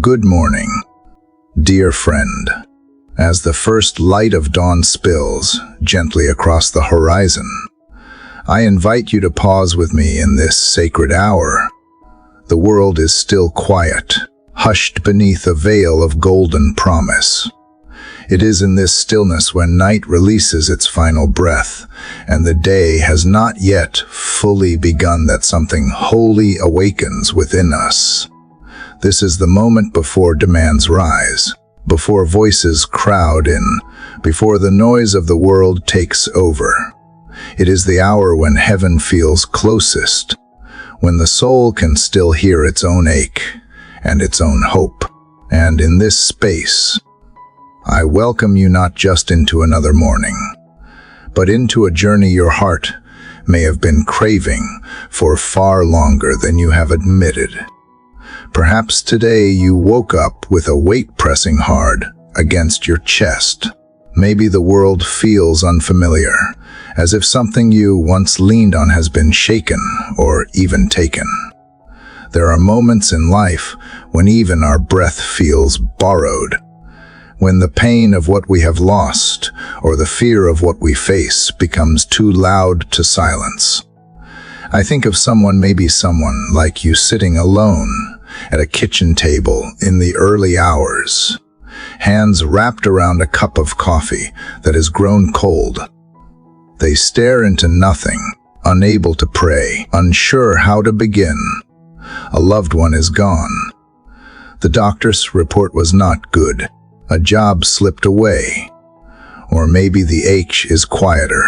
Good morning, dear friend. As the first light of dawn spills gently across the horizon, I invite you to pause with me in this sacred hour. The world is still quiet, hushed beneath a veil of golden promise. It is in this stillness when night releases its final breath, and the day has not yet fully begun that something holy awakens within us. This is the moment before demands rise, before voices crowd in, before the noise of the world takes over. It is the hour when heaven feels closest, when the soul can still hear its own ache and its own hope. And in this space, I welcome you not just into another morning, but into a journey your heart may have been craving for far longer than you have admitted. Perhaps today you woke up with a weight pressing hard against your chest. Maybe the world feels unfamiliar, as if something you once leaned on has been shaken or even taken. There are moments in life when even our breath feels borrowed, when the pain of what we have lost or the fear of what we face becomes too loud to silence. I think of maybe someone like you sitting alone at a kitchen table in the early hours, hands wrapped around a cup of coffee that has grown cold. They stare into nothing, unable to pray, unsure how to begin. A loved one is gone. The doctor's report was not good. A job slipped away. Or maybe the ache is quieter.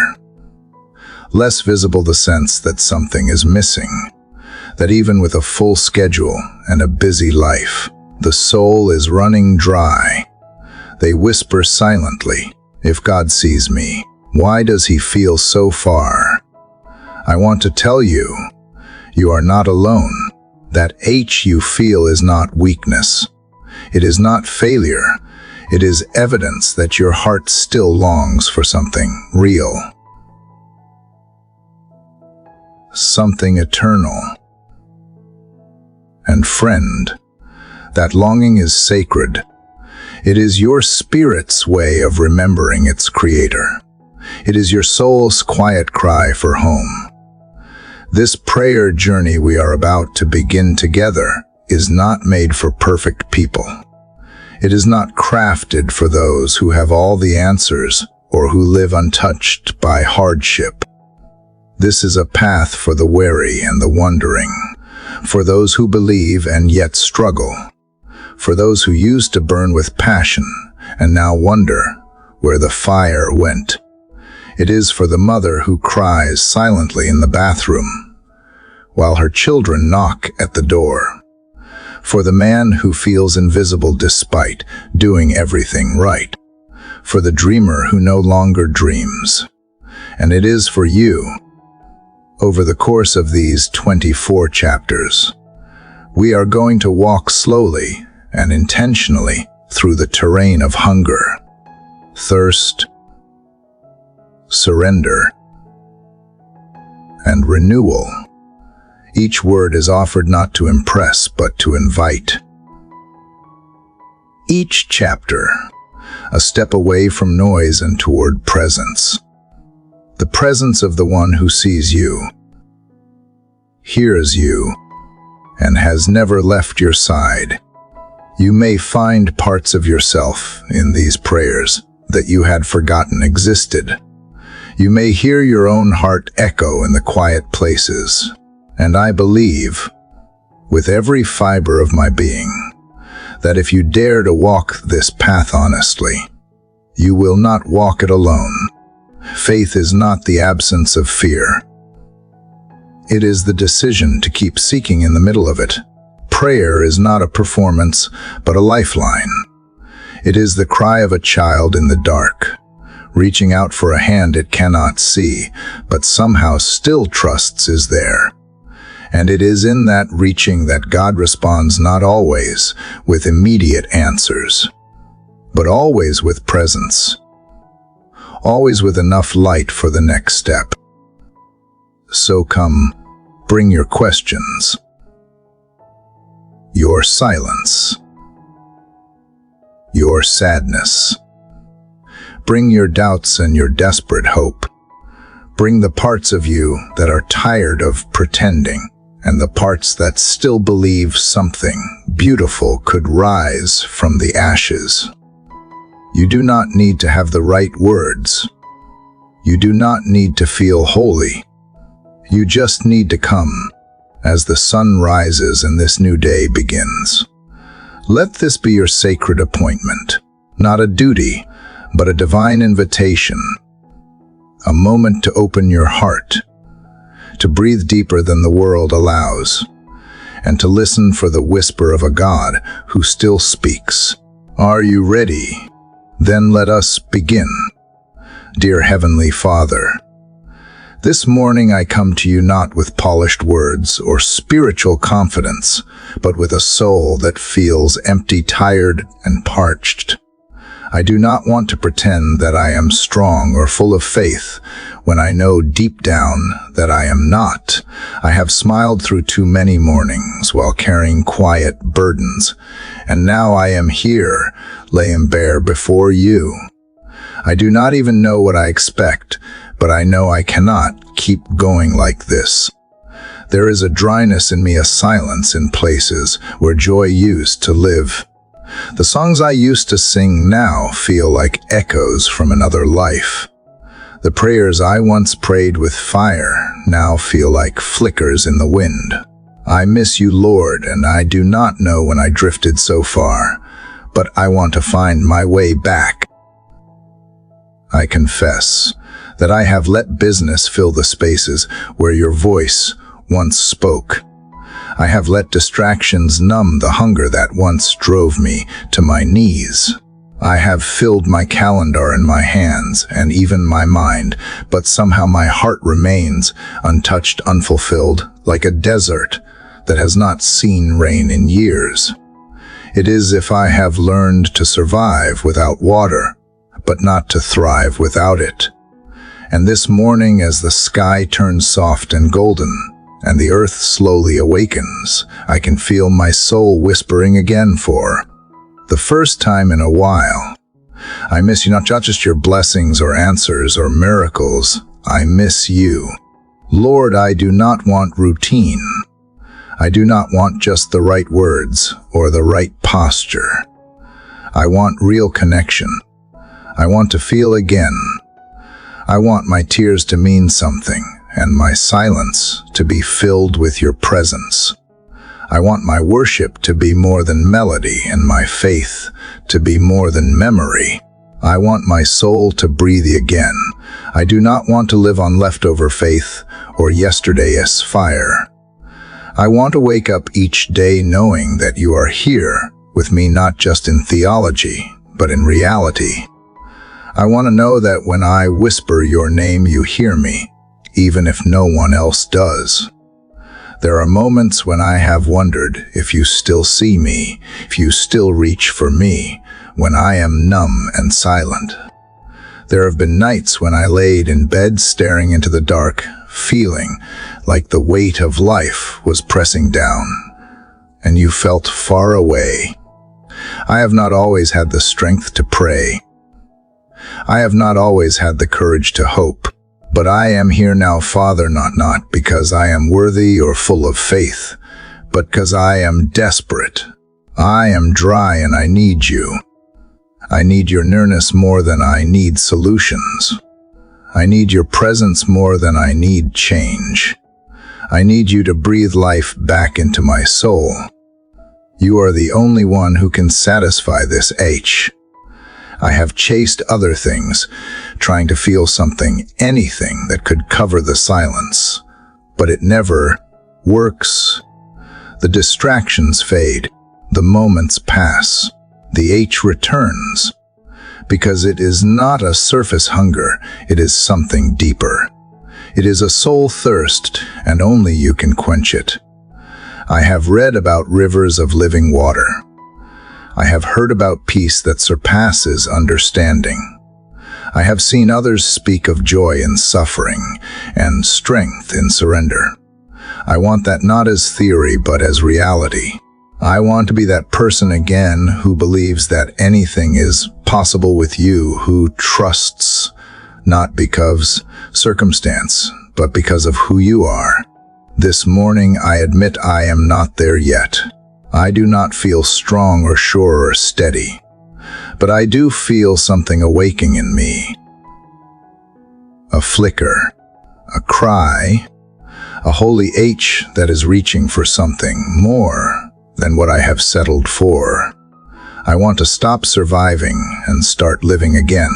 Less visible, the sense that something is missing. That even with a full schedule and a busy life, the soul is running dry. They whisper silently, "If God sees me, why does he feel so far?" I want to tell you, you are not alone. That ache you feel is not weakness. It is not failure. It is evidence that your heart still longs for something real, something eternal. And friend, that longing is sacred. It is your spirit's way of remembering its creator. It is your soul's quiet cry for home. This prayer journey we are about to begin together is not made for perfect people. It is not crafted for those who have all the answers or who live untouched by hardship. This is a path for the weary and the wondering, for those who believe and yet struggle, for those who used to burn with passion and now wonder where the fire went. It is for the mother who cries silently in the bathroom while her children knock at the door, for the man who feels invisible despite doing everything right, for the dreamer who no longer dreams. And it is for you. Over the course of these 24 chapters, we are going to walk slowly and intentionally through the terrain of hunger, thirst, surrender, and renewal. Each word is offered not to impress, but to invite. Each chapter, a step away from noise and toward presence. The presence of the one who sees you, hears you, and has never left your side. You may find parts of yourself in these prayers that you had forgotten existed. You may hear your own heart echo in the quiet places. And I believe, with every fiber of my being, that if you dare to walk this path honestly, you will not walk it alone. Faith is not the absence of fear. It is the decision to keep seeking in the middle of it. Prayer is not a performance, but a lifeline. It is the cry of a child in the dark, reaching out for a hand it cannot see, but somehow still trusts is there. And it is in that reaching that God responds, not always with immediate answers, but always with presence, always with enough light for the next step. So come, bring your questions, your silence, your sadness. Bring your doubts and your desperate hope. Bring the parts of you that are tired of pretending, and the parts that still believe something beautiful could rise from the ashes. You do not need to have the right words. You do not need to feel holy. You just need to come as the sun rises and this new day begins. Let this be your sacred appointment, not a duty, but a divine invitation. A moment to open your heart, to breathe deeper than the world allows, and to listen for the whisper of a God who still speaks. Are you ready? Then let us begin. Dear Heavenly Father, this morning I come to you not with polished words or spiritual confidence, but with a soul that feels empty, tired, and parched. I do not want to pretend that I am strong or full of faith when I know deep down that I am not. I have smiled through too many mornings while carrying quiet burdens, and now I am here, laying bare before you. I do not even know what I expect, but I know I cannot keep going like this. There is a dryness in me, a silence in places where joy used to live. The songs I used to sing now feel like echoes from another life. The prayers I once prayed with fire now feel like flickers in the wind. I miss you, Lord, and I do not know when I drifted so far, but I want to find my way back. I confess that I have let business fill the spaces where your voice once spoke. I have let distractions numb the hunger that once drove me to my knees. I have filled my calendar and my hands and even my mind, but somehow my heart remains untouched, unfulfilled, like a desert that has not seen rain in years. It is as if I have learned to survive without water, but not to thrive without it. And this morning, as the sky turns soft and golden, and the earth slowly awakens, I can feel my soul whispering again for the first time in a while. I miss you, not just your blessings or answers or miracles. I miss you. Lord, I do not want routine. I do not want just the right words or the right posture. I want real connection. I want to feel again. I want my tears to mean something, and my silence to be filled with your presence. I want my worship to be more than melody and my faith to be more than memory. I want my soul to breathe again. I do not want to live on leftover faith or yesterday's fire. I want to wake up each day knowing that you are here with me, not just in theology, but in reality. I want to know that when I whisper your name, you hear me, even if no one else does. There are moments when I have wondered if you still see me, if you still reach for me, when I am numb and silent. There have been nights when I laid in bed staring into the dark, feeling like the weight of life was pressing down, and you felt far away. I have not always had the strength to pray. I have not always had the courage to hope. But I am here now, Father, not because I am worthy or full of faith, but because I am desperate. I am dry and I need you. I need your nearness more than I need solutions. I need your presence more than I need change. I need you to breathe life back into my soul. You are the only one who can satisfy this ache. I have chased other things, trying to feel something, anything that could cover the silence. But it never works. The distractions fade. The moments pass. The ache returns. Because it is not a surface hunger, it is something deeper. It is a soul thirst, and only you can quench it. I have read about rivers of living water. I have heard about peace that surpasses understanding. I have seen others speak of joy in suffering and strength in surrender. I want that not as theory but as reality. I want to be that person again who believes that anything is possible with you, who trusts not because circumstance, but because of who you are. This morning I admit I am not there yet. I do not feel strong or sure or steady, but I do feel something awaking in me. A flicker, a cry, a holy H that is reaching for something more than what I have settled for. I want to stop surviving and start living again.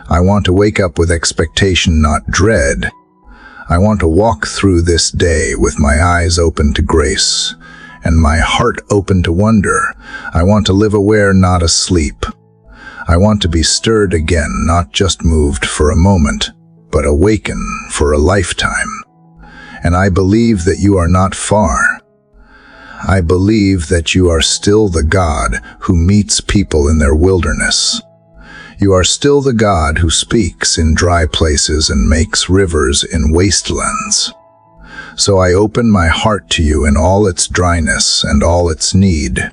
I want to wake up with expectation, not dread. I want to walk through this day with my eyes open to grace and my heart open to wonder. I want to live aware, not asleep. I want to be stirred again, not just moved for a moment, but awaken for a lifetime. And I believe that you are not far. I believe that you are still the God who meets people in their wilderness. You are still the God who speaks in dry places and makes rivers in wastelands. So I open my heart to you in all its dryness and all its need.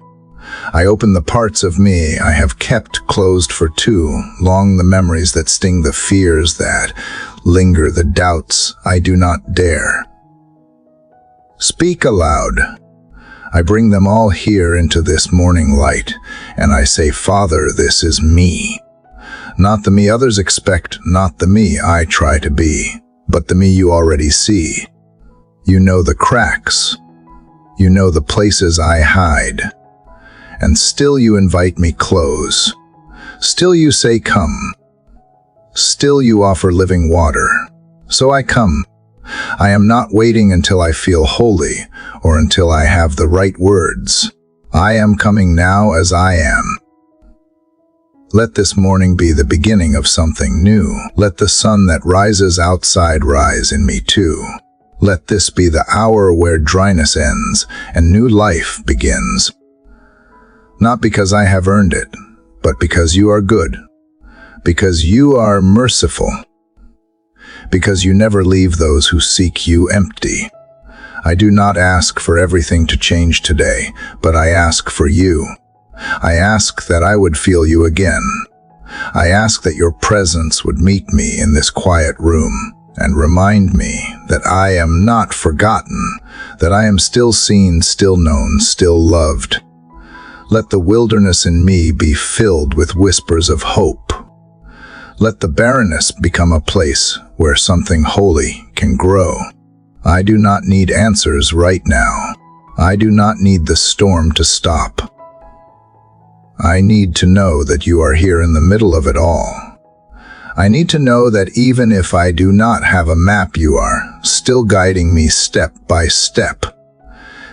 I open the parts of me I have kept closed for too long, the memories that sting, the fears that linger, the doubts I do not dare speak aloud. I bring them all here into this morning light, and I say, Father, this is me. Not the me others expect, not the me I try to be, but the me you already see. You know the cracks. You know the places I hide. And still you invite me close. Still you say, come. Still you offer living water. So I come. I am not waiting until I feel holy or until I have the right words. I am coming now as I am. Let this morning be the beginning of something new. Let the sun that rises outside rise in me too. Let this be the hour where dryness ends and new life begins. Not because I have earned it, but because you are good. Because you are merciful. Because you never leave those who seek you empty. I do not ask for everything to change today, but I ask for you. I ask that I would feel you again. I ask that your presence would meet me in this quiet room and remind me that I am not forgotten, that I am still seen, still known, still loved. Let the wilderness in me be filled with whispers of hope. Let the barrenness become a place where something holy can grow. I do not need answers right now. I do not need the storm to stop. I need to know that you are here in the middle of it all. I need to know that even if I do not have a map, you are still guiding me step by step.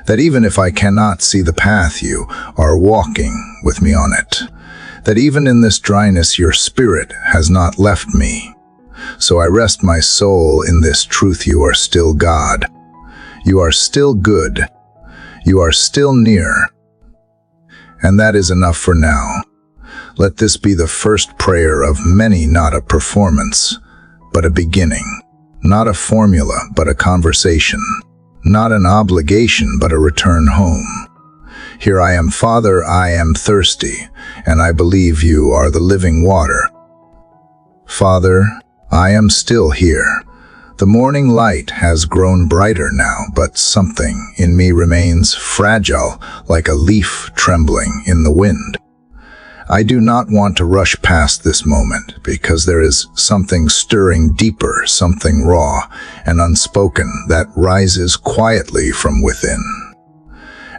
That even if I cannot see the path, you are walking with me on it. That even in this dryness, your spirit has not left me. So I rest my soul in this truth: you are still God. You are still good. You are still near. And that is enough for now. Let this be the first prayer of many, not a performance, but a beginning. Not a formula, but a conversation. Not an obligation, but a return home. Here I am, Father, I am thirsty, and I believe you are the living water. Father, I am still here. The morning light has grown brighter now, but something in me remains fragile, like a leaf trembling in the wind. I do not want to rush past this moment, because there is something stirring deeper, something raw and unspoken that rises quietly from within.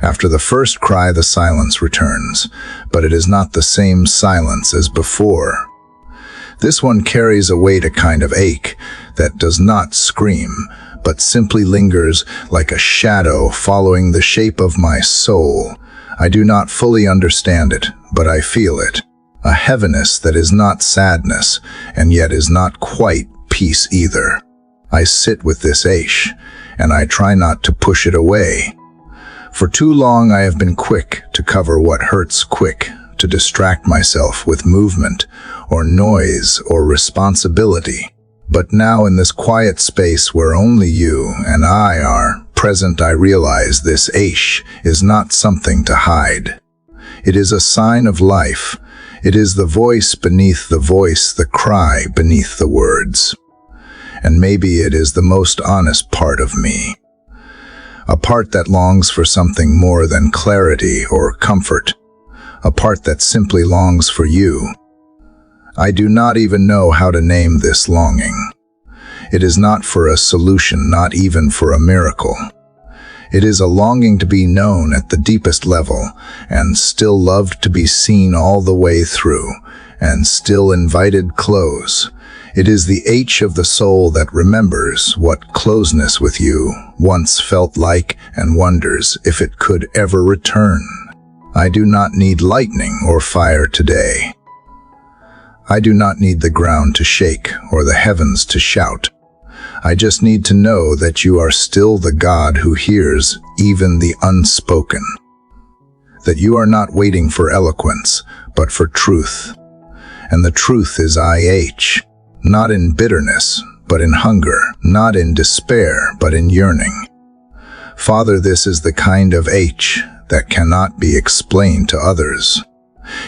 After the first cry, the silence returns, but it is not the same silence as before. This one carries a weight, a kind of ache that does not scream, but simply lingers like a shadow following the shape of my soul. I do not fully understand it, but I feel it. A heaviness that is not sadness, and yet is not quite peace either. I sit with this ache, and I try not to push it away. For too long I have been quick to cover what hurts, quick to distract myself with movement or noise or responsibility. But now in this quiet space where only you and I are present I realize this H is not something to hide. It is a sign of life. It is the voice beneath the voice, the cry beneath the words. And maybe it is the most honest part of me. A part that longs for something more than clarity or comfort. A part that simply longs for you. I do not even know how to name this longing. It is not for a solution, not even for a miracle. It is a longing to be known at the deepest level, and still loved to be seen all the way through, and still invited close. It is the H of the soul that remembers what closeness with you once felt like and wonders if it could ever return. I do not need lightning or fire today. I do not need the ground to shake or the heavens to shout. I just need to know that you are still the God who hears even the unspoken. That you are not waiting for eloquence, but for truth. And the truth is IH, not in bitterness, but in hunger, not in despair, but in yearning. Father, this is the kind of H that cannot be explained to others.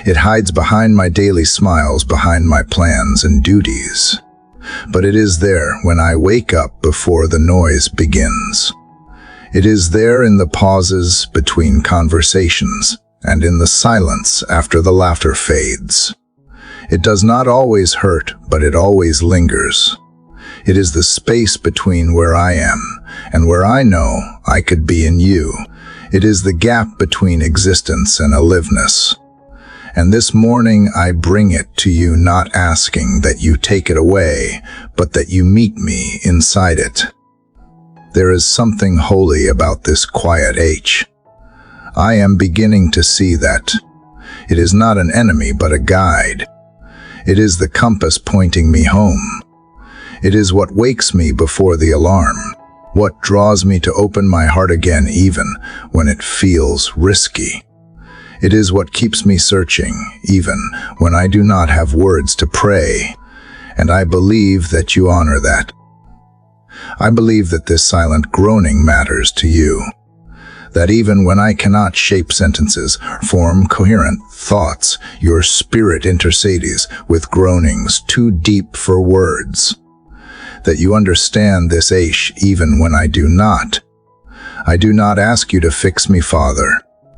It hides behind my daily smiles, behind my plans and duties. But it is there when I wake up before the noise begins. It is there in the pauses between conversations and in the silence after the laughter fades. It does not always hurt, but it always lingers. It is the space between where I am and where I know I could be in you. It is the gap between existence and aliveness. And this morning I bring it to you, not asking that you take it away, but that you meet me inside it. There is something holy about this quiet H. I am beginning to see that. It is not an enemy, but a guide. It is the compass pointing me home. It is what wakes me before the alarm, what draws me to open my heart again even when it feels risky. It is what keeps me searching, even when I do not have words to pray, and I believe that you honor that. I believe that this silent groaning matters to you, that even when I cannot shape sentences, form coherent thoughts, your spirit intercedes with groanings too deep for words, that you understand this H even when I do not. I do not ask you to fix me, Father.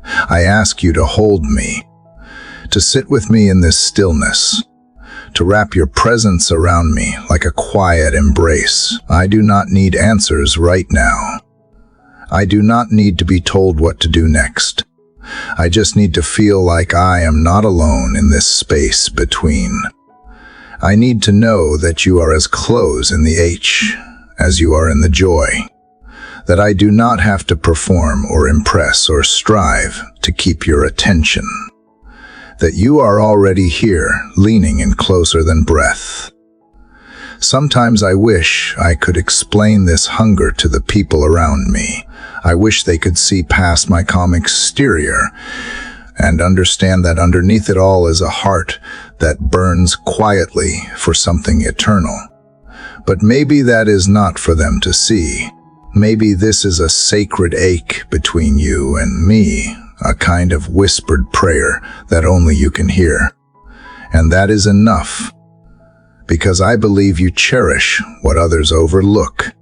I ask you to hold me, to sit with me in this stillness, to wrap your presence around me like a quiet embrace. I do not need answers right now. I do not need to be told what to do next. I just need to feel like I am not alone in this space between. I need to know that you are as close in the H as you are in the joy. That I do not have to perform or impress or strive to keep your attention. That you are already here, leaning in closer than breath. Sometimes I wish I could explain this hunger to the people around me. I wish they could see past my calm exterior and understand that underneath it all is a heart that burns quietly for something eternal. But maybe that is not for them to see. Maybe this is a sacred ache between you and me, a kind of whispered prayer that only you can hear. And that is enough, because I believe you cherish what others overlook.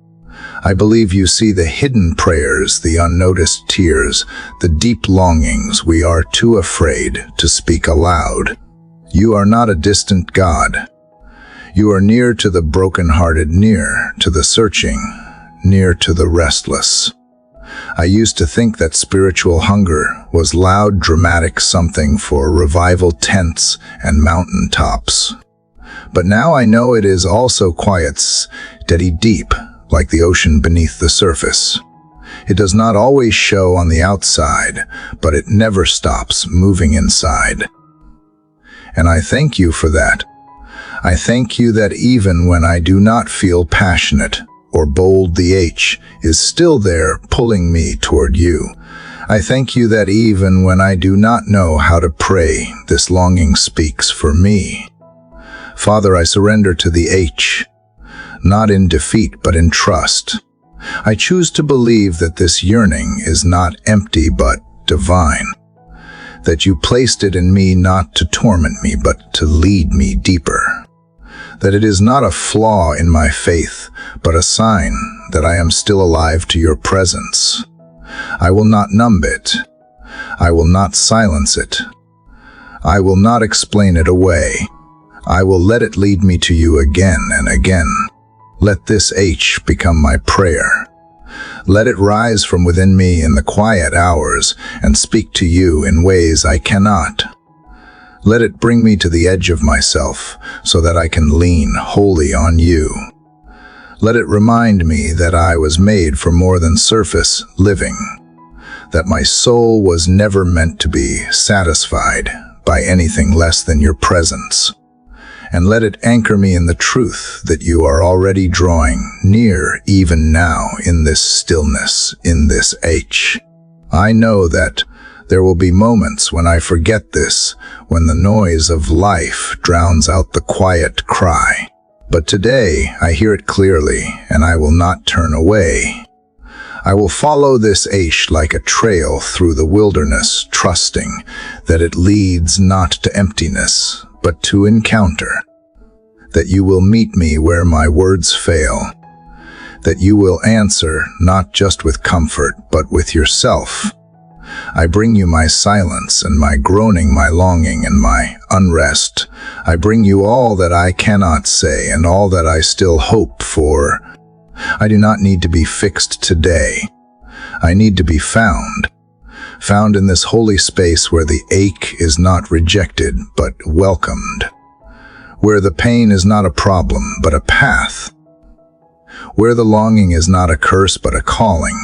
I believe you see the hidden prayers, the unnoticed tears, the deep longings we are too afraid to speak aloud. You are not a distant God. You are near to the brokenhearted, near to the searching, near to the restless. I used to think that spiritual hunger was loud, dramatic something for revival tents and mountaintops. But now I know it is also quiet, steady, deep, like the ocean beneath the surface. It does not always show on the outside, but it never stops moving inside. And I thank you for that. I thank you that even when I do not feel passionate or bold, the H is still there pulling me toward you. I thank you that even when I do not know how to pray, this longing speaks for me. Father, I surrender to the H, not in defeat but in trust. I choose to believe that this yearning is not empty but divine, that you placed it in me not to torment me but to lead me deeper, that it is not a flaw in my faith but a sign that I am still alive to your presence. I will not numb it. I will not silence it. I will not explain it away. I will let it lead me to you again and again. Let this H become my prayer. Let it rise from within me in the quiet hours and speak to you in ways I cannot. Let it bring me to the edge of myself so that I can lean wholly on you. Let it remind me that I was made for more than surface living, that my soul was never meant to be satisfied by anything less than your presence. And let it anchor me in the truth that you are already drawing near even now in this stillness, in this H. I know that there will be moments when I forget this, when the noise of life drowns out the quiet cry. But today I hear it clearly, and I will not turn away. I will follow this H like a trail through the wilderness, trusting that it leads not to emptiness, but to encounter. That you will meet me where my words fail. That you will answer not just with comfort, but with yourself. I bring you my silence and my groaning, my longing and my unrest. I bring you all that I cannot say and all that I still hope for. I do not need to be fixed today. I need to be found in this holy space where the ache is not rejected but welcomed, where the pain is not a problem but a path, where the longing is not a curse but a calling.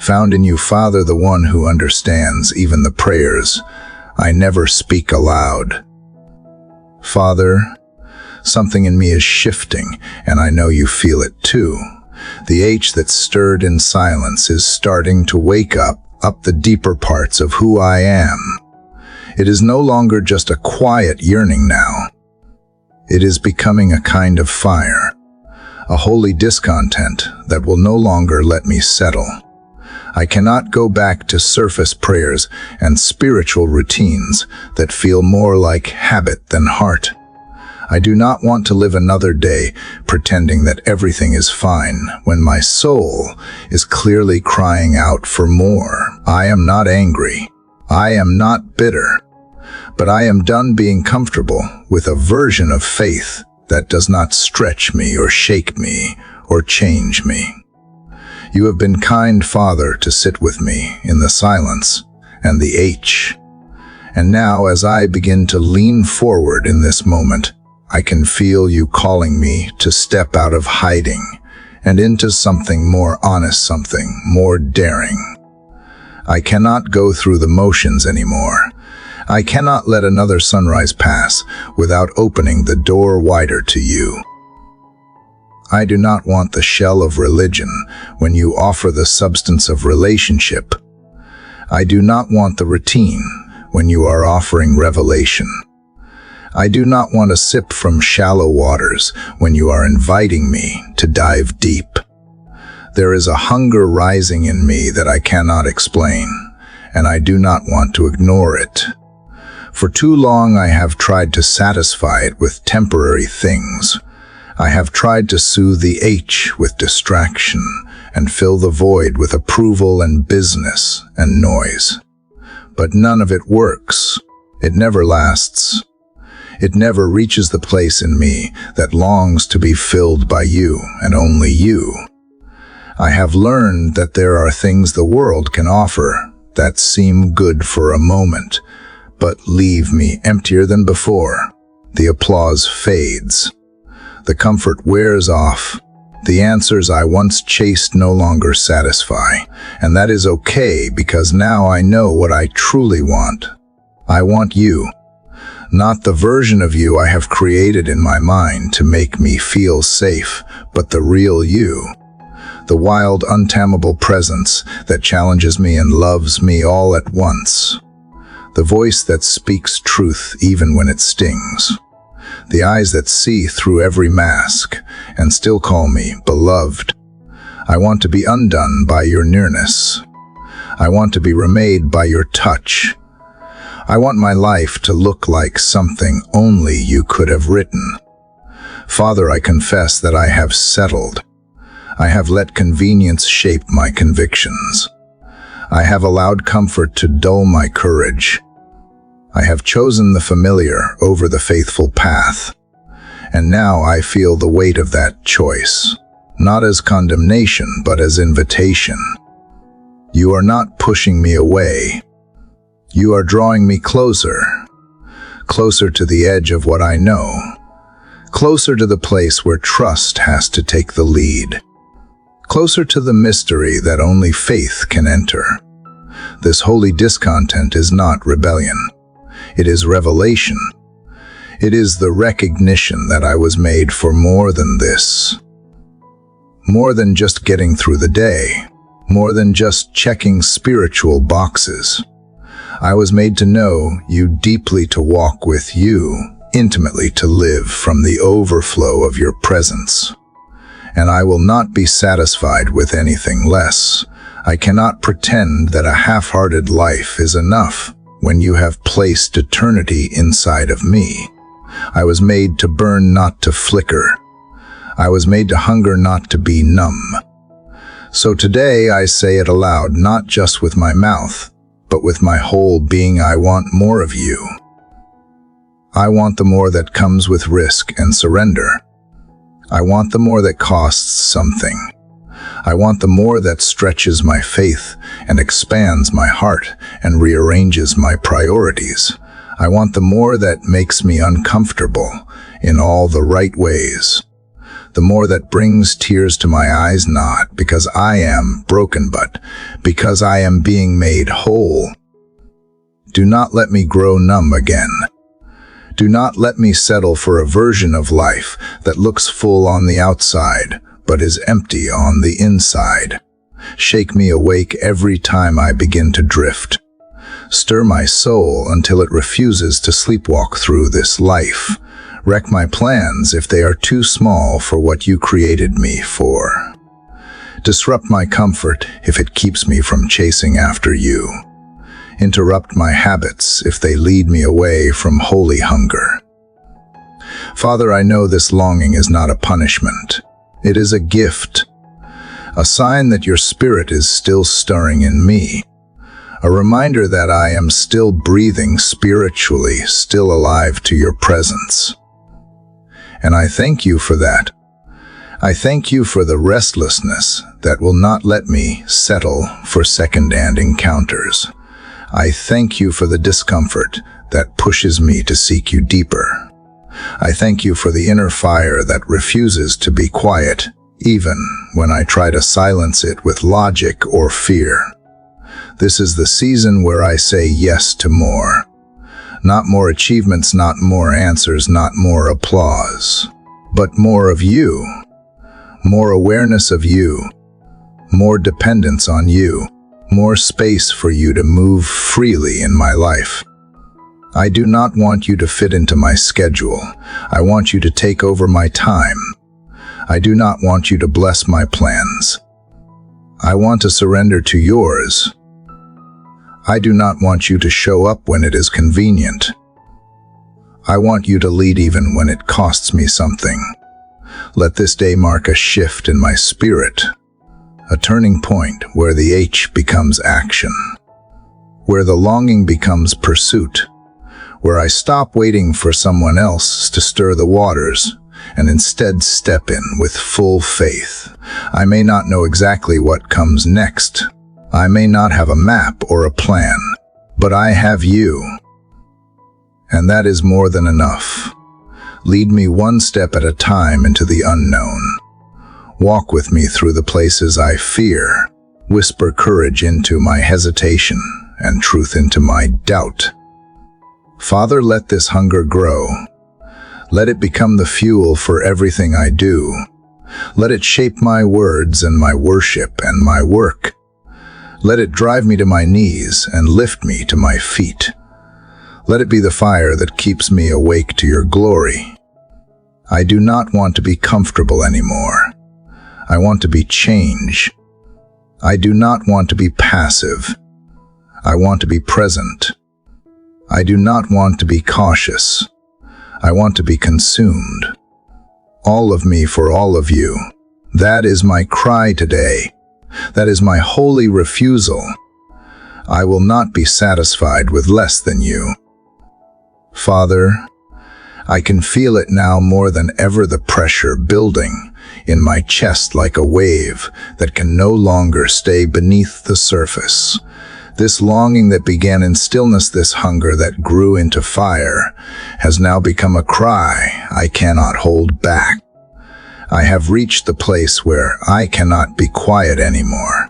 Found in you, Father, the one who understands even the prayers I never speak aloud. Father, something in me is shifting, and I know you feel it too. The H that stirred in silence is starting to wake up the deeper parts of who I am. It is no longer just a quiet yearning now. It is becoming a kind of fire, a holy discontent that will no longer let me settle. I cannot go back to surface prayers and spiritual routines that feel more like habit than heart. I do not want to live another day pretending that everything is fine when my soul is clearly crying out for more. I am not angry. I am not bitter. But I am done being comfortable with a version of faith that does not stretch me or shake me or change me. You have been kind, Father, to sit with me in the silence and the H. And now, as I begin to lean forward in this moment, I can feel you calling me to step out of hiding and into something more honest, something more daring. I cannot go through the motions anymore. I cannot let another sunrise pass without opening the door wider to you. I do not want the shell of religion when you offer the substance of relationship. I do not want the routine when you are offering revelation. I do not want a sip from shallow waters when you are inviting me to dive deep. There is a hunger rising in me that I cannot explain, and I do not want to ignore it. For too long I have tried to satisfy it with temporary things. I have tried to soothe the H with distraction and fill the void with approval and business and noise. But none of it works. It never lasts. It never reaches the place in me that longs to be filled by you and only you. I have learned that there are things the world can offer that seem good for a moment, but leave me emptier than before. The applause fades. The comfort wears off. The answers I once chased no longer satisfy. And that is okay, because now I know what I truly want. I want you. Not the version of you I have created in my mind to make me feel safe, but the real you. The wild, untamable presence that challenges me and loves me all at once. The voice that speaks truth even when it stings. The eyes that see through every mask and still call me beloved. I want to be undone by your nearness. I want to be remade by your touch. I want my life to look like something only you could have written. Father, I confess that I have settled. I have let convenience shape my convictions. I have allowed comfort to dull my courage. I have chosen the familiar over the faithful path. And now I feel the weight of that choice, not as condemnation, but as invitation. You are not pushing me away. You are drawing me closer, closer to the edge of what I know, closer to the place where trust has to take the lead, closer to the mystery that only faith can enter. This holy discontent is not rebellion. It is revelation. It is the recognition that I was made for more than this. More than just getting through the day. More than just checking spiritual boxes. I was made to know you deeply, to walk with you, intimately, to live from the overflow of your presence. And I will not be satisfied with anything less. I cannot pretend that a half-hearted life is enough when you have placed eternity inside of me. I was made to burn, not to flicker. I was made to hunger, not to be numb. So today I say it aloud, not just with my mouth, but with my whole being. I want more of you. I want the more that comes with risk and surrender. I want the more that costs something. I want the more that stretches my faith and expands my heart and rearranges my priorities. I want the more that makes me uncomfortable in all the right ways. The more that brings tears to my eyes, not because I am broken, but because I am being made whole. Do not let me grow numb again. Do not let me settle for a version of life that looks full on the outside, but is empty on the inside. Shake me awake every time I begin to drift. Stir my soul until it refuses to sleepwalk through this life. Wreck my plans if they are too small for what you created me for. Disrupt my comfort if it keeps me from chasing after you. Interrupt my habits if they lead me away from holy hunger. Father, I know this longing is not a punishment. It is a gift, a sign that your spirit is still stirring in me, a reminder that I am still breathing spiritually, still alive to your presence. And I thank you for that. I thank you for the restlessness that will not let me settle for second-hand encounters. I thank you for the discomfort that pushes me to seek you deeper. I thank you for the inner fire that refuses to be quiet, even when I try to silence it with logic or fear. This is the season where I say yes to more. Not more achievements, not more answers, not more applause, but more of you, more awareness of you, more dependence on you, more space for you to move freely in my life. I do not want you to fit into my schedule. I want you to take over my time. I do not want you to bless my plans. I want to surrender to yours. I do not want you to show up when it is convenient. I want you to lead even when it costs me something. Let this day mark a shift in my spirit, a turning point where the H becomes action, where the longing becomes pursuit, where I stop waiting for someone else to stir the waters and instead step in with full faith. I may not know exactly what comes next. I may not have a map or a plan, but I have you. And that is more than enough. Lead me one step at a time into the unknown. Walk with me through the places I fear. Whisper courage into my hesitation and truth into my doubt. Father, let this hunger grow. Let it become the fuel for everything I do. Let it shape my words and my worship and my work. Let it drive me to my knees and lift me to my feet. Let it be the fire that keeps me awake to your glory. I do not want to be comfortable anymore. I want to be change. I do not want to be passive. I want to be present. I do not want to be cautious. I want to be consumed. All of me for all of you. That is my cry today. That is my holy refusal. I will not be satisfied with less than you. Father, I can feel it now more than ever, the pressure building in my chest like a wave that can no longer stay beneath the surface. This longing that began in stillness, this hunger that grew into fire, has now become a cry I cannot hold back. I have reached the place where I cannot be quiet anymore.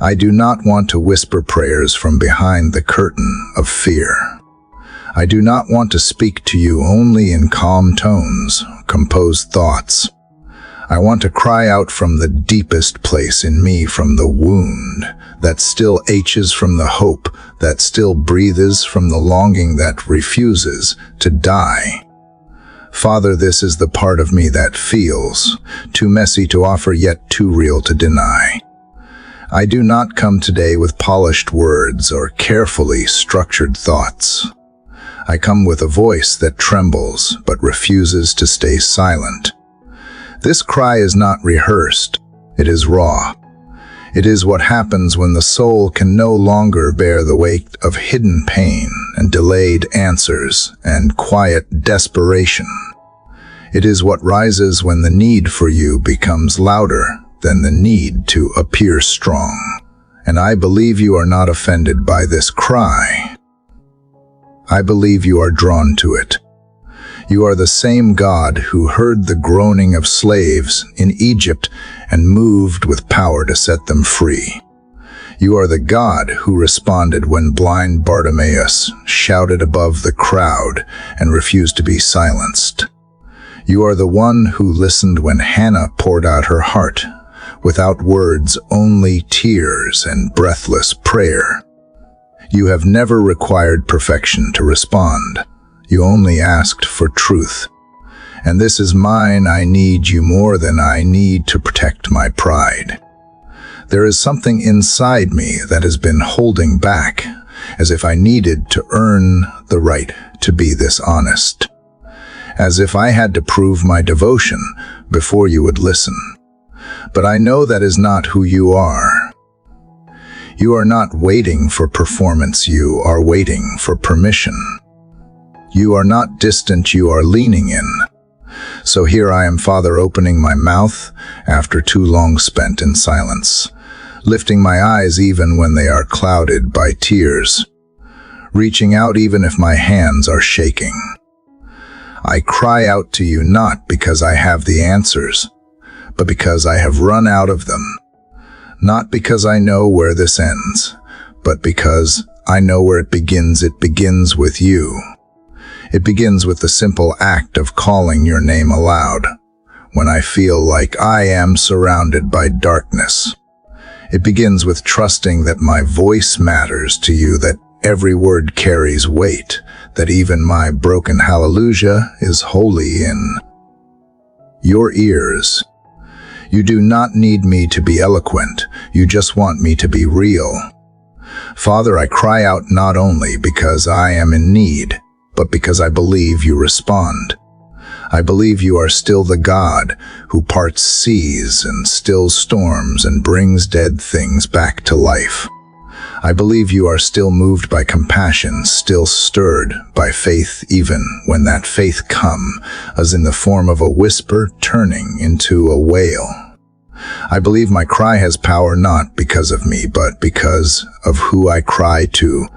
I do not want to whisper prayers from behind the curtain of fear. I do not want to speak to you only in calm tones, composed thoughts. I want to cry out from the deepest place in me, from the wound that still aches, from the hope that still breathes, from the longing that refuses to die. Father, this is the part of me that feels too messy to offer, yet too real to deny. I do not come today with polished words or carefully structured thoughts. I come with a voice that trembles but refuses to stay silent. This cry is not rehearsed. It is raw. It is what happens when the soul can no longer bear the weight of hidden pain and delayed answers and quiet desperation. It is what rises when the need for you becomes louder than the need to appear strong. And I believe you are not offended by this cry. I believe you are drawn to it. You are the same God who heard the groaning of slaves in Egypt and moved with power to set them free. You are the God who responded when blind Bartimaeus shouted above the crowd and refused to be silenced. You are the one who listened when Hannah poured out her heart, without words, only tears and breathless prayer. You have never required perfection to respond. You only asked for truth. And this is mine. I need you more than I need to protect my pride. There is something inside me that has been holding back, as if I needed to earn the right to be this honest. As if I had to prove my devotion before you would listen. But I know that is not who you are. You are not waiting for performance, you are waiting for permission. You are not distant, you are leaning in. So here I am, Father, opening my mouth after too long spent in silence, lifting my eyes even when they are clouded by tears, reaching out even if my hands are shaking. I cry out to you not because I have the answers, but because I have run out of them. Not because I know where this ends, but because I know where it begins. It begins with you. It begins with the simple act of calling your name aloud, when I feel like I am surrounded by darkness. It begins with trusting that my voice matters to you, that every word carries weight, that even my broken hallelujah is holy in your ears. You do not need me to be eloquent, you just want me to be real. Father, I cry out not only because I am in need, but because I believe you respond. I believe you are still the God who parts seas and stills storms and brings dead things back to life. I believe you are still moved by compassion, still stirred by faith, even when that faith comes as in the form of a whisper turning into a wail. I believe my cry has power not because of me, but because of who I cry to.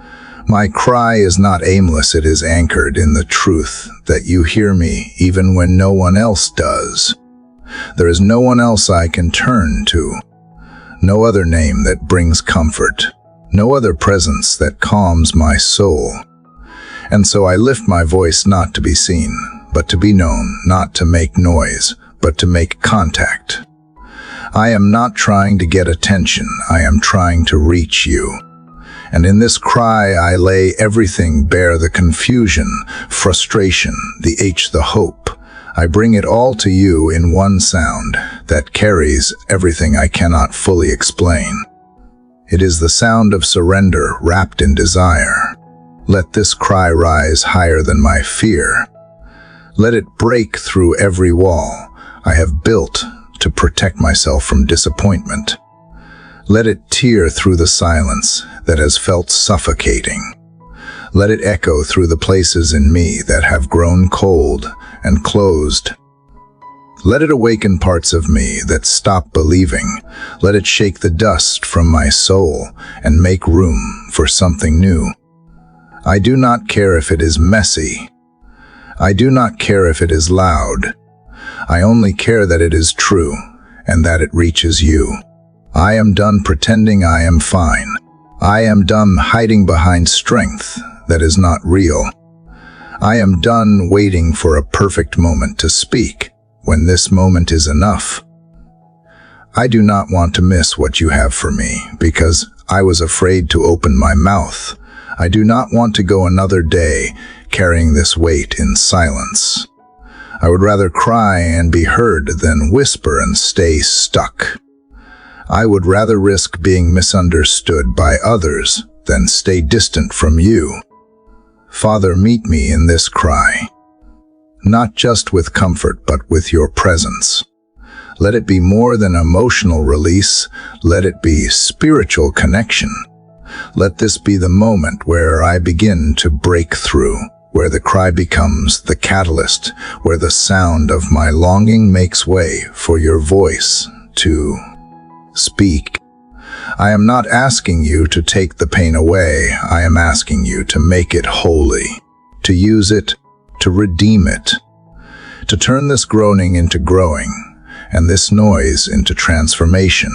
My cry is not aimless, it is anchored in the truth that you hear me even when no one else does. There is no one else I can turn to, no other name that brings comfort, no other presence that calms my soul. And so I lift my voice not to be seen, but to be known, not to make noise, but to make contact. I am not trying to get attention, I am trying to reach you. And in this cry I lay everything bare, the confusion, frustration, the hope. I bring it all to you in one sound that carries everything I cannot fully explain. It is the sound of surrender wrapped in desire. Let this cry rise higher than my fear. Let it break through every wall I have built to protect myself from disappointment. Let it tear through the silence that has felt suffocating. Let it echo through the places in me that have grown cold and closed. Let it awaken parts of me that stop believing. Let it shake the dust from my soul and make room for something new. I do not care if it is messy. I do not care if it is loud. I only care that it is true and that it reaches you. I am done pretending I am fine. I am done hiding behind strength that is not real. I am done waiting for a perfect moment to speak when this moment is enough. I do not want to miss what you have for me because I was afraid to open my mouth. I do not want to go another day carrying this weight in silence. I would rather cry and be heard than whisper and stay stuck. I would rather risk being misunderstood by others than stay distant from you. Father, meet me in this cry, not just with comfort, but with your presence. Let it be more than emotional release. Let it be spiritual connection. Let this be the moment where I begin to break through, where the cry becomes the catalyst, where the sound of my longing makes way for your voice to speak. I am not asking you to take the pain away. I am asking you to make it holy, to use it, to redeem it, to turn this groaning into growing, and this noise into transformation.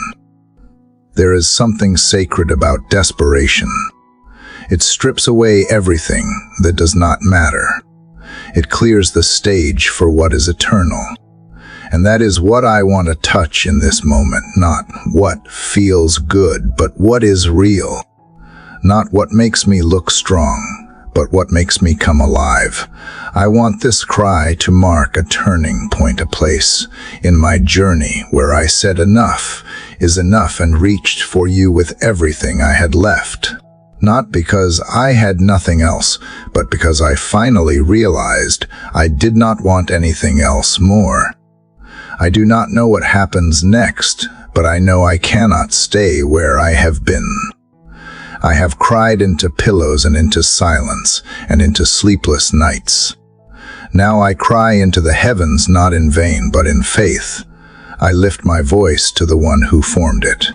There is something sacred about desperation. It strips away everything that does not matter. It clears the stage for what is eternal. And that is what I want to touch in this moment, not what feels good, but what is real. Not what makes me look strong, but what makes me come alive. I want this cry to mark a turning point, a place in my journey where I said enough is enough and reached for you with everything I had left. Not because I had nothing else, but because I finally realized I did not want anything else more. I do not know what happens next, but I know I cannot stay where I have been. I have cried into pillows and into silence and into sleepless nights. Now I cry into the heavens, not in vain, but in faith. I lift my voice to the one who formed it.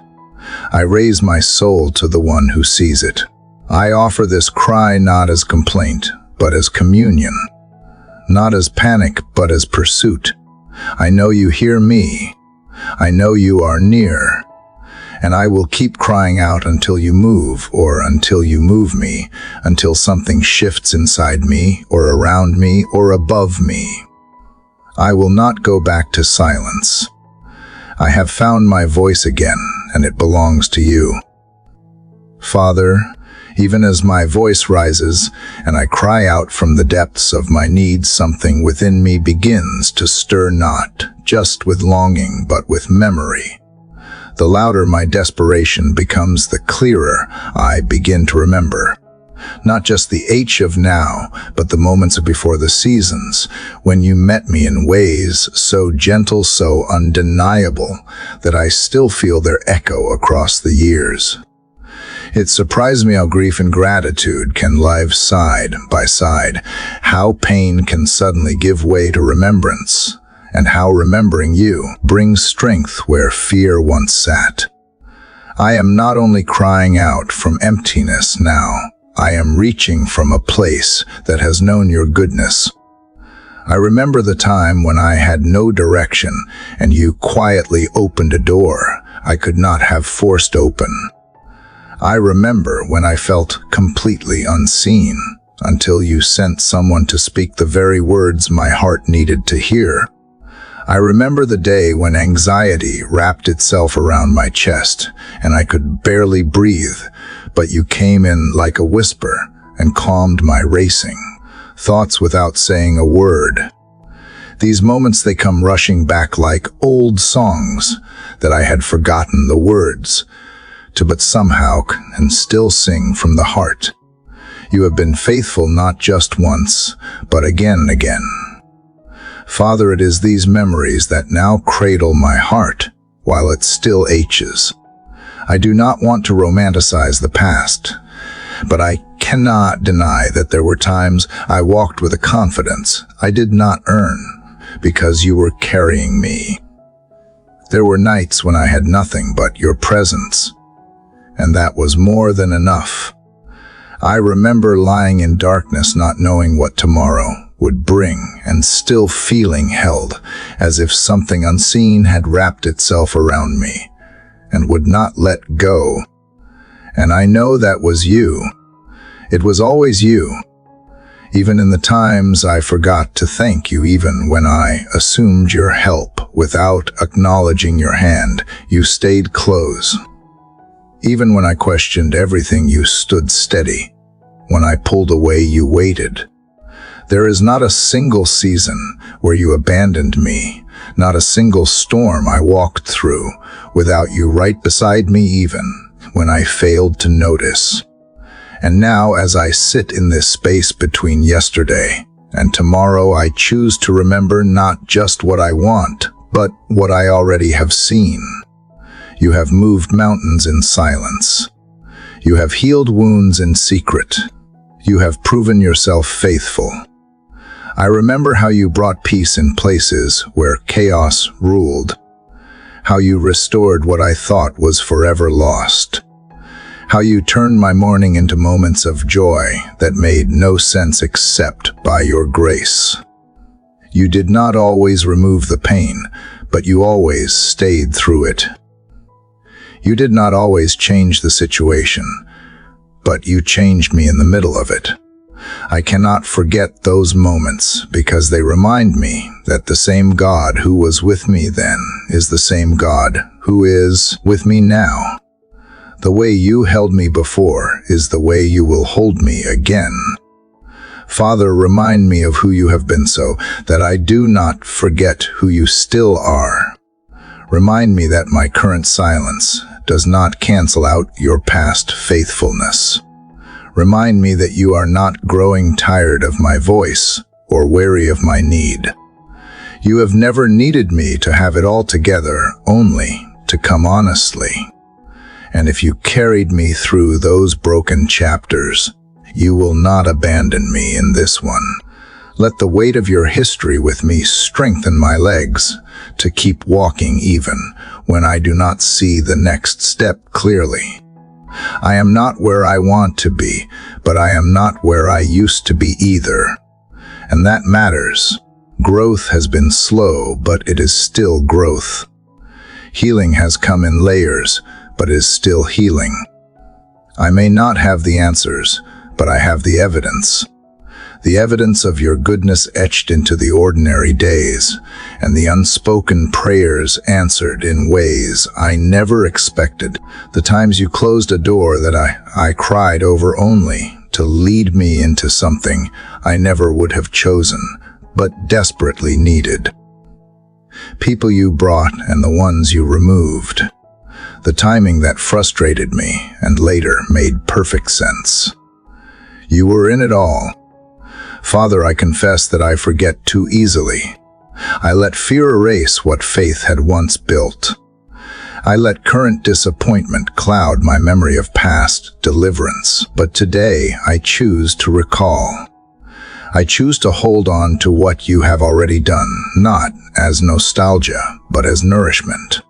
I raise my soul to the one who sees it. I offer this cry not as complaint, but as communion. Not as panic, but as pursuit. I know you hear me. I know you are near. And I will keep crying out until you move, or until you move me, until something shifts inside me, or around me, or above me. I will not go back to silence. I have found my voice again, and it belongs to you. Father, even as my voice rises and I cry out from the depths of my needs, something within me begins to stir, not just with longing, but with memory. The louder my desperation becomes, the clearer I begin to remember. Not just the H of now, but the moments before the seasons, when you met me in ways so gentle, so undeniable, that I still feel their echo across the years. It surprised me how grief and gratitude can live side by side, how pain can suddenly give way to remembrance, and how remembering you brings strength where fear once sat. I am not only crying out from emptiness now, I am reaching from a place that has known your goodness. I remember the time when I had no direction and you quietly opened a door I could not have forced open. I remember when I felt completely unseen until you sent someone to speak the very words my heart needed to hear. I remember the day when anxiety wrapped itself around my chest and I could barely breathe, but you came in like a whisper and calmed my racing thoughts without saying a word. These moments, they come rushing back like old songs that I had forgotten the words to, but somehow can still sing from the heart. You have been faithful not just once, but again and again. Father, it is these memories that now cradle my heart while it still aches. I do not want to romanticize the past, but I cannot deny that there were times I walked with a confidence I did not earn because you were carrying me. There were nights when I had nothing but your presence, and that was more than enough. I remember lying in darkness, not knowing what tomorrow would bring, and still feeling held, as if something unseen had wrapped itself around me and would not let go. And I know that was you. It was always you. Even in the times I forgot to thank you, even when I assumed your help without acknowledging your hand, you stayed close. Even when I questioned everything, you stood steady. When I pulled away, you waited. There is not a single season where you abandoned me, not a single storm I walked through without you right beside me, even when I failed to notice. And now, as I sit in this space between yesterday and tomorrow, I choose to remember not just what I want, but what I already have seen. You have moved mountains in silence. You have healed wounds in secret. You have proven yourself faithful. I remember how you brought peace in places where chaos ruled, how you restored what I thought was forever lost, how you turned my mourning into moments of joy that made no sense except by your grace. You did not always remove the pain, but you always stayed through it. You did not always change the situation, but you changed me in the middle of it. I cannot forget those moments because they remind me that the same God who was with me then is the same God who is with me now. The way you held me before is the way you will hold me again. Father, remind me of who you have been so that I do not forget who you still are. Remind me that my current silence does not cancel out your past faithfulness. Remind me that you are not growing tired of my voice or weary of my need. You have never needed me to have it all together, only to come honestly. And if you carried me through those broken chapters, you will not abandon me in this one. Let the weight of your history with me strengthen my legs to keep walking even when I do not see the next step clearly. I am not where I want to be, but I am not where I used to be either. And that matters. Growth has been slow, but it is still growth. Healing has come in layers, but is still healing. I may not have the answers, but I have the evidence. The evidence of your goodness etched into the ordinary days, and the unspoken prayers answered in ways I never expected. The times you closed a door that I cried over only to lead me into something I never would have chosen, but desperately needed. People you brought and the ones you removed. The timing that frustrated me and later made perfect sense. You were in it all. Father, I confess that I forget too easily. I let fear erase what faith had once built. I let current disappointment cloud my memory of past deliverance. But today, I choose to recall. I choose to hold on to what you have already done, not as nostalgia, but as nourishment.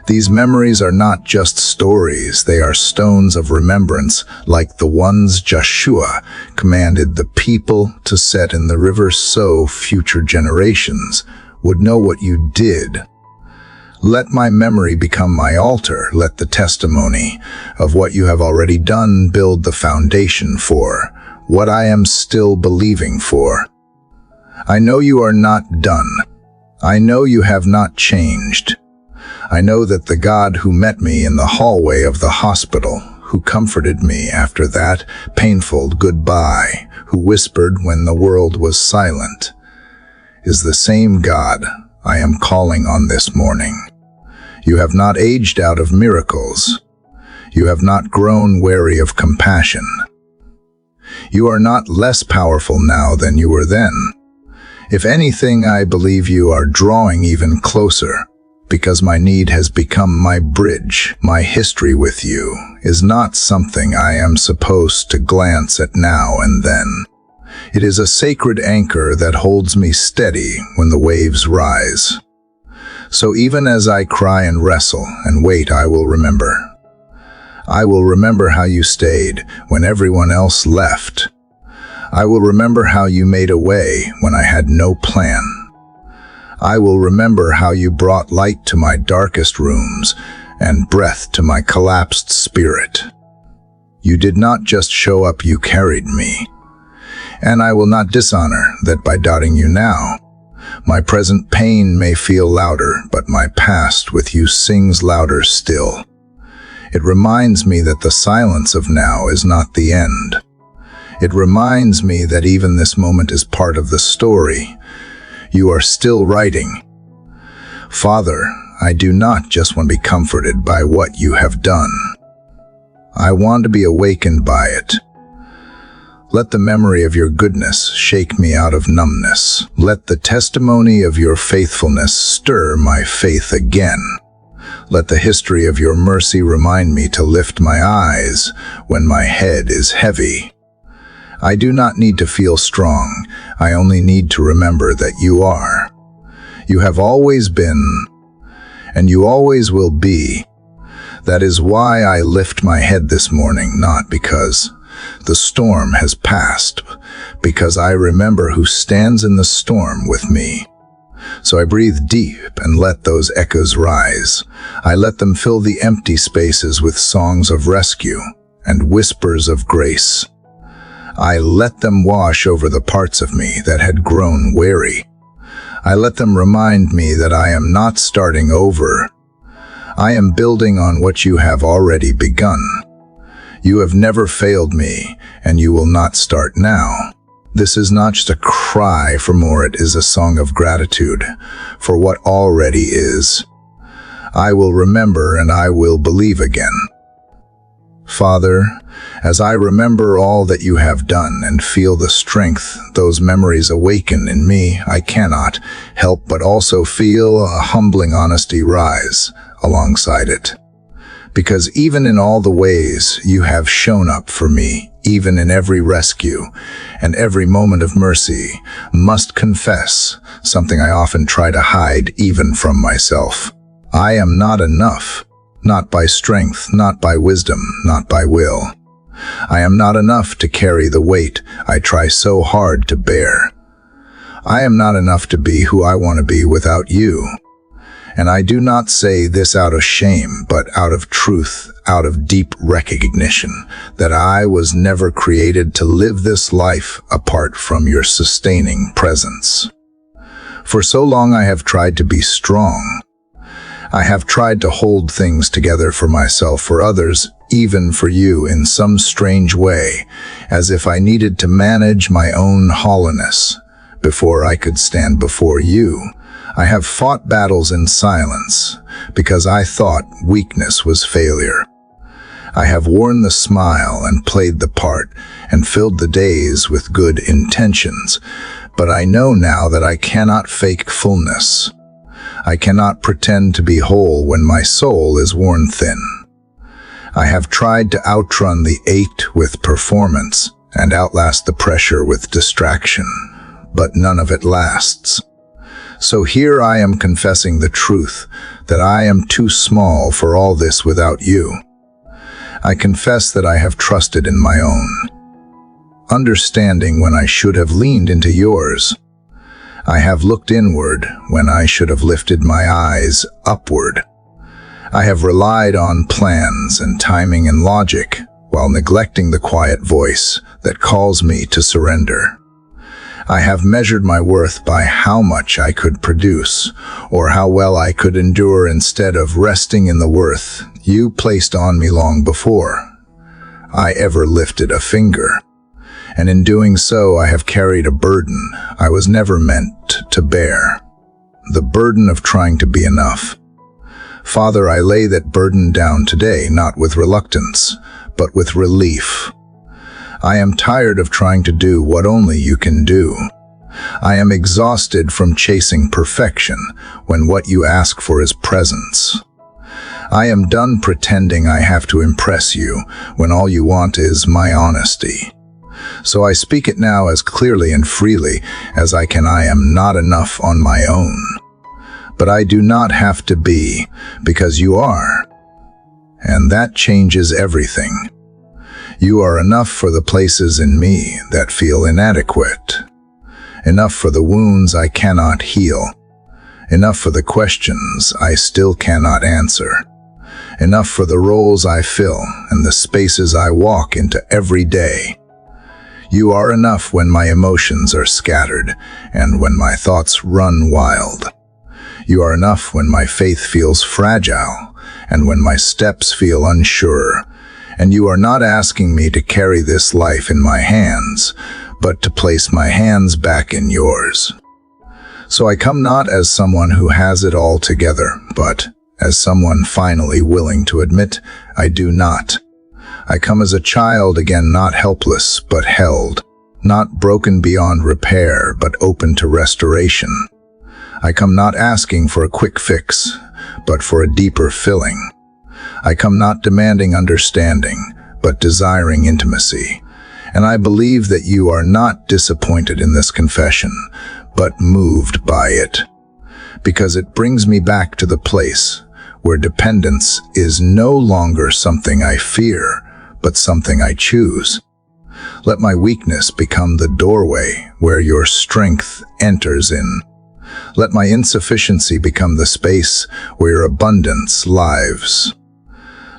These memories are not just stories, they are stones of remembrance, like the ones Joshua commanded the people to set in the river so future generations would know what you did. Let my memory become my altar. Let the testimony of what you have already done build the foundation for what I am still believing for. I know you are not done. I know you have not changed. I know that the God who met me in the hallway of the hospital, who comforted me after that painful goodbye, who whispered when the world was silent, is the same God I am calling on this morning. You have not aged out of miracles. You have not grown weary of compassion. You are not less powerful now than you were then. If anything, I believe you are drawing even closer, because my need has become my bridge. My history with you is not something I am supposed to glance at now and then. It is a sacred anchor that holds me steady when the waves rise. So even as I cry and wrestle and wait, I will remember. I will remember how you stayed when everyone else left. I will remember how you made a way when I had no plan. I will remember how you brought light to my darkest rooms and breath to my collapsed spirit. You did not just show up, you carried me. And I will not dishonor that by doubting you now. My present pain may feel louder, but my past with you sings louder still. It reminds me that the silence of now is not the end. It reminds me that even this moment is part of the story. You are still writing. Father, I do not just want to be comforted by what you have done. I want to be awakened by it. Let the memory of your goodness shake me out of numbness. Let the testimony of your faithfulness stir my faith again. Let the history of your mercy remind me to lift my eyes when my head is heavy. I do not need to feel strong. I only need to remember that you are. You have always been, and you always will be. That is why I lift my head this morning, not because the storm has passed, because I remember who stands in the storm with me. So I breathe deep and let those echoes rise. I let them fill the empty spaces with songs of rescue and whispers of grace. I let them wash over the parts of me that had grown weary. I let them remind me that I am not starting over. I am building on what you have already begun. You have never failed me, and you will not start now. This is not just a cry for more, it is a song of gratitude for what already is. I will remember and I will believe again. Father, as I remember all that you have done and feel the strength those memories awaken in me, I cannot help but also feel a humbling honesty rise alongside it. Because even in all the ways you have shown up for me, even in every rescue and every moment of mercy, must confess something I often try to hide even from myself. I am not enough, not by strength, not by wisdom, not by will. I am not enough to carry the weight I try so hard to bear. I am not enough to be who I want to be without you. And I do not say this out of shame, but out of truth, out of deep recognition that I was never created to live this life apart from your sustaining presence. For so long I have tried to be strong. I have tried to hold things together for myself, for others, even for you in some strange way, as if I needed to manage my own hollowness before I could stand before you. I have fought battles in silence because I thought weakness was failure. I have worn the smile and played the part and filled the days with good intentions, but I know now that I cannot fake fullness. I cannot pretend to be whole when my soul is worn thin. I have tried to outrun the ache with performance and outlast the pressure with distraction, but none of it lasts. So here I am confessing the truth that I am too small for all this without you. I confess that I have trusted in my own understanding when I should have leaned into yours. I have looked inward when I should have lifted my eyes upward. I have relied on plans and timing and logic while neglecting the quiet voice that calls me to surrender. I have measured my worth by how much I could produce or how well I could endure instead of resting in the worth you placed on me long before I ever lifted a finger. and in doing so I have carried a burden I was never meant to bear. The burden of trying to be enough. Father, I lay that burden down today, not with reluctance, but with relief. I am tired of trying to do what only you can do. I am exhausted from chasing perfection when what you ask for is presence. I am done pretending I have to impress you when all you want is my honesty. So I speak it now as clearly and freely as I can. I am not enough on my own. But I do not have to be, because you are. And that changes everything. You are enough for the places in me that feel inadequate. Enough for the wounds I cannot heal. Enough for the questions I still cannot answer. Enough for the roles I fill and the spaces I walk into every day. You are enough when my emotions are scattered and when my thoughts run wild. You are enough when my faith feels fragile and when my steps feel unsure. And you are not asking me to carry this life in my hands, but to place my hands back in yours. So I come not as someone who has it all together, but as someone finally willing to admit I do not. I come as a child again, not helpless, but held, not broken beyond repair, but open to restoration. I come not asking for a quick fix, but for a deeper filling. I come not demanding understanding, but desiring intimacy. And I believe that you are not disappointed in this confession, but moved by it, because it brings me back to the place where dependence is no longer something I fear, but something I choose. Let my weakness become the doorway where your strength enters in. Let my insufficiency become the space where your abundance lives.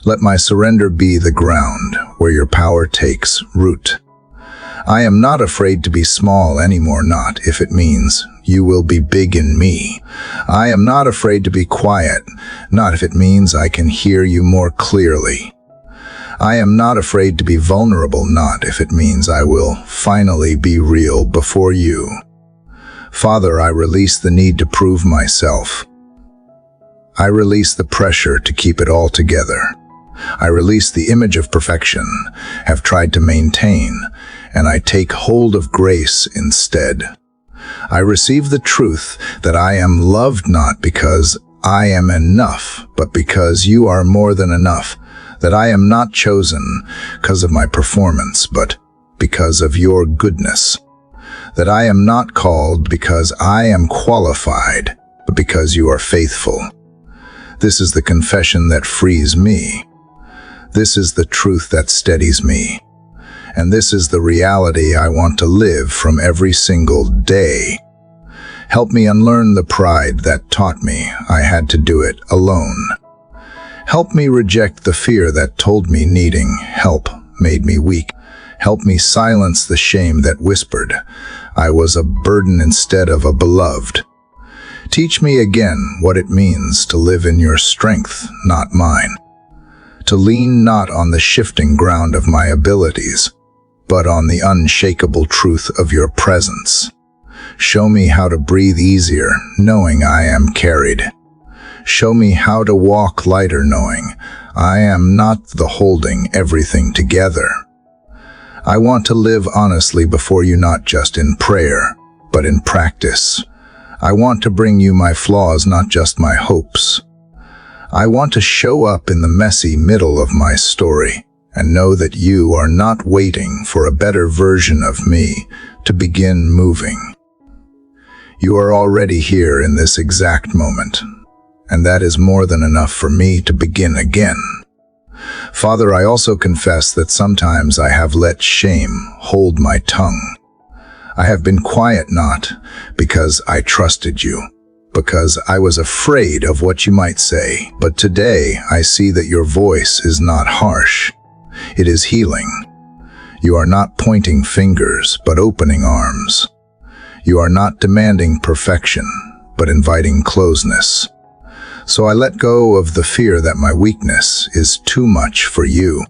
Let my surrender be the ground where your power takes root. I am not afraid to be small anymore, not if it means you will be big in me. I am not afraid to be quiet, not if it means I can hear you more clearly. I am not afraid to be vulnerable, not if it means I will finally be real before you. Father, I release the need to prove myself. I release the pressure to keep it all together. I release the image of perfection have tried to maintain, and I take hold of grace instead. I receive the truth that I am loved not because I am enough, but because you are more than enough, that I am not chosen because of my performance, but because of your goodness, that I am not called because I am qualified, but because you are faithful. This is the confession that frees me. This is the truth that steadies me. And this is the reality I want to live from every single day. Help me unlearn the pride that taught me I had to do it alone. Help me reject the fear that told me needing help made me weak. Help me silence the shame that whispered I was a burden instead of a beloved. Teach me again what it means to live in your strength, not mine. To lean not on the shifting ground of my abilities, but on the unshakable truth of your presence. Show me how to breathe easier, knowing I am carried. Show me how to walk lighter, knowing I am not the holding everything together. I want to live honestly before you, not just in prayer, but in practice. I want to bring you my flaws, not just my hopes. I want to show up in the messy middle of my story and know that you are not waiting for a better version of me to begin moving. You are already here in this exact moment, and that is more than enough for me to begin again. Father, I also confess that sometimes I have let shame hold my tongue. I have been quiet not because I trusted you, because I was afraid of what you might say. But today I see that your voice is not harsh. It is healing. You are not pointing fingers, but opening arms. You are not demanding perfection, but inviting closeness. So I let go of the fear that my weakness is too much for you.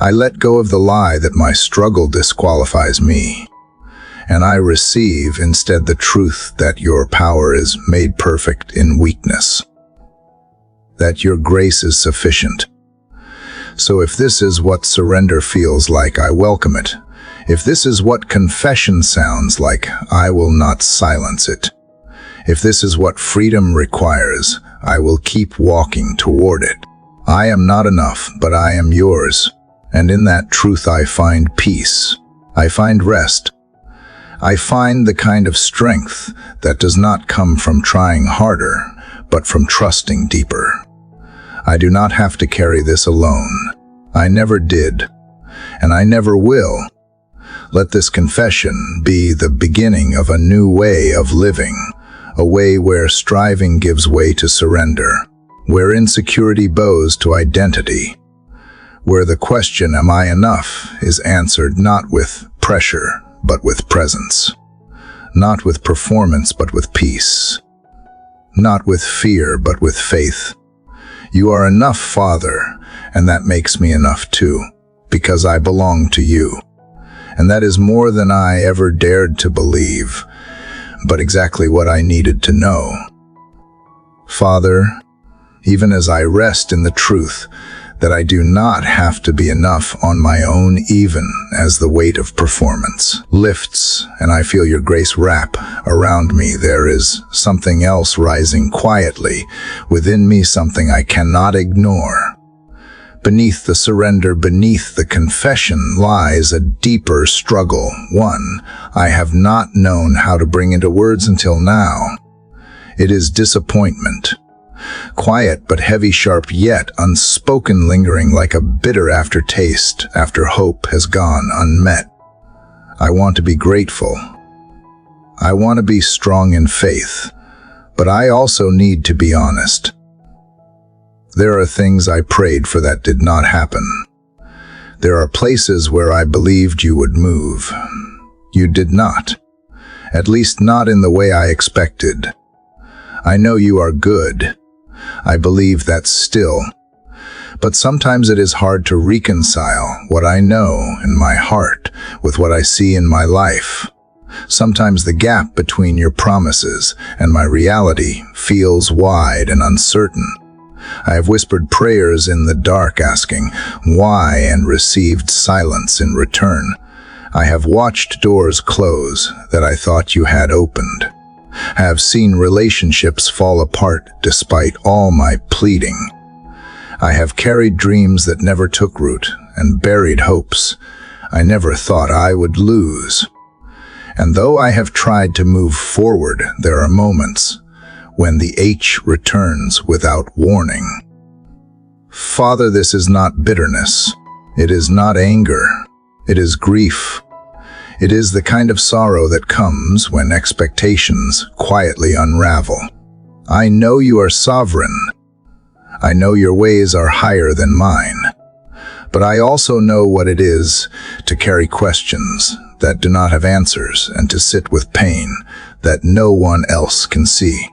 I let go of the lie that my struggle disqualifies me, and I receive instead the truth that your power is made perfect in weakness, that your grace is sufficient. So if this is what surrender feels like, I welcome it. If this is what confession sounds like, I will not silence it. If this is what freedom requires, I will keep walking toward it. I am not enough, but I am yours. And in that truth I find peace. I find rest. I find the kind of strength that does not come from trying harder, but from trusting deeper. I do not have to carry this alone. I never did, and I never will. Let this confession be the beginning of a new way of living, a way where striving gives way to surrender, where insecurity bows to identity, where the question, am I enough, is answered not with pressure, but with presence, not with performance, but with peace, not with fear, but with faith. You are enough, Father, and that makes me enough too, because I belong to you. And that is more than I ever dared to believe, but exactly what I needed to know. Father, even as I rest in the truth that I do not have to be enough on my own, even as the weight of performance lifts and I feel your grace wrap around me, there is something else rising quietly within me, something I cannot ignore. Beneath the surrender, beneath the confession, lies a deeper struggle, one I have not known how to bring into words until now. It is disappointment. Quiet but heavy, sharp yet unspoken, lingering like a bitter aftertaste after hope has gone unmet. I want to be grateful. I want to be strong in faith, but I also need to be honest. There are things I prayed for that did not happen. There are places where I believed you would move. You did not, at least not in the way I expected. I know you are good. I believe that still. But sometimes it is hard to reconcile what I know in my heart with what I see in my life. Sometimes the gap between your promises and my reality feels wide and uncertain. I have whispered prayers in the dark asking why and received silence in return. I have watched doors close that I thought you had opened. I have seen relationships fall apart despite all my pleading. I have carried dreams that never took root and buried hopes I never thought I would lose. And though I have tried to move forward, there are moments when the H returns without warning. Father, this is not bitterness. It is not anger. It is grief. It is the kind of sorrow that comes when expectations quietly unravel. I know you are sovereign. I know your ways are higher than mine. But I also know what it is to carry questions that do not have answers and to sit with pain that no one else can see.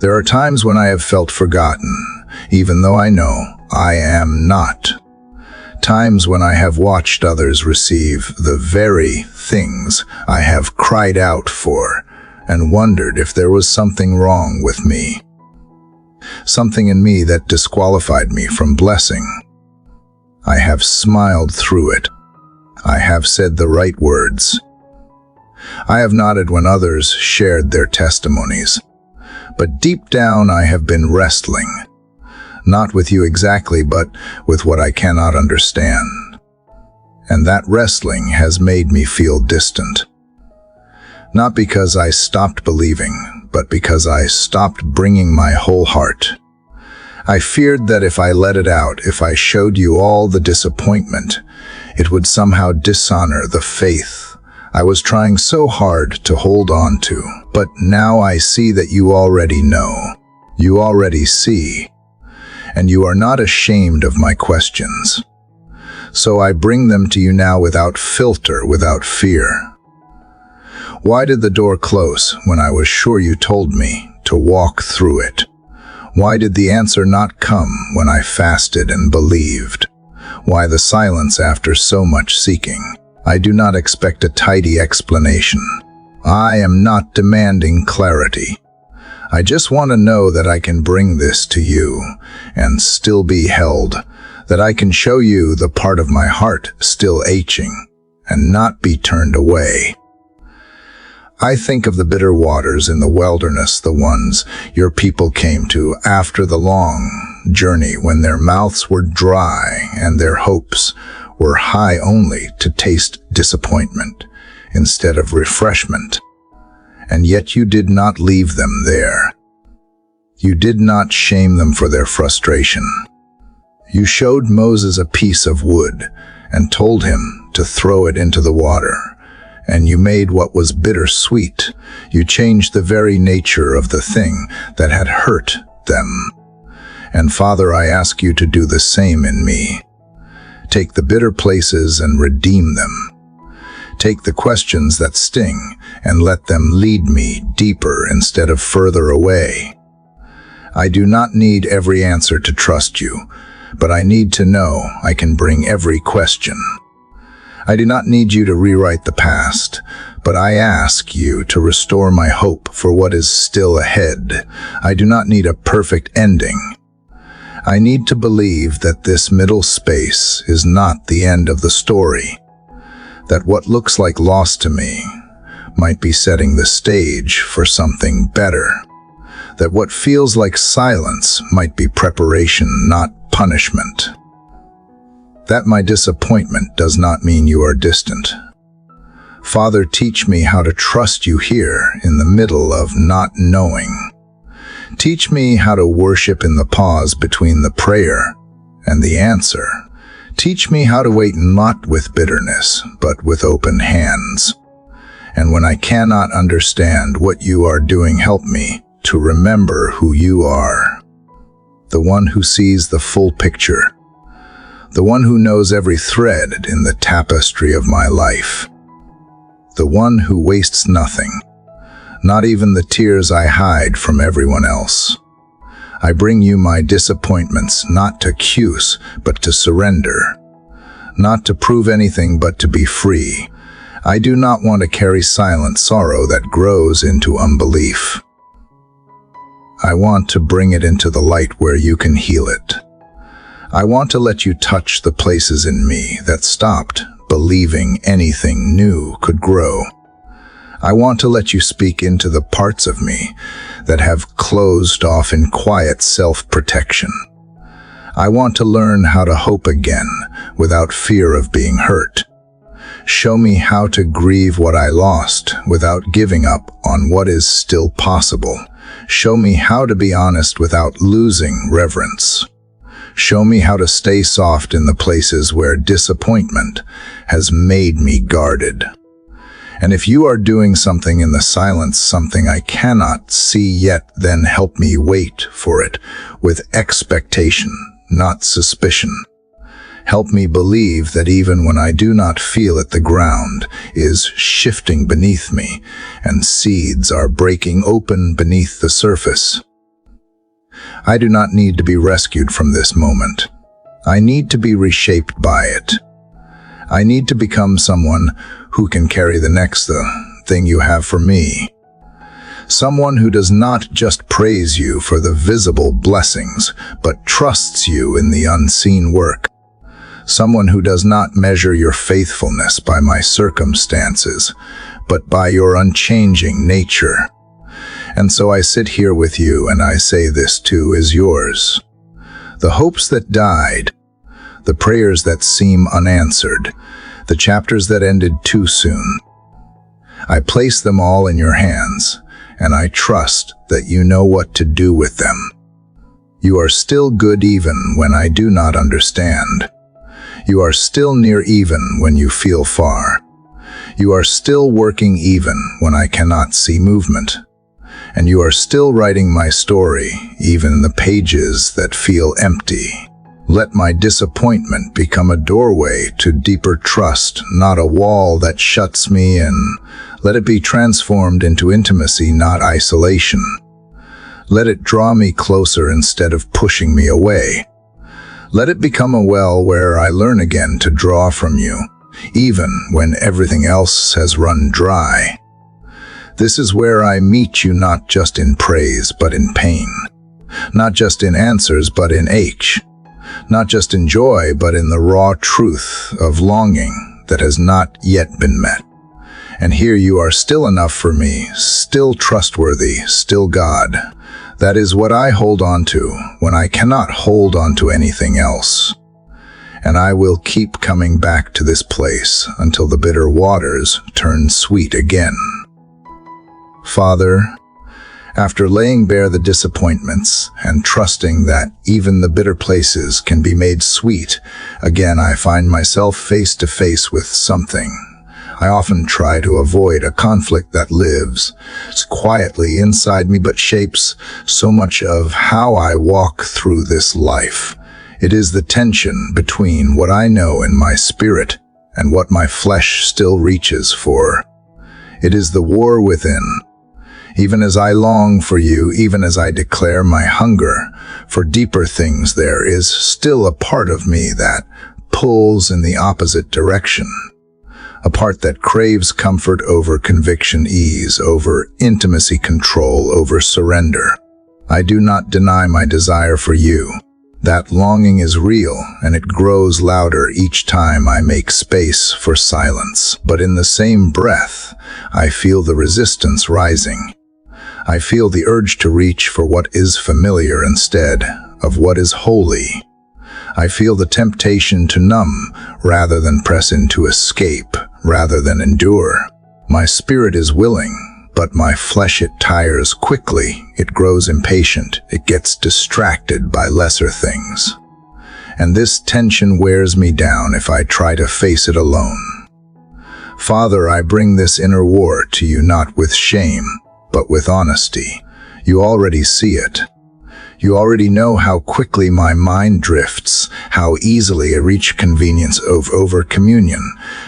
There are times when I have felt forgotten, even though I know I am not. Times when I have watched others receive the very things I have cried out for and wondered if there was something wrong with me. Something in me that disqualified me from blessing. I have smiled through it. I have said the right words. I have nodded when others shared their testimonies. But deep down I have been wrestling, not with you exactly, but with what I cannot understand. And that wrestling has made me feel distant. Not because I stopped believing, but because I stopped bringing my whole heart. I feared that if I let it out, if I showed you all the disappointment, it would somehow dishonor the faith I was trying so hard to hold on to. But now I see that you already know. You already see. And you are not ashamed of my questions. So I bring them to you now without filter, without fear. Why did the door close when I was sure you told me to walk through it? Why did the answer not come when I fasted and believed? Why the silence after so much seeking? I do not expect a tidy explanation. I am not demanding clarity. I just want to know that I can bring this to you and still be held, that I can show you the part of my heart still aching and not be turned away. I think of the bitter waters in the wilderness, the ones your people came to after the long journey when their mouths were dry and their hopes were high only to taste disappointment instead of refreshment. And yet you did not leave them there. You did not shame them for their frustration. You showed Moses a piece of wood and told him to throw it into the water. And you made what was bitter sweet. You changed the very nature of the thing that had hurt them. And Father, I ask you to do the same in me. Take the bitter places and redeem them. Take the questions that sting and let them lead me deeper instead of further away. I do not need every answer to trust you, but I need to know I can bring every question. I do not need you to rewrite the past, but I ask you to restore my hope for what is still ahead. I do not need a perfect ending. I need to believe that this middle space is not the end of the story, that what looks like loss to me might be setting the stage for something better, that what feels like silence might be preparation, not punishment, that my disappointment does not mean you are distant. Father, teach me how to trust you here in the middle of not knowing. Teach me how to worship in the pause between the prayer and the answer. Teach me how to wait not with bitterness, but with open hands. And when I cannot understand what you are doing, help me to remember who you are. The one who sees the full picture. The one who knows every thread in the tapestry of my life. The one who wastes nothing, not even the tears I hide from everyone else. I bring you my disappointments, not to accuse, but to surrender. Not to prove anything, but to be free. I do not want to carry silent sorrow that grows into unbelief. I want to bring it into the light where you can heal it. I want to let you touch the places in me that stopped believing anything new could grow. I want to let you speak into the parts of me that have closed off in quiet self-protection. I want to learn how to hope again without fear of being hurt. Show me how to grieve what I lost without giving up on what is still possible. Show me how to be honest without losing reverence. Show me how to stay soft in the places where disappointment has made me guarded. And if you are doing something in the silence, something I cannot see yet, then help me wait for it with expectation, not suspicion. Help me believe that even when I do not feel it, the ground is shifting beneath me and seeds are breaking open beneath the surface. I do not need to be rescued from this moment. I need to be reshaped by it. I need to become someone who can carry the next thing you have for me. Someone who does not just praise you for the visible blessings, but trusts you in the unseen work. Someone who does not measure your faithfulness by my circumstances, but by your unchanging nature. And so I sit here with you and I say this too is yours. The hopes that died, the prayers that seem unanswered, the chapters that ended too soon. I place them all in your hands, and I trust that you know what to do with them. You are still good even when I do not understand. You are still near even when you feel far. You are still working even when I cannot see movement. And you are still writing my story, even in the pages that feel empty. Let my disappointment become a doorway to deeper trust, not a wall that shuts me in. Let it be transformed into intimacy, not isolation. Let it draw me closer instead of pushing me away. Let it become a well where I learn again to draw from you, even when everything else has run dry. This is where I meet you not just in praise but in pain, not just in answers but in ache, not just in joy but in the raw truth of longing that has not yet been met. And here you are, still enough for me, still trustworthy, still God. That is what I hold on to when I cannot hold on to anything else. And I will keep coming back to this place until the bitter waters turn sweet again. Father, after laying bare the disappointments and trusting that even the bitter places can be made sweet, again I find myself face to face with something. I often try to avoid a conflict that lives quietly inside me but shapes so much of how I walk through this life. It is the tension between what I know in my spirit and what my flesh still reaches for. It is the war within. Even as I long for you, even as I declare my hunger for deeper things, there is still a part of me that pulls in the opposite direction. A part that craves comfort over conviction, ease over intimacy, control over surrender. I do not deny my desire for you. That longing is real, and it grows louder each time I make space for silence. But in the same breath, I feel the resistance rising. I feel the urge to reach for what is familiar instead of what is holy. I feel the temptation to numb rather than press into, escape rather than endure. My spirit is willing, but my flesh, it tires quickly. It grows impatient. It gets distracted by lesser things. And this tension wears me down if I try to face it alone. Father, I bring this inner war to you not with shame, but with honesty. You already see it. You already know how quickly my mind drifts, how easily I reach convenience over communion,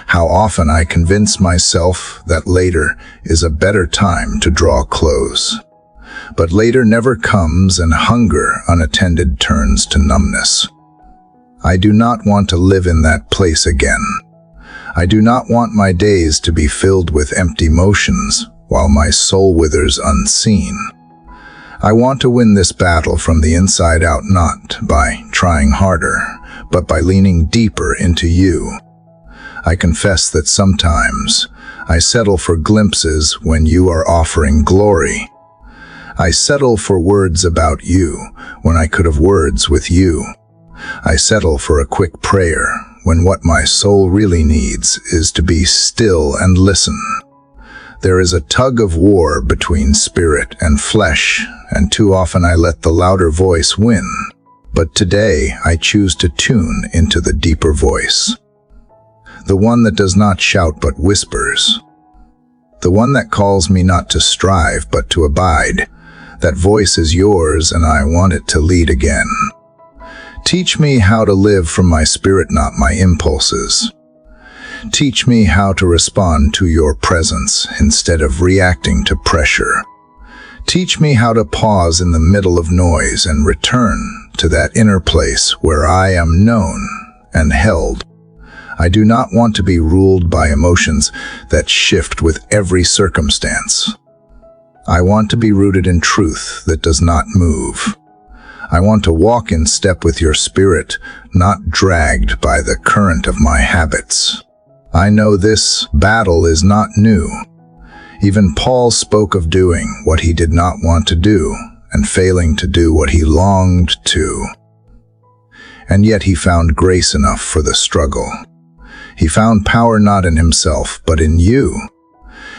how often I convince myself that later is a better time to draw close. But later never comes, and hunger unattended turns to numbness. I do not want to live in that place again. I do not want my days to be filled with empty motions while my soul withers unseen. I want to win this battle from the inside out, not by trying harder, but by leaning deeper into you. I confess that sometimes I settle for glimpses when you are offering glory. I settle for words about you when I could have words with you. I settle for a quick prayer when what my soul really needs is to be still and listen. There is a tug of war between spirit and flesh, and too often I let the louder voice win. But today I choose to tune into the deeper voice. The one that does not shout but whispers. The one that calls me not to strive but to abide. That voice is yours, and I want it to lead again. Teach me how to live from my spirit, not my impulses. Teach me how to respond to your presence instead of reacting to pressure. Teach me how to pause in the middle of noise and return to that inner place where I am known and held. I do not want to be ruled by emotions that shift with every circumstance. I want to be rooted in truth that does not move. I want to walk in step with your spirit, not dragged by the current of my habits. I know this battle is not new. Even Paul spoke of doing what he did not want to do and failing to do what he longed to. And yet he found grace enough for the struggle. He found power not in himself, but in you.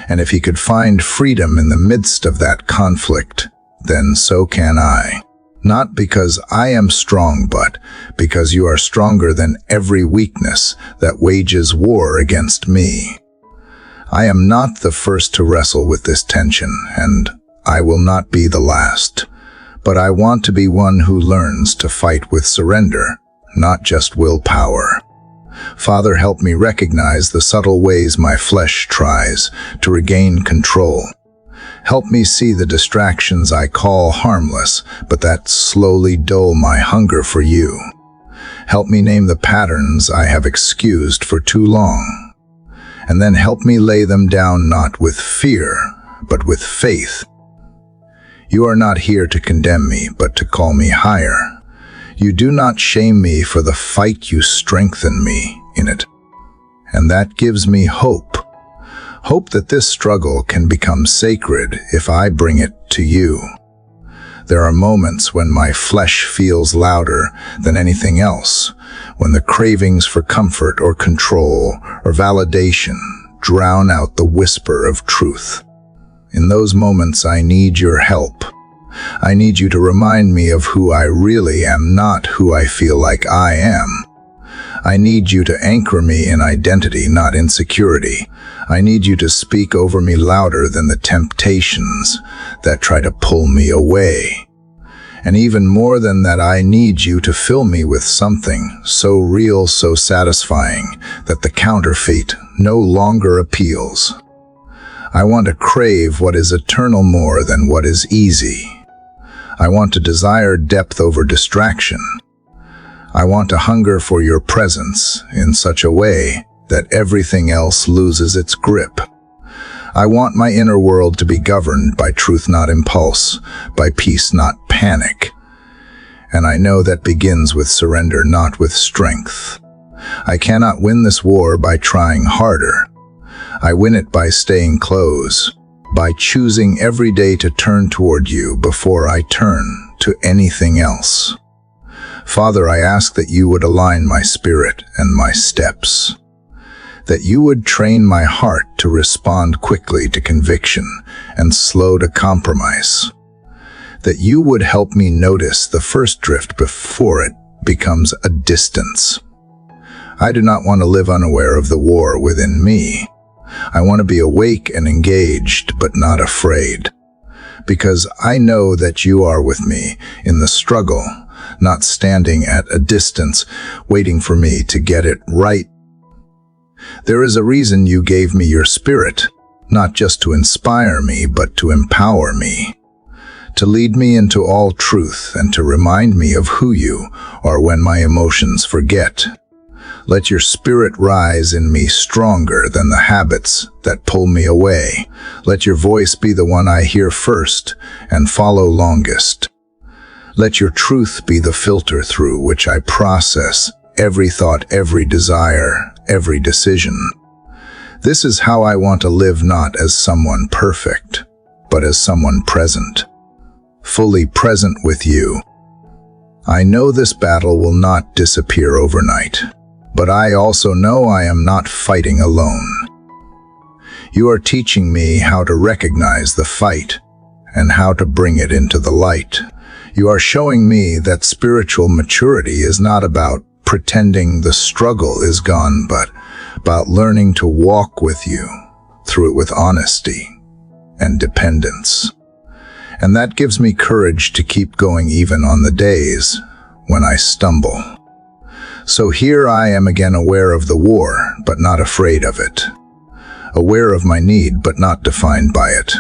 And if he could find freedom in the midst of that conflict, then so can I. Not because I am strong, but because you are stronger than every weakness that wages war against me. I am not the first to wrestle with this tension, and I will not be the last. But I want to be one who learns to fight with surrender, not just willpower. Father, help me recognize the subtle ways my flesh tries to regain control. Help me see the distractions I call harmless, but that slowly dull my hunger for you. Help me name the patterns I have excused for too long. And then help me lay them down not with fear, but with faith. You are not here to condemn me, but to call me higher. You do not shame me for the fight, you strengthen me in it. And that gives me hope. Hope that this struggle can become sacred if I bring it to you. There are moments when my flesh feels louder than anything else, when the cravings for comfort or control or validation drown out the whisper of truth. In those moments, I need your help. I need you to remind me of who I really am, not who I feel like I am. I need you to anchor me in identity, not insecurity. I need you to speak over me louder than the temptations that try to pull me away. And even more than that, I need you to fill me with something so real, so satisfying, that the counterfeit no longer appeals. I want to crave what is eternal more than what is easy. I want to desire depth over distraction. I want to hunger for your presence in such a way that everything else loses its grip. I want my inner world to be governed by truth, not impulse, by peace, not panic. And I know that begins with surrender, not with strength. I cannot win this war by trying harder. I win it by staying close, by choosing every day to turn toward you before I turn to anything else. Father, I ask that you would align my spirit and my steps, that you would train my heart to respond quickly to conviction and slow to compromise, that you would help me notice the first drift before it becomes a distance. I do not want to live unaware of the war within me. I want to be awake and engaged, but not afraid, because I know that you are with me in the struggle, not standing at a distance, waiting for me to get it right. There is a reason you gave me your spirit, not just to inspire me, but to empower me, to lead me into all truth and to remind me of who you are when my emotions forget. Let your spirit rise in me stronger than the habits that pull me away. Let your voice be the one I hear first and follow longest. Let your truth be the filter through which I process every thought, every desire, every decision. This is how I want to live, not as someone perfect, but as someone present, fully present with you. I know this battle will not disappear overnight, but I also know I am not fighting alone. You are teaching me how to recognize the fight and how to bring it into the light. You are showing me that spiritual maturity is not about pretending the struggle is gone, but about learning to walk with you through it with honesty and dependence. And that gives me courage to keep going even on the days when I stumble. So here I am again, aware of the war, but not afraid of it. Aware of my need, but not defined by it.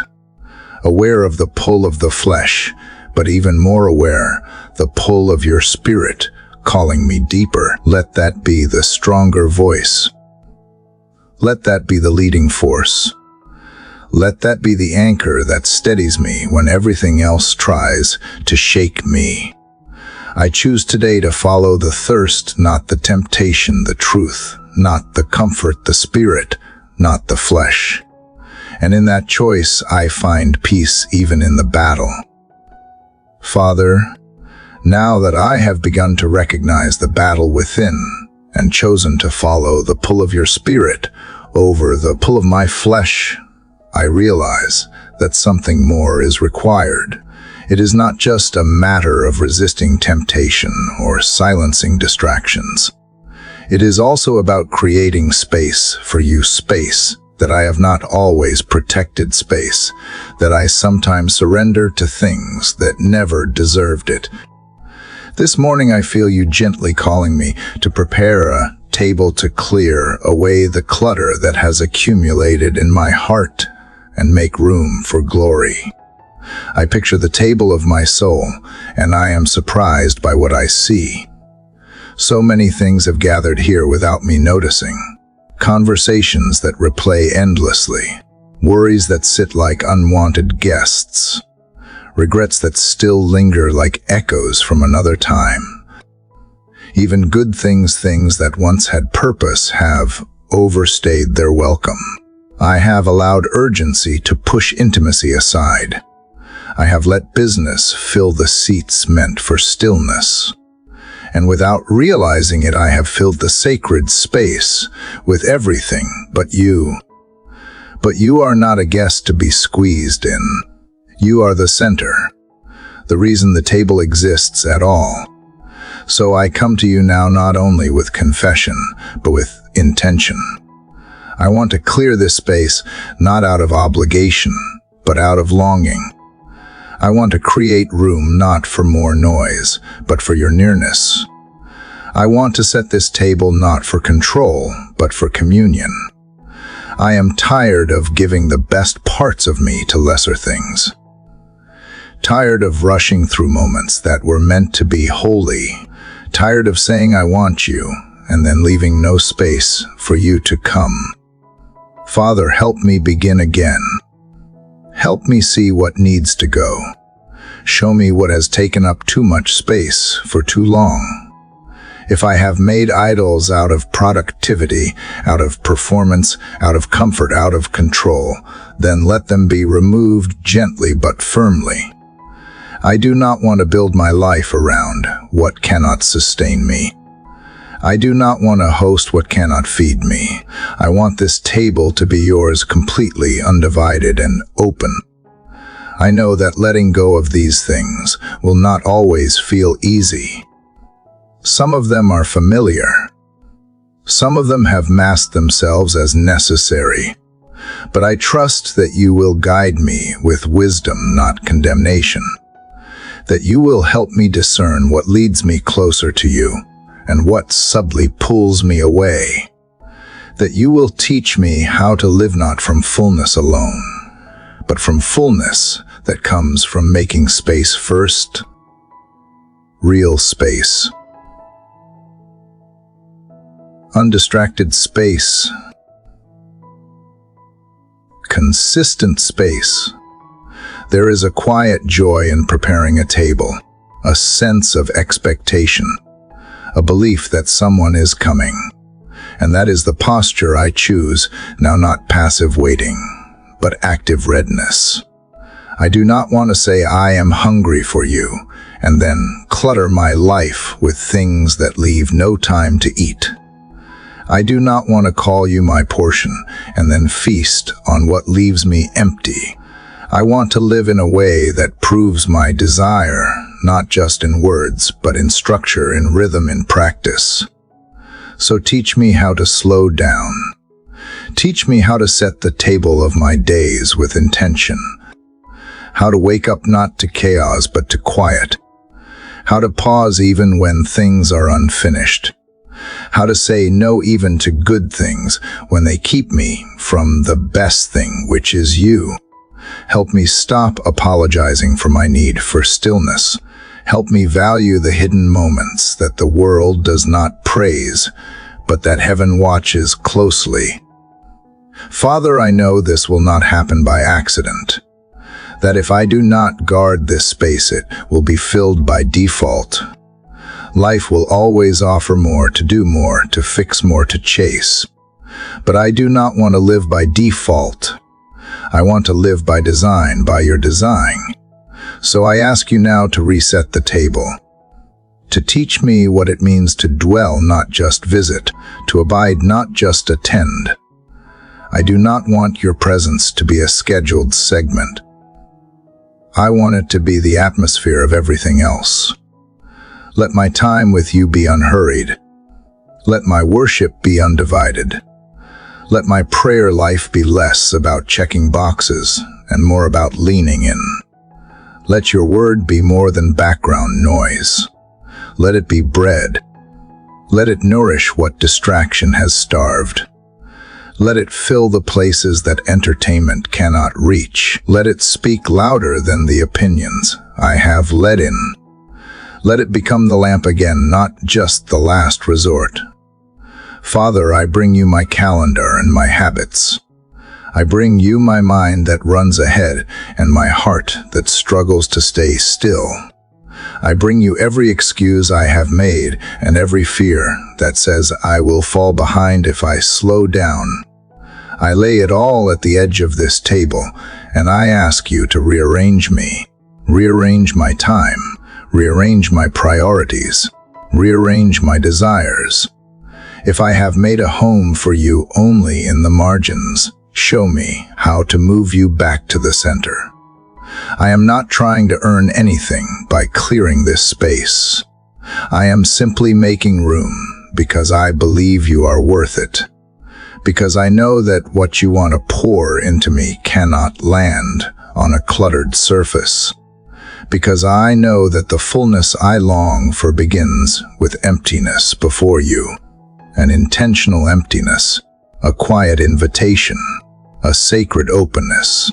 Aware of the pull of the flesh, but even more aware, the pull of your spirit, calling me deeper. Let that be the stronger voice. Let that be the leading force. Let that be the anchor that steadies me when everything else tries to shake me. I choose today to follow the thirst, not the temptation, the truth, not the comfort, the spirit, not the flesh. And in that choice, I find peace even in the battle. Father, now that I have begun to recognize the battle within and chosen to follow the pull of your spirit over the pull of my flesh, I realize that something more is required. It is not just a matter of resisting temptation or silencing distractions. It is also about creating space for you, space that I have not always protected, space that I sometimes surrender to things that never deserved it. This morning I feel you gently calling me to prepare a table to clear away the clutter that has accumulated in my heart and make room for glory. I picture the table of my soul, and I am surprised by what I see. So many things have gathered here without me noticing. Conversations that replay endlessly. Worries that sit like unwanted guests. Regrets that still linger like echoes from another time. Even good things that once had purpose, have overstayed their welcome. I have allowed urgency to push intimacy aside. I have let business fill the seats meant for stillness. And without realizing it, I have filled the sacred space with everything but you. But you are not a guest to be squeezed in. You are the center, the reason the table exists at all. So I come to you now not only with confession, but with intention. I want to clear this space not out of obligation, but out of longing. I want to create room not for more noise, but for your nearness. I want to set this table not for control, but for communion. I am tired of giving the best parts of me to lesser things. Tired of rushing through moments that were meant to be holy. Tired of saying I want you, and then leaving no space for you to come. Father, help me begin again. Help me see what needs to go. Show me what has taken up too much space for too long. If I have made idols out of productivity, out of performance, out of comfort, out of control, then let them be removed gently but firmly. I do not want to build my life around what cannot sustain me. I do not want to host what cannot feed me. I want this table to be yours completely, undivided, and open. I know that letting go of these things will not always feel easy. Some of them are familiar. Some of them have masked themselves as necessary. But I trust that you will guide me with wisdom, not condemnation. That you will help me discern what leads me closer to you and what subtly pulls me away. That you will teach me how to live not from fullness alone, but from fullness that comes from making space first. Real space. Undistracted space. Consistent space. There is a quiet joy in preparing a table, a sense of expectation, a belief that someone is coming. And that is the posture I choose, now not passive waiting, but active readiness. I do not want to say I am hungry for you, and then clutter my life with things that leave no time to eat. I do not want to call you my portion, and then feast on what leaves me empty. I want to live in a way that proves my desire, not just in words, but in structure, in rhythm, in practice. So teach me how to slow down. Teach me how to set the table of my days with intention. How to wake up not to chaos, but to quiet. How to pause even when things are unfinished. How to say no even to good things when they keep me from the best thing, which is you. Help me stop apologizing for my need for stillness. Help me value the hidden moments that the world does not praise, but that heaven watches closely. Father, I know this will not happen by accident. That if I do not guard this space, it will be filled by default. Life will always offer more, to do more, to fix more, to chase. But I do not want to live by default. I want to live by design, by your design. So I ask you now to reset the table, to teach me what it means to dwell, not just visit, to abide, not just attend. I do not want your presence to be a scheduled segment. I want it to be the atmosphere of everything else. Let my time with you be unhurried. Let my worship be undivided. Let my prayer life be less about checking boxes and more about leaning in. Let your word be more than background noise. Let it be bread. Let it nourish what distraction has starved. Let it fill the places that entertainment cannot reach. Let it speak louder than the opinions I have let in. Let it become the lamp again, not just the last resort. Father, I bring you my calendar and my habits. I bring you my mind that runs ahead and my heart that struggles to stay still. I bring you every excuse I have made and every fear that says I will fall behind if I slow down. I lay it all at the edge of this table, and I ask you to rearrange me, rearrange my time, rearrange my priorities, rearrange my desires. If I have made a home for you only in the margins, show me how to move you back to the center. I am not trying to earn anything by clearing this space. I am simply making room because I believe you are worth it. Because I know that what you want to pour into me cannot land on a cluttered surface. Because I know that the fullness I long for begins with emptiness before you. An intentional emptiness, a quiet invitation, a sacred openness.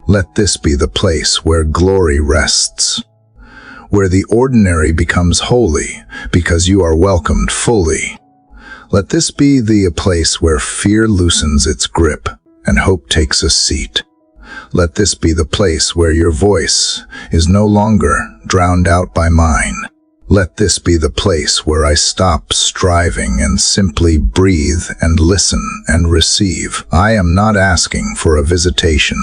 Let this be the place where glory rests, where the ordinary becomes holy because you are welcomed fully. Let this be the place where fear loosens its grip and hope takes a seat. Let this be the place where your voice is no longer drowned out by mine. Let this be the place where I stop striving and simply breathe and listen and receive. I am not asking for a visitation.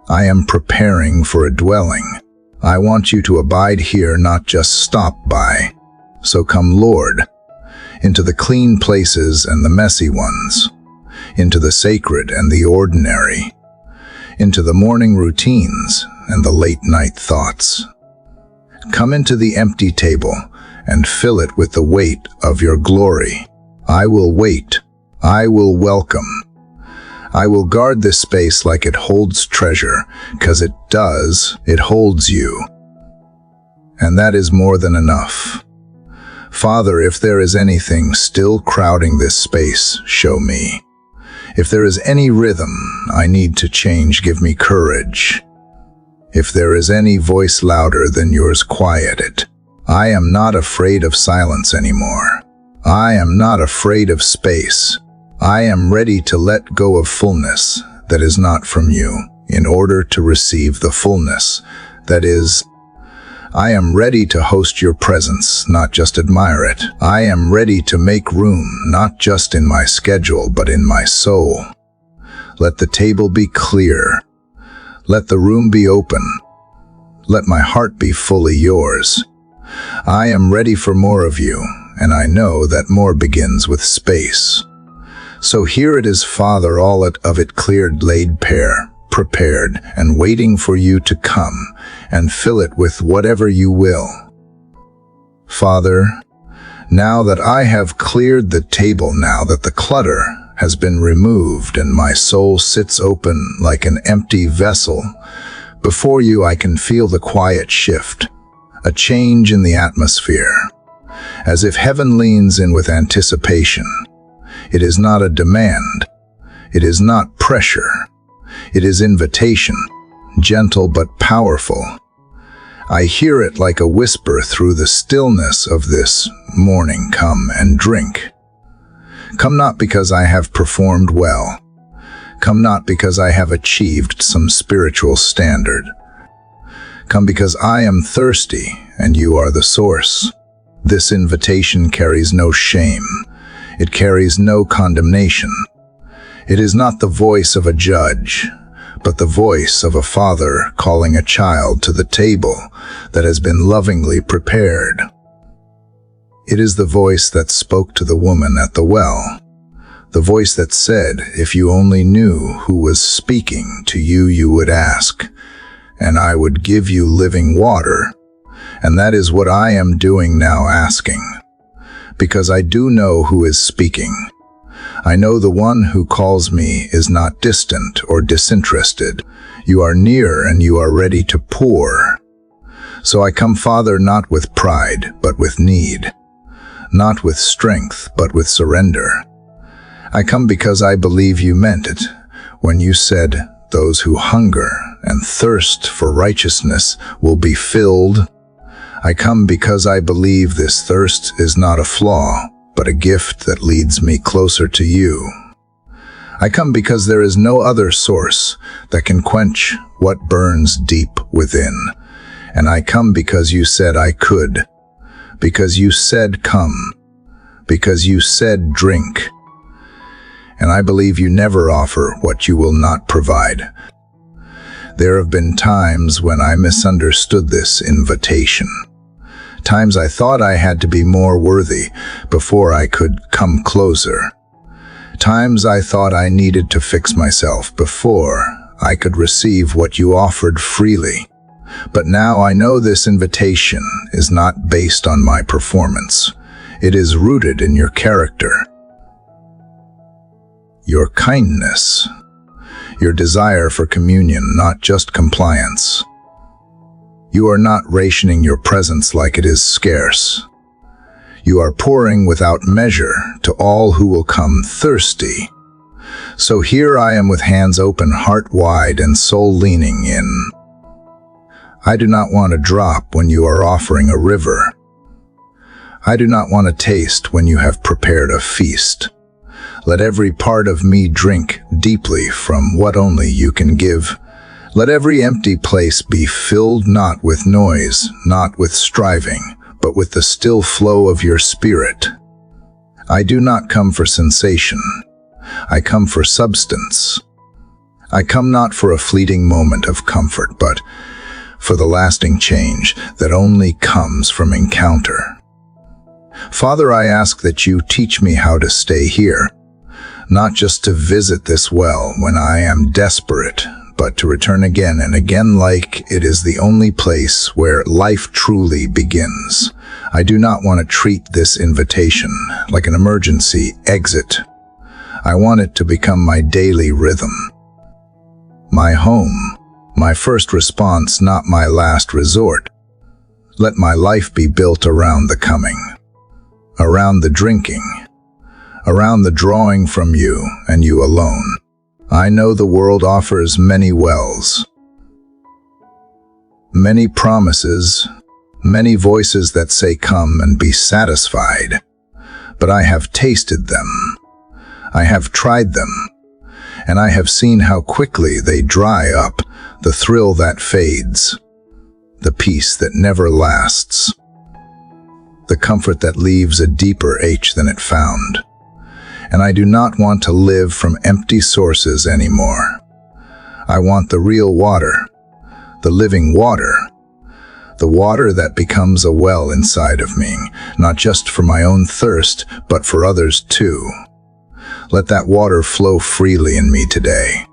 I am preparing for a dwelling. I want you to abide here, not just stop by. So come, Lord, into the clean places and the messy ones, into the sacred and the ordinary, into the morning routines and the late-night thoughts. Come into the empty table and fill it with the weight of your glory. I will wait. I will welcome. I will guard this space like it holds treasure, 'cause it does. It holds you. And that is more than enough. Father, if there is anything still crowding this space, show me. If there is any rhythm I need to change, give me courage. If there is any voice louder than yours, quiet it. I am not afraid of silence anymore. I am not afraid of space. I am ready to let go of fullness that is not from you in order to receive the fullness that is. I am ready to host your presence, not just admire it. I am ready to make room, not just in my schedule, but in my soul. Let the table be clear. Let the room be open. Let my heart be fully yours. I am ready for more of you, and I know that more begins with space. So here it is, Father, all of it cleared, laid bare, prepared, and waiting for you to come and fill it with whatever you will. Father, now that I have cleared the table, now that the clutter has been removed and my soul sits open like an empty vessel, before you I can feel the quiet shift, a change in the atmosphere, as if heaven leans in with anticipation. It is not a demand. It is not pressure. It is invitation, gentle but powerful. I hear it like a whisper through the stillness of this morning. Come and drink. Come not because I have performed well. Come not because I have achieved some spiritual standard. Come because I am thirsty and you are the source. This invitation carries no shame. It carries no condemnation. It is not the voice of a judge, but the voice of a father calling a child to the table that has been lovingly prepared. It is the voice that spoke to the woman at the well, the voice that said, if you only knew who was speaking to you, you would ask, and I would give you living water. And that is what I am doing now, asking, because I do know who is speaking. I know the one who calls me is not distant or disinterested. You are near and you are ready to pour. So I come, Father, not with pride, but with need. Not with strength, but with surrender. I come because I believe you meant it when you said, those who hunger and thirst for righteousness will be filled. I come because I believe this thirst is not a flaw, but a gift that leads me closer to you. I come because there is no other source that can quench what burns deep within. And I come because you said I could, because you said come, because you said drink. And I believe you never offer what you will not provide. There have been times when I misunderstood this invitation. Times I thought I had to be more worthy before I could come closer. Times I thought I needed to fix myself before I could receive what you offered freely. But now I know this invitation is not based on my performance. It is rooted in your character, your kindness, your desire for communion, not just compliance. You are not rationing your presence like it is scarce. You are pouring without measure to all who will come thirsty. So here I am with hands open, heart wide, and soul leaning in. I do not want a drop when you are offering a river. I do not want a taste when you have prepared a feast. Let every part of me drink deeply from what only you can give. Let every empty place be filled not with noise, not with striving, but with the still flow of your spirit. I do not come for sensation. I come for substance. I come not for a fleeting moment of comfort, but for the lasting change that only comes from encounter. Father, I ask that you teach me how to stay here, not just to visit this well when I am desperate, but to return again and again like it is the only place where life truly begins. I do not want to treat this invitation like an emergency exit. I want it to become my daily rhythm, my home, my first response, not my last resort. Let my life be built around the coming, around the drinking, around the drawing from you and you alone. I know the world offers many wells, many promises, many voices that say come and be satisfied. But I have tasted them. I have tried them. And I have seen how quickly they dry up, the thrill that fades, the peace that never lasts, the comfort that leaves a deeper ache than it found. And I do not want to live from empty sources anymore. I want the real water, the living water, the water that becomes a well inside of me, not just for my own thirst, but for others too. Let that water flow freely in me today.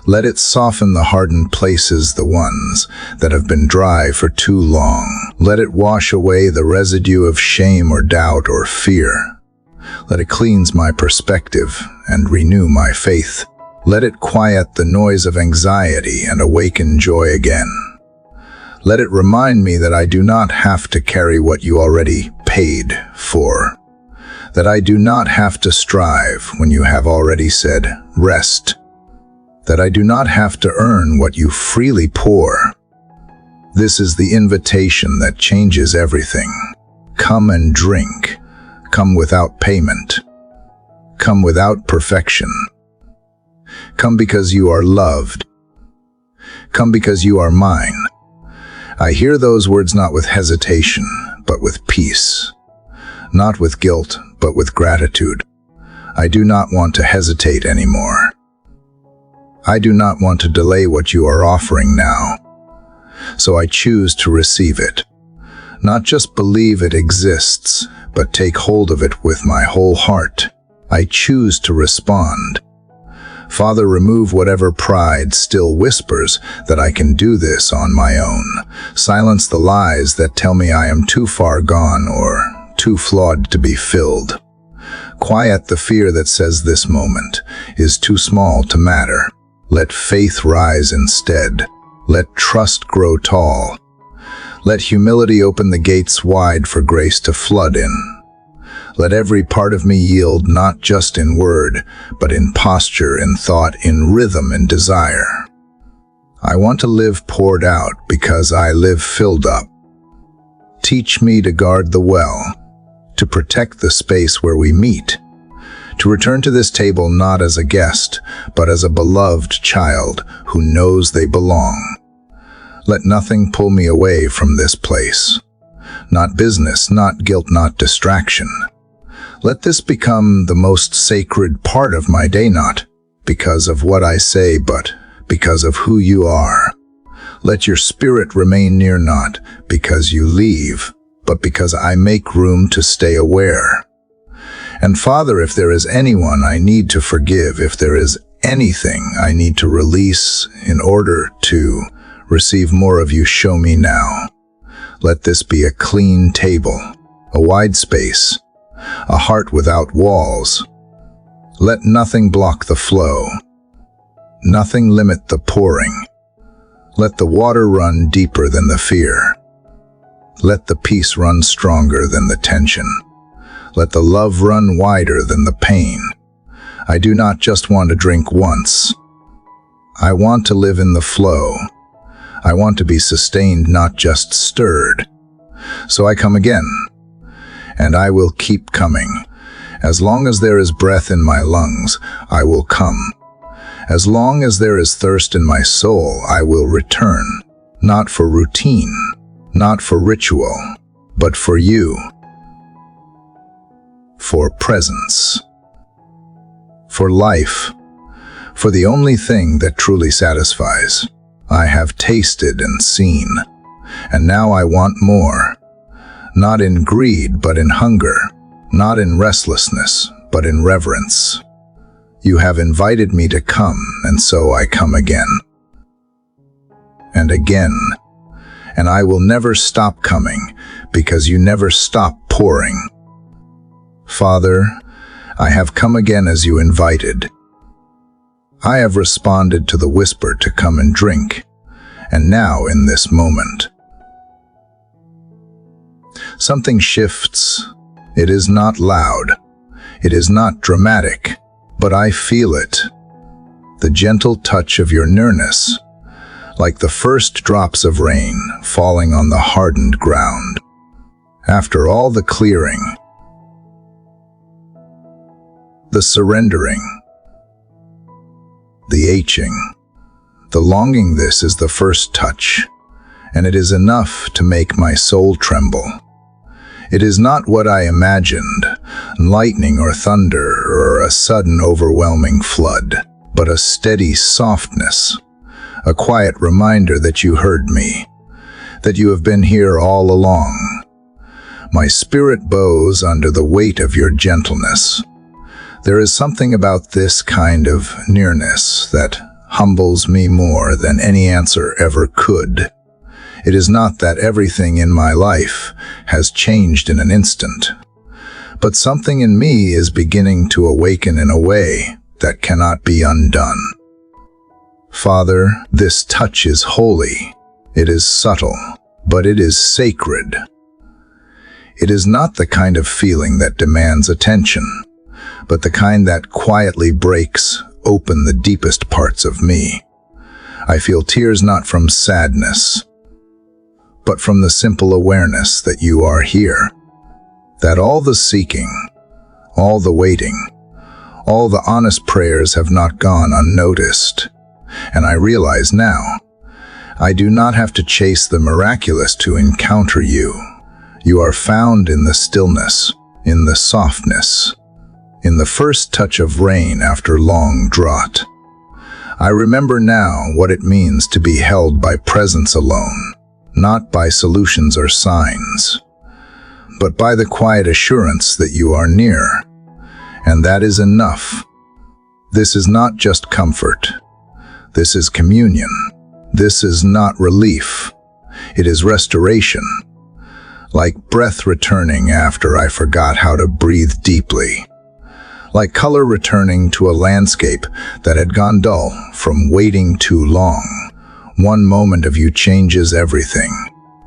Let it soften the hardened places, the ones that have been dry for too long. Let it wash away the residue of shame or doubt or fear. Let it cleanse my perspective and renew my faith. Let it quiet the noise of anxiety and awaken joy again. Let it remind me that I do not have to carry what you already paid for, that I do not have to strive when you have already said, rest, that I do not have to earn what you freely pour. This is the invitation that changes everything. Come and drink. Come without payment. Come without perfection. Come because you are loved. Come because you are mine. I hear those words not with hesitation, but with peace. Not with guilt, but with gratitude. I do not want to hesitate anymore. I do not want to delay what you are offering now. So I choose to receive it. Not just believe it exists, but take hold of it with my whole heart. I choose to respond. Father, remove whatever pride still whispers that I can do this on my own. Silence the lies that tell me I am too far gone or too flawed to be filled. Quiet the fear that says this moment is too small to matter. Let faith rise instead. Let trust grow tall. Let humility open the gates wide for grace to flood in. Let every part of me yield, not just in word, but in posture, in thought, in rhythm, in desire. I want to live poured out because I live filled up. Teach me to guard the well, to protect the space where we meet, to return to this table not as a guest, but as a beloved child who knows they belong. Let nothing pull me away from this place. Not business, not guilt, not distraction. Let this become the most sacred part of my day, not because of what I say, but because of who you are. Let your spirit remain near, not because you leave, but because I make room to stay aware. And Father, if there is anyone I need to forgive, if there is anything I need to release in order to receive more of you, show me now. Let this be a clean table, a wide space, a heart without walls. Let nothing block the flow, nothing limit the pouring. Let the water run deeper than the fear. Let the peace run stronger than the tension. Let the love run wider than the pain. I do not just want to drink once. I want to live in the flow. I want to be sustained, not just stirred. So I come again, and I will keep coming. As long as there is breath in my lungs, I will come. As long as there is thirst in my soul, I will return, not for routine, not for ritual, but for you, for presence, for life, for the only thing that truly satisfies. I have tasted and seen, and now I want more, not in greed, but in hunger, not in restlessness, but in reverence. You have invited me to come, and so I come again, and again, and I will never stop coming, because you never stop pouring. Father, I have come again as you invited. I have responded to the whisper to come and drink, and now in this moment, something shifts. It is not loud, it is not dramatic, but I feel it. The gentle touch of your nearness, like the first drops of rain falling on the hardened ground. After all the clearing, the surrendering, the aching, the longing, this is the first touch, and it is enough to make my soul tremble. It is not what I imagined, lightning or thunder or a sudden overwhelming flood, but a steady softness, a quiet reminder that you heard me, that you have been here all along. My spirit bows under the weight of your gentleness. There is something about this kind of nearness that humbles me more than any answer ever could. It is not that everything in my life has changed in an instant, but something in me is beginning to awaken in a way that cannot be undone. Father, this touch is holy. It is subtle, but it is sacred. It is not the kind of feeling that demands attention, but the kind that quietly breaks open the deepest parts of me. I feel tears not from sadness, but from the simple awareness that you are here, that all the seeking, all the waiting, all the honest prayers have not gone unnoticed. And I realize now, I do not have to chase the miraculous to encounter you. You are found in the stillness, in the softness, in the first touch of rain after long drought. I remember now what it means to be held by presence alone, not by solutions or signs, but by the quiet assurance that you are near, and that is enough. This is not just comfort. This is communion. This is not relief. It is restoration, like breath returning after I forgot how to breathe deeply, like color returning to a landscape that had gone dull from waiting too long. One moment of you changes everything.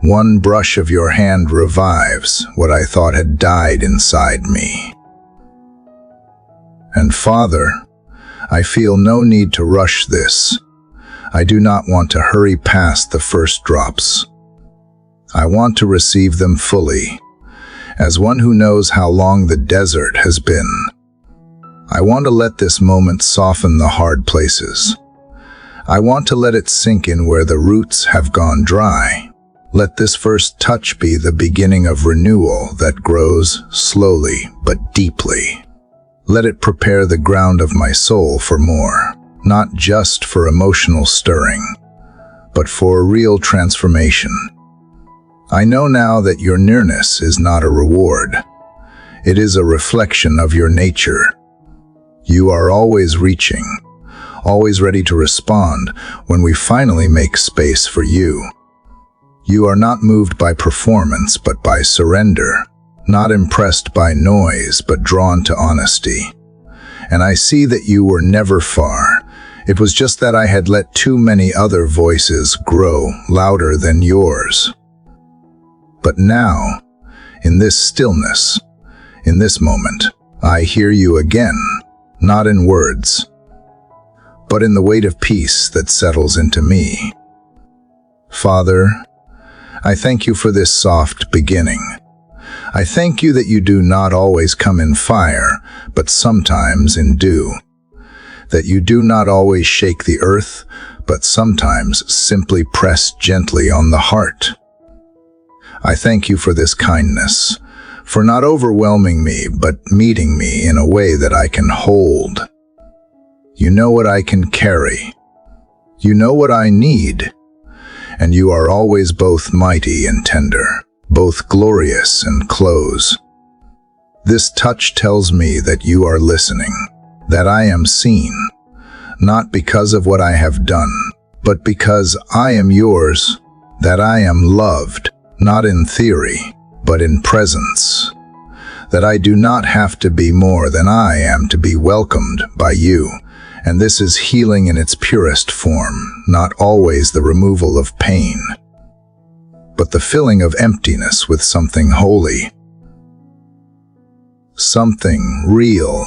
One brush of your hand revives what I thought had died inside me. And Father, I feel no need to rush this. I do not want to hurry past the first drops. I want to receive them fully, as one who knows how long the desert has been. I want to let this moment soften the hard places. I want to let it sink in where the roots have gone dry. Let this first touch be the beginning of renewal that grows slowly but deeply. Let it prepare the ground of my soul for more, not just for emotional stirring, but for real transformation. I know now that your nearness is not a reward. It is a reflection of your nature. You are always reaching, always ready to respond when we finally make space for you. You are not moved by performance but by surrender, not impressed by noise but drawn to honesty. And I see that you were never far. It was just that I had let too many other voices grow louder than yours. But now, in this stillness, in this moment, I hear you again, not in words, but in the weight of peace that settles into me. Father, I thank you for this soft beginning. I thank you that you do not always come in fire, but sometimes in dew. That you do not always shake the earth, but sometimes simply press gently on the heart. I thank you for this kindness, for not overwhelming me, but meeting me in a way that I can hold. You know what I can carry. You know what I need. And you are always both mighty and tender, both glorious and close. This touch tells me that you are listening, that I am seen, not because of what I have done, but because I am yours, that I am loved, not in theory, but in presence, that I do not have to be more than I am to be welcomed by you. And this is healing in its purest form, not always the removal of pain, but the filling of emptiness with something holy, something real,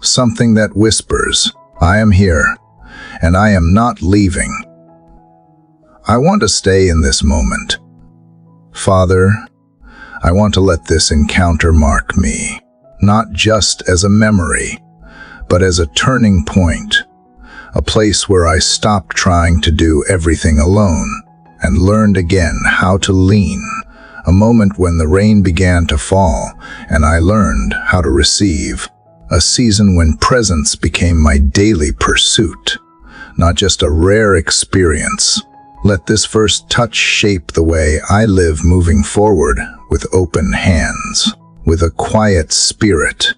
something that whispers, I am here, and I am not leaving. I want to stay in this moment. Father, I want to let this encounter mark me, not just as a memory, but as a turning point, a place where I stopped trying to do everything alone and learned again how to lean, a moment when the rain began to fall and I learned how to receive, a season when presence became my daily pursuit, not just a rare experience. Let this first touch shape the way I live moving forward with open hands, with a quiet spirit,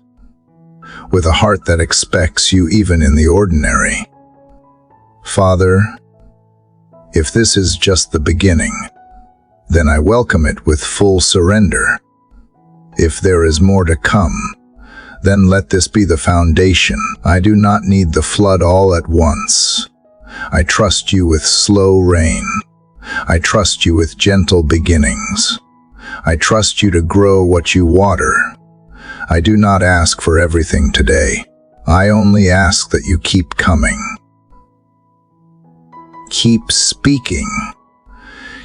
with a heart that expects you even in the ordinary. Father, if this is just the beginning, then I welcome it with full surrender. If there is more to come, then let this be the foundation. I do not need the flood all at once. I trust you with slow rain. I trust you with gentle beginnings. I trust you to grow what you water. I do not ask for everything today. I only ask that you keep coming. Keep speaking.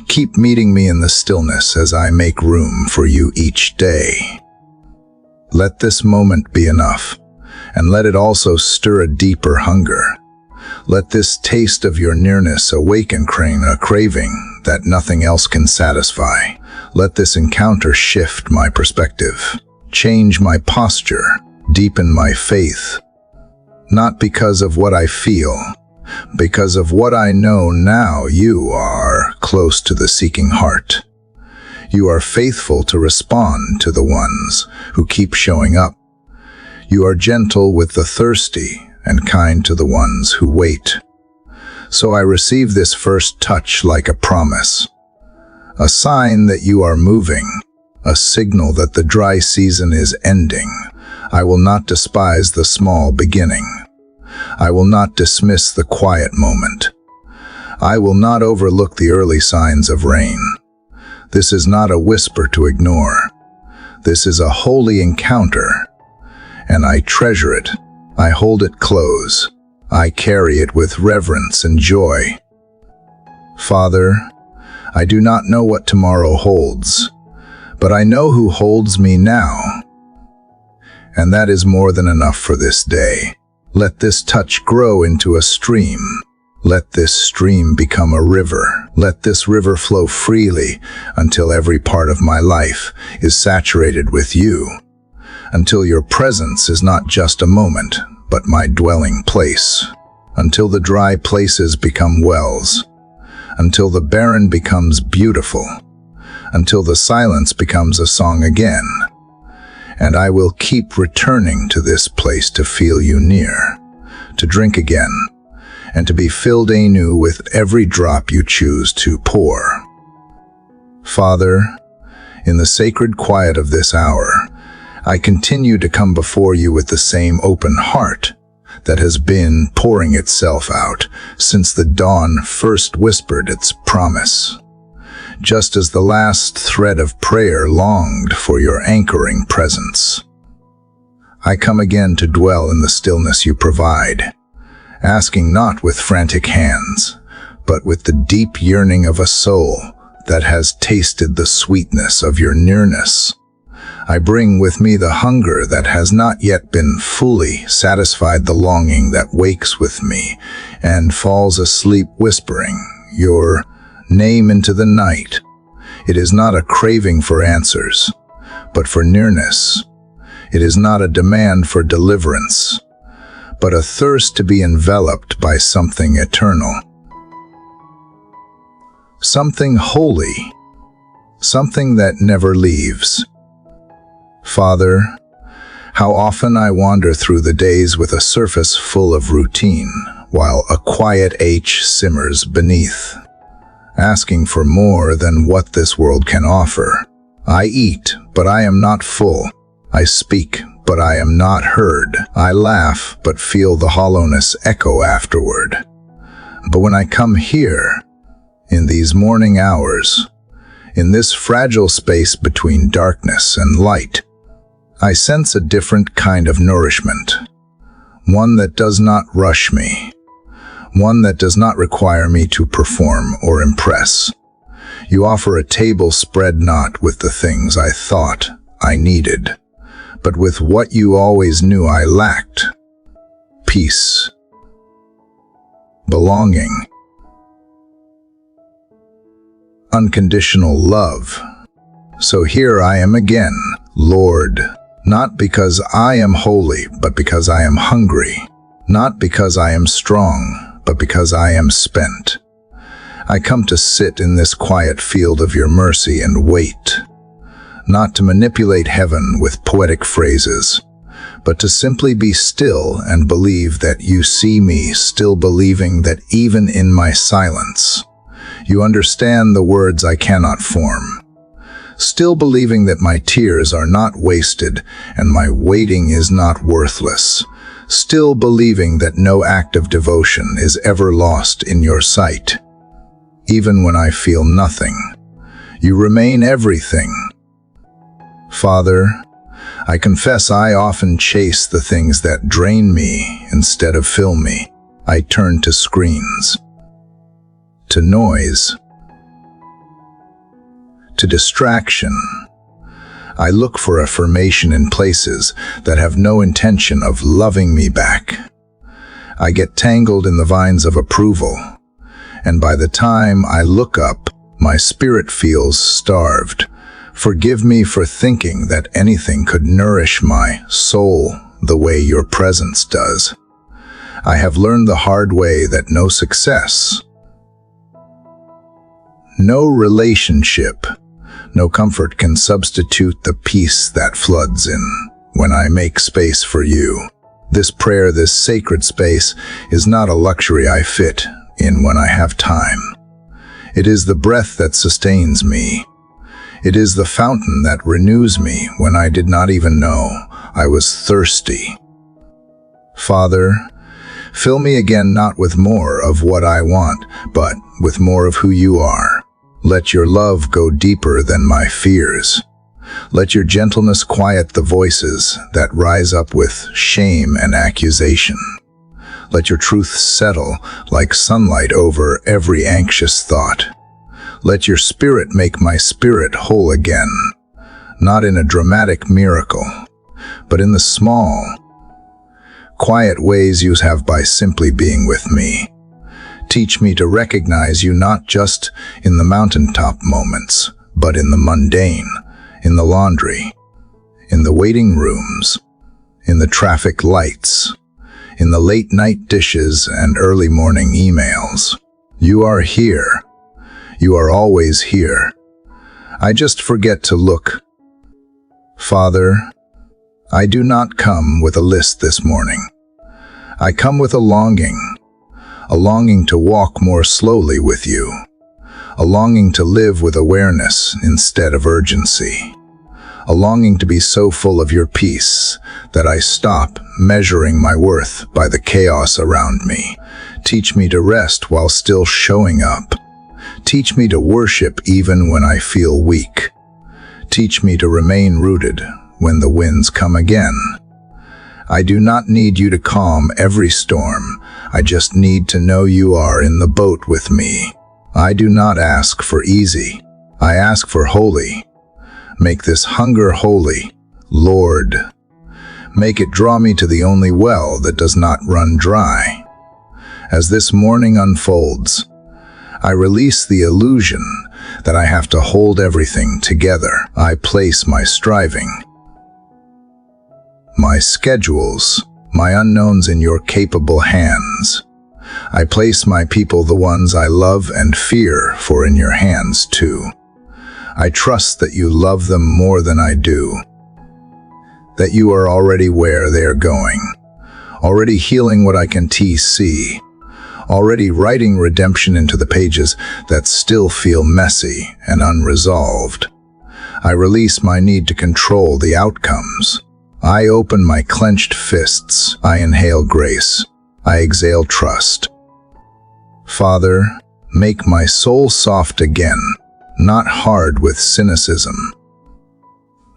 Keep meeting me in the stillness as I make room for you each day. Let this moment be enough, and let it also stir a deeper hunger. Let this taste of your nearness awaken a craving that nothing else can satisfy. Let this encounter shift my perspective, change my posture, deepen my faith. Not because of what I feel, because of what I know now. You are close to the seeking heart. You are faithful to respond to the ones who keep showing up. You are gentle with the thirsty and kind to the ones who wait. So I receive this first touch like a promise, a sign that you are moving, a signal that the dry season is ending. I will not despise the small beginning. I will not dismiss the quiet moment. I will not overlook the early signs of rain. This is not a whisper to ignore. This is a holy encounter, and I treasure it. I hold it close. I carry it with reverence and joy. Father, I do not know what tomorrow holds, but I know who holds me now. And that is more than enough for this day. Let this touch grow into a stream. Let this stream become a river. Let this river flow freely until every part of my life is saturated with you. Until your presence is not just a moment, but my dwelling place. Until the dry places become wells. Until the barren becomes beautiful. Until the silence becomes a song again. And I will keep returning to this place to feel you near, to drink again, and to be filled anew with every drop you choose to pour. Father, in the sacred quiet of this hour, I continue to come before you with the same open heart that has been pouring itself out since the dawn first whispered its promise. Just as the last thread of prayer longed for your anchoring presence. I come again to dwell in the stillness you provide, asking not with frantic hands, but with the deep yearning of a soul that has tasted the sweetness of your nearness. I bring with me the hunger that has not yet been fully satisfied, the longing that wakes with me and falls asleep whispering your name into the night. It is not a craving for answers, but for nearness. It is not a demand for deliverance, but a thirst to be enveloped by something eternal. Something holy, something that never leaves. Father, how often I wander through the days with a surface full of routine, while a quiet ache simmers beneath, asking for more than what this world can offer. I eat, but I am not full. I speak, but I am not heard. I laugh, but feel the hollowness echo afterward. But when I come here, in these morning hours, in this fragile space between darkness and light, I sense a different kind of nourishment, one that does not rush me, one that does not require me to perform or impress. You offer a table spread not with the things I thought I needed, but with what you always knew I lacked: peace, belonging, unconditional love. So here I am again, Lord, not because I am holy, but because I am hungry, not because I am strong, but because I am spent. I come to sit in this quiet field of your mercy and wait, not to manipulate heaven with poetic phrases, but to simply be still and believe that you see me, still believing that even in my silence, you understand the words I cannot form. Still believing that my tears are not wasted and my waiting is not worthless. Still believing that no act of devotion is ever lost in your sight. Even when I feel nothing, you remain everything. Father, I confess I often chase the things that drain me instead of fill me. I turn to screens, to noise, to distraction. I look for affirmation in places that have no intention of loving me back. I get tangled in the vines of approval, and by the time I look up, my spirit feels starved. Forgive me for thinking that anything could nourish my soul the way your presence does. I have learned the hard way that no success, no relationship, no comfort can substitute the peace that floods in when I make space for you. This prayer, this sacred space, is not a luxury I fit in when I have time. It is the breath that sustains me. It is the fountain that renews me when I did not even know I was thirsty. Father, fill me again not with more of what I want, but with more of who you are. Let your love go deeper than my fears. Let your gentleness quiet the voices that rise up with shame and accusation. Let your truth settle like sunlight over every anxious thought. Let your Spirit make my spirit whole again, not in a dramatic miracle, but in the small, quiet ways you have by simply being with me. Teach me to recognize you not just in the mountaintop moments, but in the mundane, in the laundry, in the waiting rooms, in the traffic lights, in the late-night dishes and early morning emails. You are here. You are always here. I just forget to look. Father, I do not come with a list this morning. I come with a longing to walk more slowly with you, a longing to live with awareness instead of urgency, a longing to be so full of your peace that I stop measuring my worth by the chaos around me. Teach me to rest while still showing up. Teach me to worship even when I feel weak. Teach me to remain rooted when the winds come again. I do not need you to calm every storm. I just need to know you are in the boat with me. I do not ask for easy. I ask for holy. Make this hunger holy, Lord. Make it draw me to the only well that does not run dry. As this morning unfolds, I release the illusion that I have to hold everything together. I place my striving, my schedules, my unknowns in your capable hands. I place my people, the ones I love and fear, for in your hands too. I trust that you love them more than I do, that you are already where they are going, already healing what I can see, already writing redemption into the pages that still feel messy and unresolved. I release my need to control the outcomes. I open my clenched fists. I inhale grace. I exhale trust. Father, make my soul soft again, not hard with cynicism,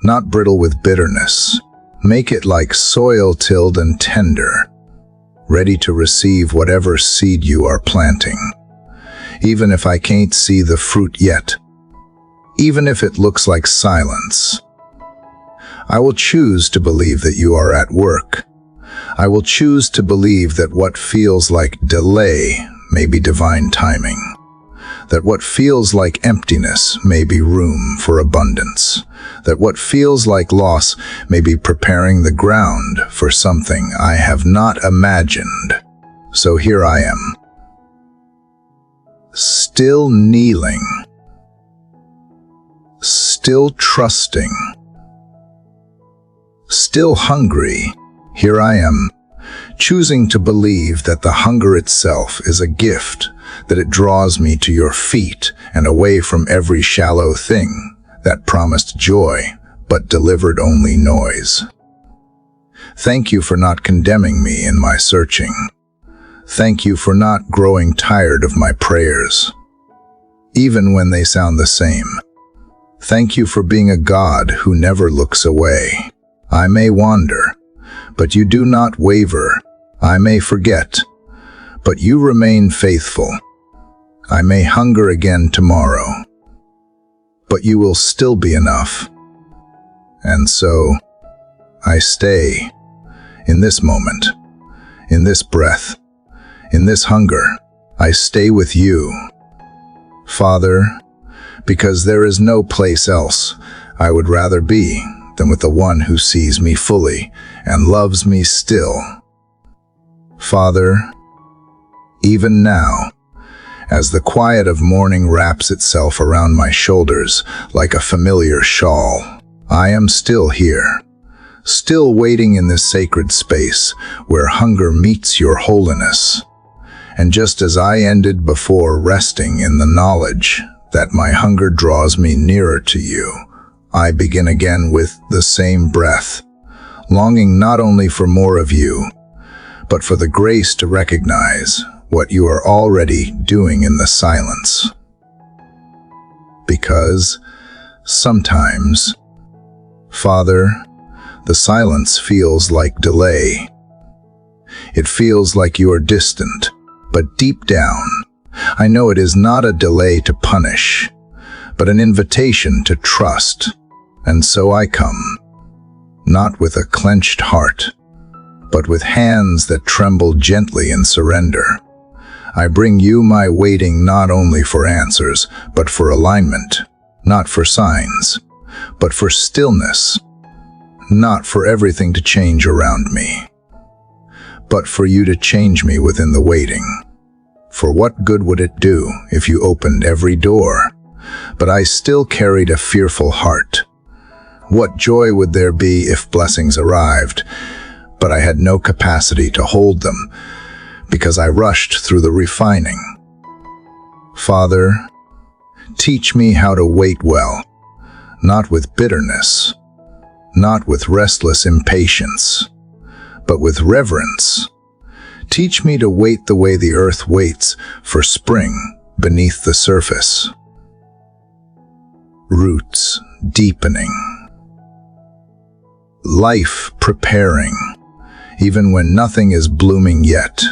not brittle with bitterness. Make it like soil tilled and tender, ready to receive whatever seed you are planting. Even if I can't see the fruit yet, even if it looks like silence, I will choose to believe that you are at work. I will choose to believe that what feels like delay may be divine timing, that what feels like emptiness may be room for abundance, that what feels like loss may be preparing the ground for something I have not imagined. So here I am, still kneeling, still trusting, still hungry. Here I am, choosing to believe that the hunger itself is a gift, that it draws me to your feet and away from every shallow thing that promised joy but delivered only noise. Thank you for not condemning me in my searching. Thank you for not growing tired of my prayers, even when they sound the same. Thank you for being a God who never looks away. I may wander, but you do not waver. I may forget, but you remain faithful. I may hunger again tomorrow, but you will still be enough. And so, I stay in this moment, in this breath, in this hunger. I stay with you, Father, because there is no place else I would rather be than with the one who sees me fully and loves me still. Father, even now, as the quiet of morning wraps itself around my shoulders like a familiar shawl, I am still here, still waiting in this sacred space where hunger meets your holiness. And just as I ended before, resting in the knowledge that my hunger draws me nearer to you, I begin again with the same breath, longing not only for more of you, but for the grace to recognize what you are already doing in the silence. Because sometimes, Father, the silence feels like delay. It feels like you are distant, but deep down, I know it is not a delay to punish. but an invitation to trust. And so I come, not with a clenched heart, but with hands that tremble gently in surrender. I bring you my waiting not only for answers, but for alignment, not for signs, but for stillness, not for everything to change around me, but for you to change me within the waiting. For what good would it do if you opened every door, but I still carried a fearful heart? What joy would there be if blessings arrived, but I had no capacity to hold them, because I rushed through the refining? Father, teach me how to wait well, not with bitterness, not with restless impatience, but with reverence. Teach me to wait the way the earth waits for spring beneath the surface. Roots deepening. Life preparing, even when nothing is blooming yet.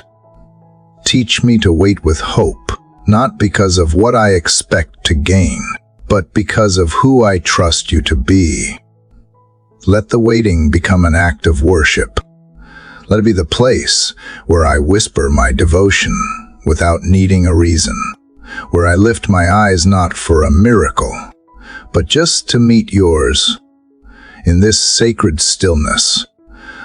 Teach me to wait with hope, not because of what I expect to gain, but because of who I trust you to be. Let the waiting become an act of worship. Let it be the place where I whisper my devotion without needing a reason, where I lift my eyes not for a miracle, but just to meet yours. In this sacred stillness,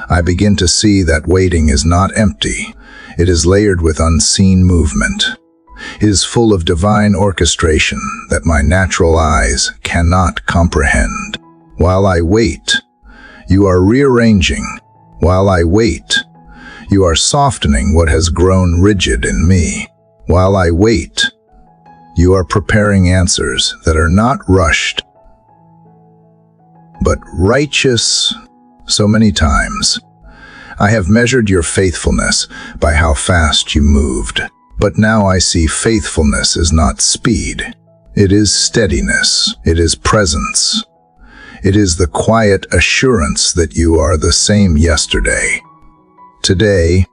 I begin to see that waiting is not empty. It is layered with unseen movement. It is full of divine orchestration that my natural eyes cannot comprehend. While I wait, you are rearranging. While I wait, you are softening what has grown rigid in me. While I wait, you are preparing answers that are not rushed, but righteous. So many times, I have measured your faithfulness by how fast you moved. But now I see faithfulness is not speed. It is steadiness. It is presence. It is the quiet assurance that you are the same yesterday, today,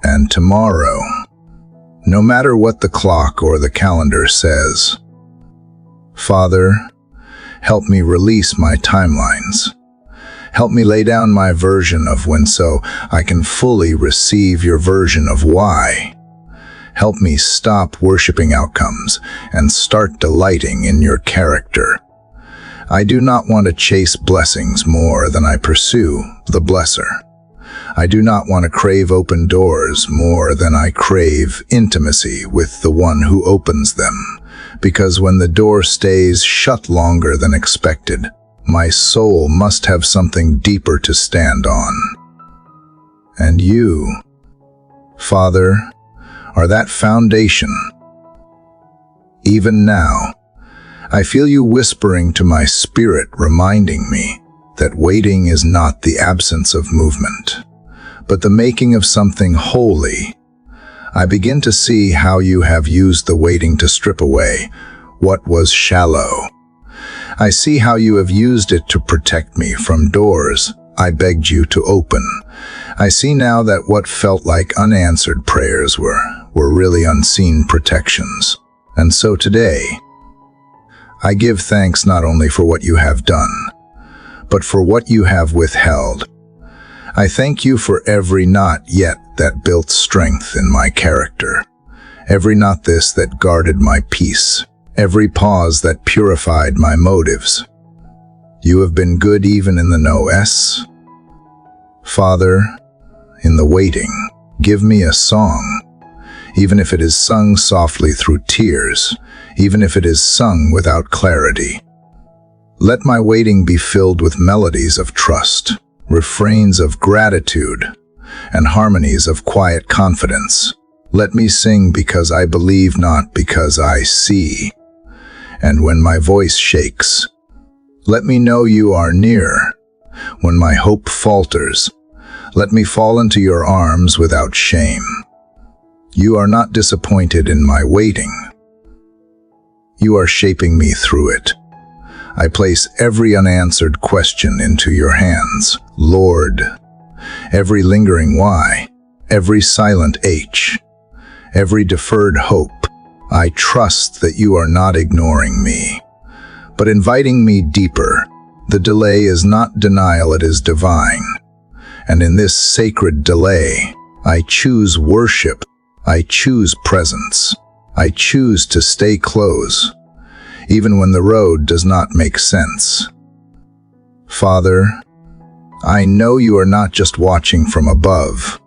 and tomorrow, no matter what the clock or the calendar says. Father, help me release my timelines. Help me lay down my version of when so I can fully receive your version of why. Help me stop worshiping outcomes and start delighting in your character. I do not want to chase blessings more than I pursue the blesser. I do not want to crave open doors more than I crave intimacy with the one who opens them, because when the door stays shut longer than expected, my soul must have something deeper to stand on. And you, Father, are that foundation. Even now, I feel you whispering to my spirit, reminding me that waiting is not the absence of movement, but the making of something holy. I begin to see how you have used the waiting to strip away what was shallow. I see how you have used it to protect me from doors I begged you to open. I see now that what felt like unanswered prayers were really unseen protections. And so today, I give thanks not only for what you have done, but for what you have withheld. I thank you for every not yet that built strength in my character, every not this that guarded my peace, every pause that purified my motives. You have been good even in the no-s. Father, in the waiting, give me a song, even if it is sung softly through tears, even if it is sung without clarity. Let my waiting be filled with melodies of trust, refrains of gratitude, and harmonies of quiet confidence. Let me sing because I believe, not because I see. And when my voice shakes, let me know you are near. When my hope falters, let me fall into your arms without shame. You are not disappointed in my waiting. You are shaping me through it. I place every unanswered question into your hands, Lord. Every lingering why, every silent H, every deferred hope. I trust that you are not ignoring me, but inviting me deeper. The delay is not denial, it is divine. And in this sacred delay, I choose worship. I choose presence. I choose to stay close, even when the road does not make sense. Father, I know you are not just watching from above.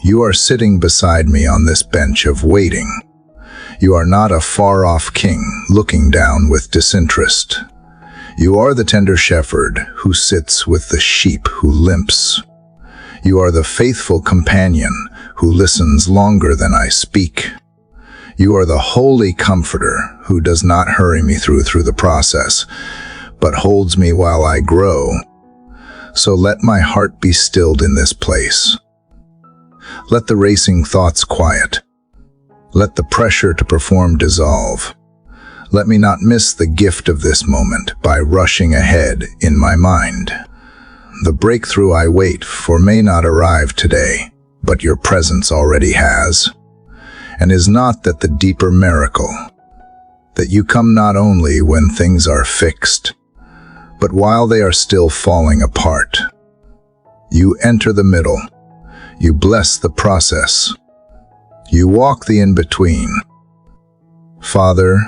You are sitting beside me on this bench of waiting. You are not a far-off king looking down with disinterest. You are the tender shepherd who sits with the sheep who limps. You are the faithful companion who listens longer than I speak. You are the holy comforter who does not hurry me through the process, but holds me while I grow. So let my heart be stilled in this place. Let the racing thoughts quiet. Let the pressure to perform dissolve. Let me not miss the gift of this moment by rushing ahead in my mind. The breakthrough I wait for may not arrive today, but your presence already has. And is not that the deeper miracle, that you come not only when things are fixed, but while they are still falling apart. You enter the middle. You bless the process. You walk the in-between. Father,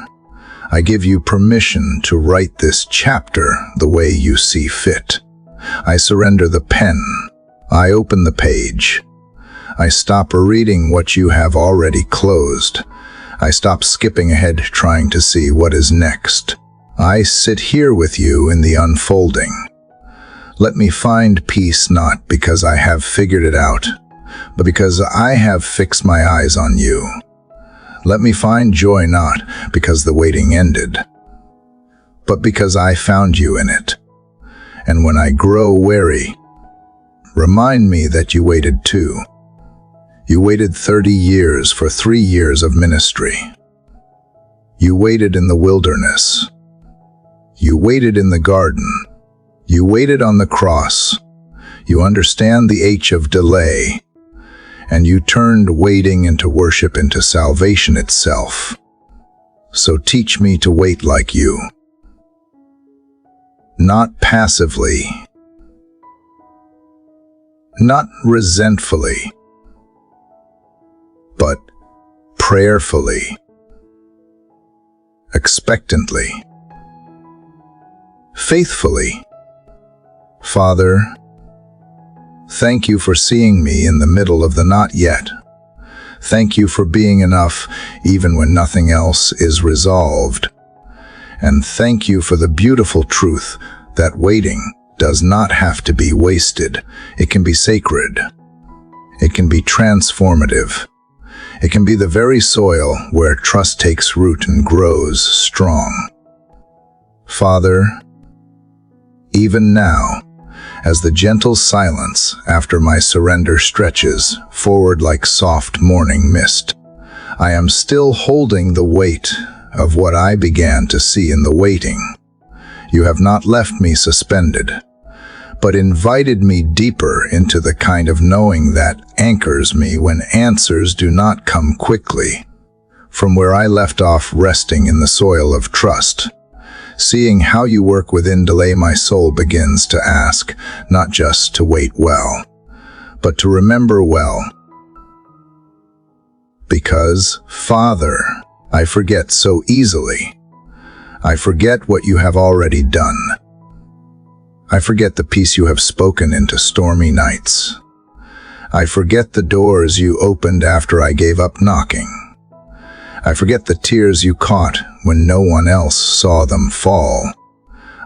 I give you permission to write this chapter the way you see fit. I surrender the pen. I open the page. I stop reading what you have already closed. I stop skipping ahead trying to see what is next. I sit here with you in the unfolding. Let me find peace not because I have figured it out, but because I have fixed my eyes on you. Let me find joy not because the waiting ended, but because I found you in it. And when I grow weary, remind me that you waited too. You waited 30 years for 3 years of ministry. You waited in the wilderness. You waited in the garden. You waited on the cross. You understand the H of delay. And you turned waiting into worship, into salvation itself. So teach me to wait like you. Not passively. Not resentfully. But prayerfully. Expectantly. Faithfully. Father, thank you for seeing me in the middle of the not yet. Thank you for being enough even when nothing else is resolved. And thank you for the beautiful truth that waiting does not have to be wasted. It can be sacred. It can be transformative. It can be the very soil where trust takes root and grows strong. Father, even now, as the gentle silence after my surrender stretches forward like soft morning mist, I am still holding the weight of what I began to see in the waiting. You have not left me suspended, but invited me deeper into the kind of knowing that anchors me when answers do not come quickly. From where I left off resting in the soil of trust, seeing how you work within delay, my soul begins to ask, not just to wait well, but to remember well. Because, Father, I forget so easily. I forget what you have already done. I forget the peace you have spoken into stormy nights. I forget the doors you opened after I gave up knocking. I forget the tears you caught when no one else saw them fall.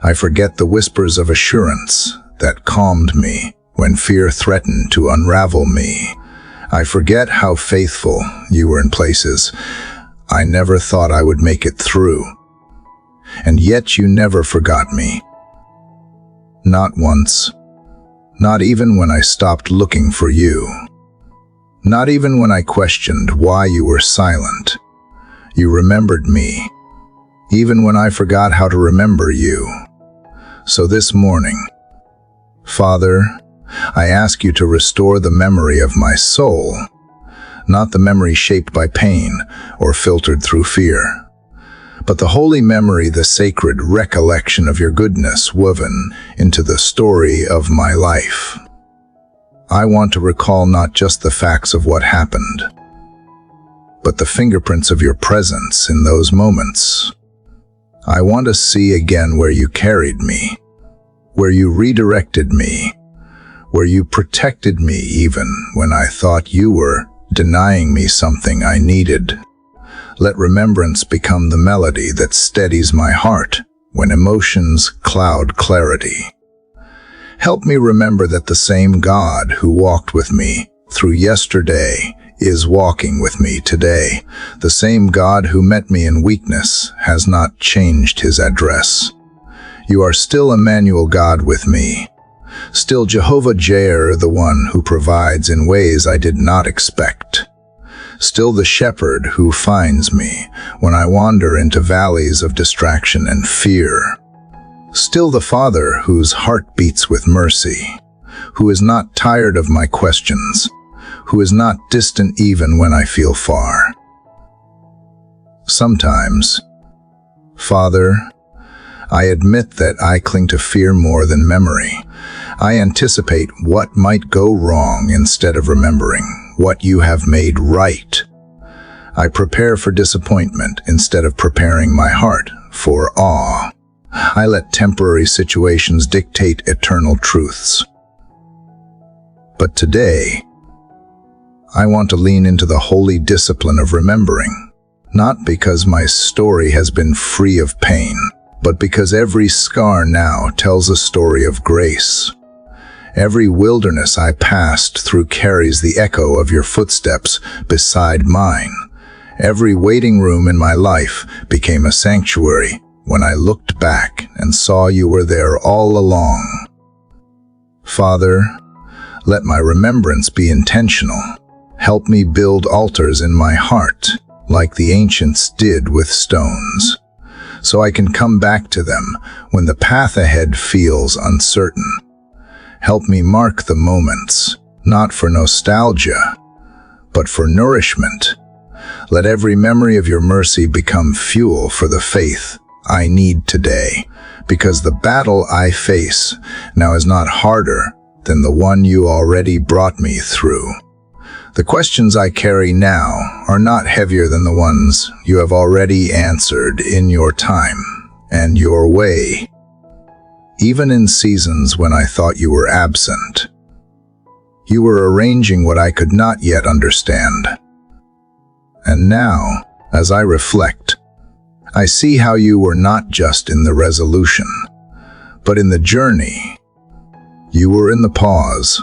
I forget the whispers of assurance that calmed me when fear threatened to unravel me. I forget how faithful you were in places I never thought I would make it through. And yet you never forgot me. Not once. Not even when I stopped looking for you. Not even when I questioned why you were silent. You remembered me, even when I forgot how to remember you. So this morning, Father, I ask you to restore the memory of my soul, not the memory shaped by pain or filtered through fear, but the holy memory, the sacred recollection of your goodness woven into the story of my life. I want to recall not just the facts of what happened, but the fingerprints of your presence in those moments. I want to see again where you carried me, where you redirected me, where you protected me even when I thought you were denying me something I needed. Let remembrance become the melody that steadies my heart when emotions cloud clarity. Help me remember that the same God who walked with me through yesterday is walking with me today. The same God who met me in weakness has not changed his address. You are still Emmanuel, God with me. Still Jehovah Jireh, the one who provides in ways I did not expect. Still the shepherd who finds me when I wander into valleys of distraction and fear. Still the Father whose heart beats with mercy, who is not tired of my questions, who is not distant even when I feel far. Sometimes, Father, I admit that I cling to fear more than memory. I anticipate what might go wrong instead of remembering what you have made right. I prepare for disappointment instead of preparing my heart for awe. I let temporary situations dictate eternal truths. But today, I want to lean into the holy discipline of remembering, not because my story has been free of pain, but because every scar now tells a story of grace. Every wilderness I passed through carries the echo of your footsteps beside mine. Every waiting room in my life became a sanctuary when I looked back and saw you were there all along. Father, let my remembrance be intentional. Help me build altars in my heart, like the ancients did with stones, so I can come back to them when the path ahead feels uncertain. Help me mark the moments, not for nostalgia, but for nourishment. Let every memory of your mercy become fuel for the faith I need today, because the battle I face now is not harder than the one you already brought me through. The questions I carry now are not heavier than the ones you have already answered in your time and your way. Even in seasons when I thought you were absent, you were arranging what I could not yet understand. And now, as I reflect, I see how you were not just in the resolution, but in the journey. You were in the pause,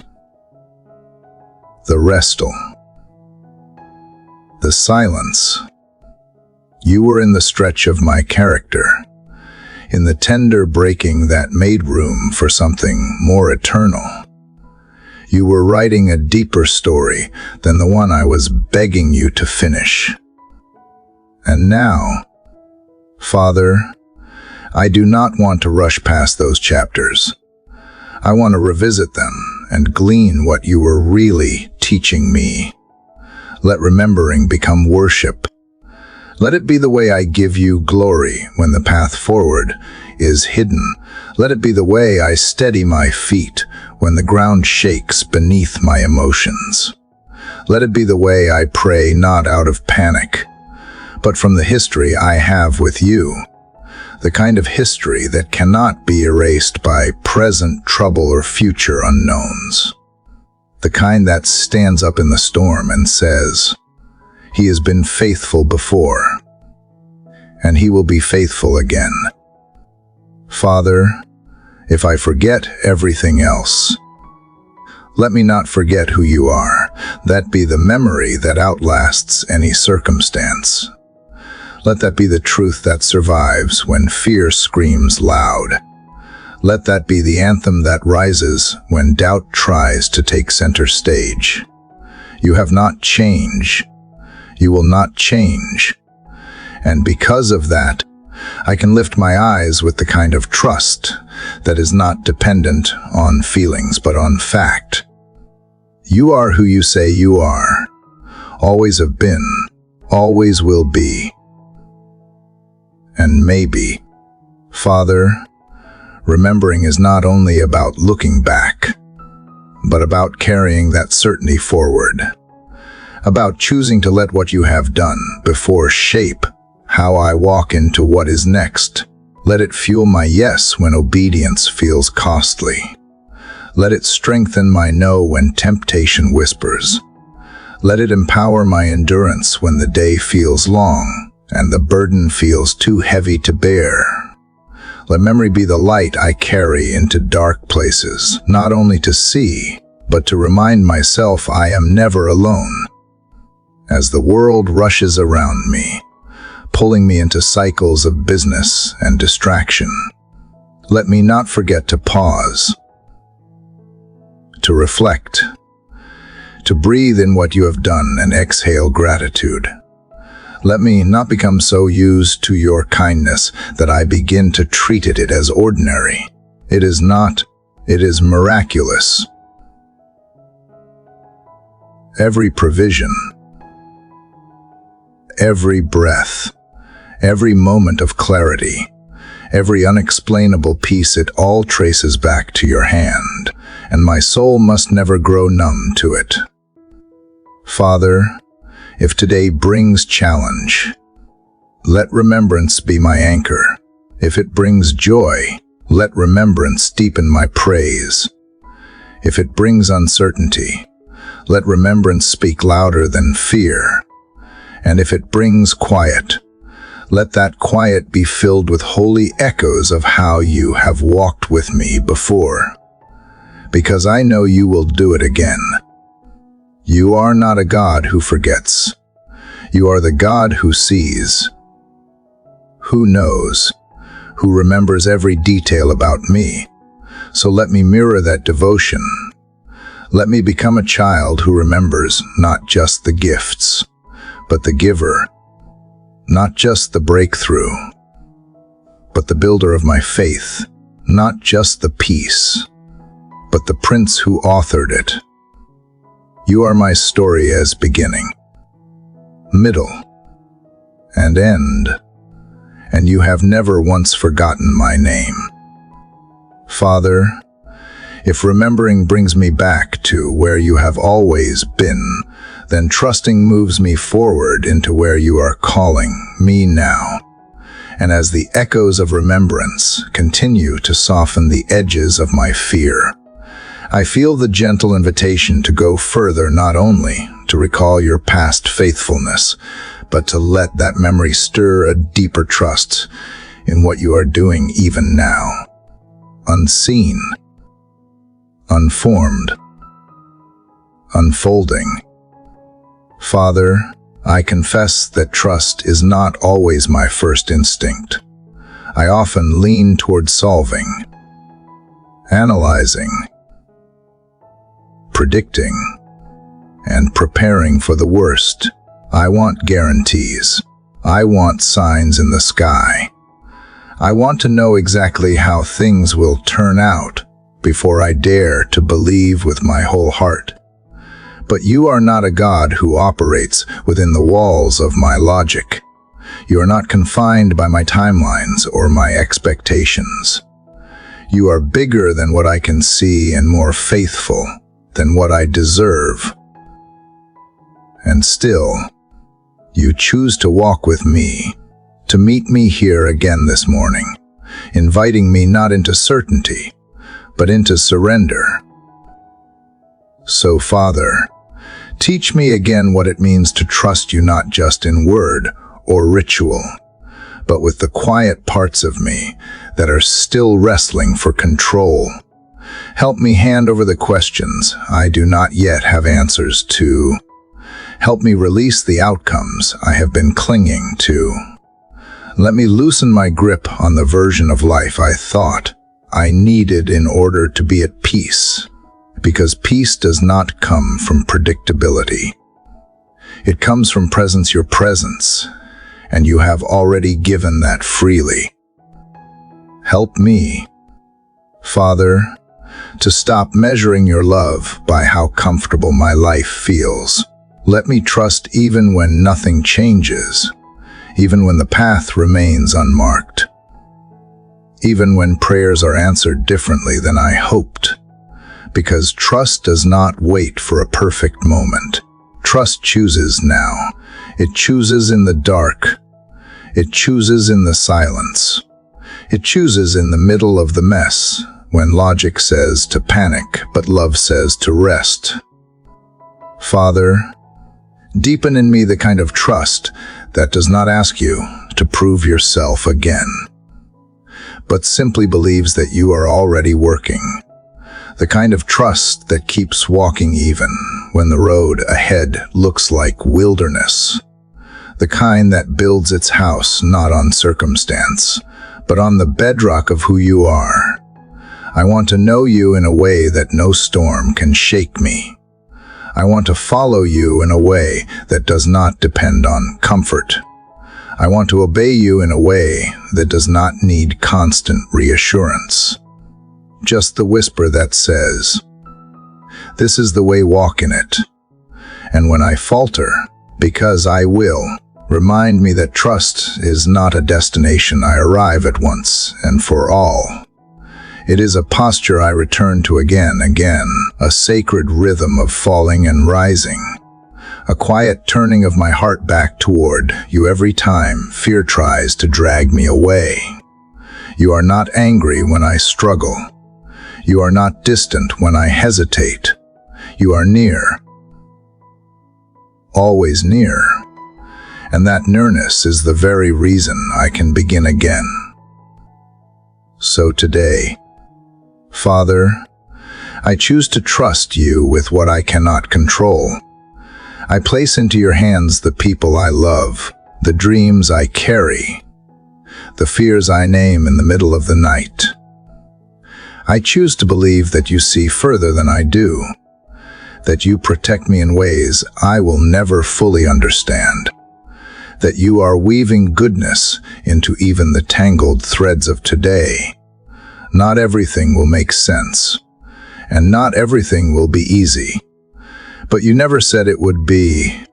the wrestle, the silence. You were in the stretch of my character, in the tender breaking that made room for something more eternal. You were writing a deeper story than the one I was begging you to finish. And now, Father, I do not want to rush past those chapters. I want to revisit them and glean what you were really teaching me. Let remembering become worship. Let it be the way I give you glory when the path forward is hidden. Let it be the way I steady my feet when the ground shakes beneath my emotions. Let it be the way I pray not out of panic, but from the history I have with you, the kind of history that cannot be erased by present trouble or future unknowns, the kind that stands up in the storm and says, "He has been faithful before, and he will be faithful again." Father, if I forget everything else, let me not forget who you are. That be the memory that outlasts any circumstance. Let that be the truth that survives when fear screams loud. Let that be the anthem that rises when doubt tries to take center stage. You have not changed. You will not change. And because of that, I can lift my eyes with the kind of trust that is not dependent on feelings but on fact. You are who you say you are. always have been, always will be, and maybe. Father, remembering is not only about looking back, but about carrying that certainty forward, about choosing to let what you have done before shape how I walk into what is next. Let it fuel my yes when obedience feels costly. Let it strengthen my no when temptation whispers. Let it empower my endurance when the day feels long and the burden feels too heavy to bear. Let memory be the light I carry into dark places, not only to see, but to remind myself I am never alone. As the world rushes around me, pulling me into cycles of business and distraction, let me not forget to pause, to reflect, to breathe in what you have done and exhale gratitude. Let me not become so used to your kindness that I begin to treat it as ordinary. It is not, it is miraculous. Every provision, every breath, every moment of clarity, every unexplainable peace, it all traces back to your hand, and my soul must never grow numb to it. Father, if today brings challenge, let remembrance be my anchor. If it brings joy, let remembrance deepen my praise. If it brings uncertainty, let remembrance speak louder than fear. And if it brings quiet, let that quiet be filled with holy echoes of how you have walked with me before. Because I know you will do it again. You are not a God who forgets. You are the God who sees, who knows, who remembers every detail about me. So let me mirror that devotion. Let me become a child who remembers not just the gifts, but the giver, not just the breakthrough, but the builder of my faith, not just the peace, but the prince who authored it. You are my story as beginning, middle, and end, and you have never once forgotten my name. Father, if remembering brings me back to where you have always been, then trusting moves me forward into where you are calling me now. And as the echoes of remembrance continue to soften the edges of my fear, I feel the gentle invitation to go further, not only to recall your past faithfulness, but to let that memory stir a deeper trust in what you are doing even now. Unseen, unformed, unfolding. Father, I confess that trust is not always my first instinct. I often lean toward solving, analyzing, predicting, and preparing for the worst. I want guarantees. I want signs in the sky. I want to know exactly how things will turn out before I dare to believe with my whole heart. But you are not a God who operates within the walls of my logic. You are not confined by my timelines or my expectations. You are bigger than what I can see and more faithful than what I deserve. And still, you choose to walk with me, to meet me here again this morning, inviting me not into certainty, but into surrender. So, Father, teach me again what it means to trust you not just in word or ritual, but with the quiet parts of me that are still wrestling for control. Help me hand over the questions I do not yet have answers to. Help me release the outcomes I have been clinging to. Let me loosen my grip on the version of life I thought I needed in order to be at peace. Because peace does not come from predictability. It comes from your presence, and you have already given that freely. Help me, Father, to stop measuring your love by how comfortable my life feels, Let me trust even when nothing changes, even when the path remains unmarked, even when prayers are answered differently than I hoped, because trust does not wait for a perfect moment. Trust chooses now. It chooses in the dark. It chooses in the silence. It chooses in the middle of the mess, when logic says to panic, but love says to rest. Father, deepen in me the kind of trust that does not ask you to prove yourself again, but simply believes that you are already working. The kind of trust that keeps walking even when the road ahead looks like wilderness. The kind that builds its house not on circumstance, but on the bedrock of who you are. I want to know you in a way that no storm can shake me. I want to follow you in a way that does not depend on comfort. I want to obey you in a way that does not need constant reassurance. Just the whisper that says, "This is the way, walk in it." And when I falter, because I will, remind me that trust is not a destination I arrive at once and for all. It is a posture I return to again, a sacred rhythm of falling and rising, a quiet turning of my heart back toward you every time fear tries to drag me away. You are not angry when I struggle. You are not distant when I hesitate. You are near, always near, and that nearness is the very reason I can begin again. So today, Father, I choose to trust you with what I cannot control. I place into your hands the people I love, the dreams I carry, the fears I name in the middle of the night. I choose to believe that you see further than I do, that you protect me in ways I will never fully understand, that you are weaving goodness into even the tangled threads of today. Not everything will make sense, and not everything will be easy, but you never said it would be.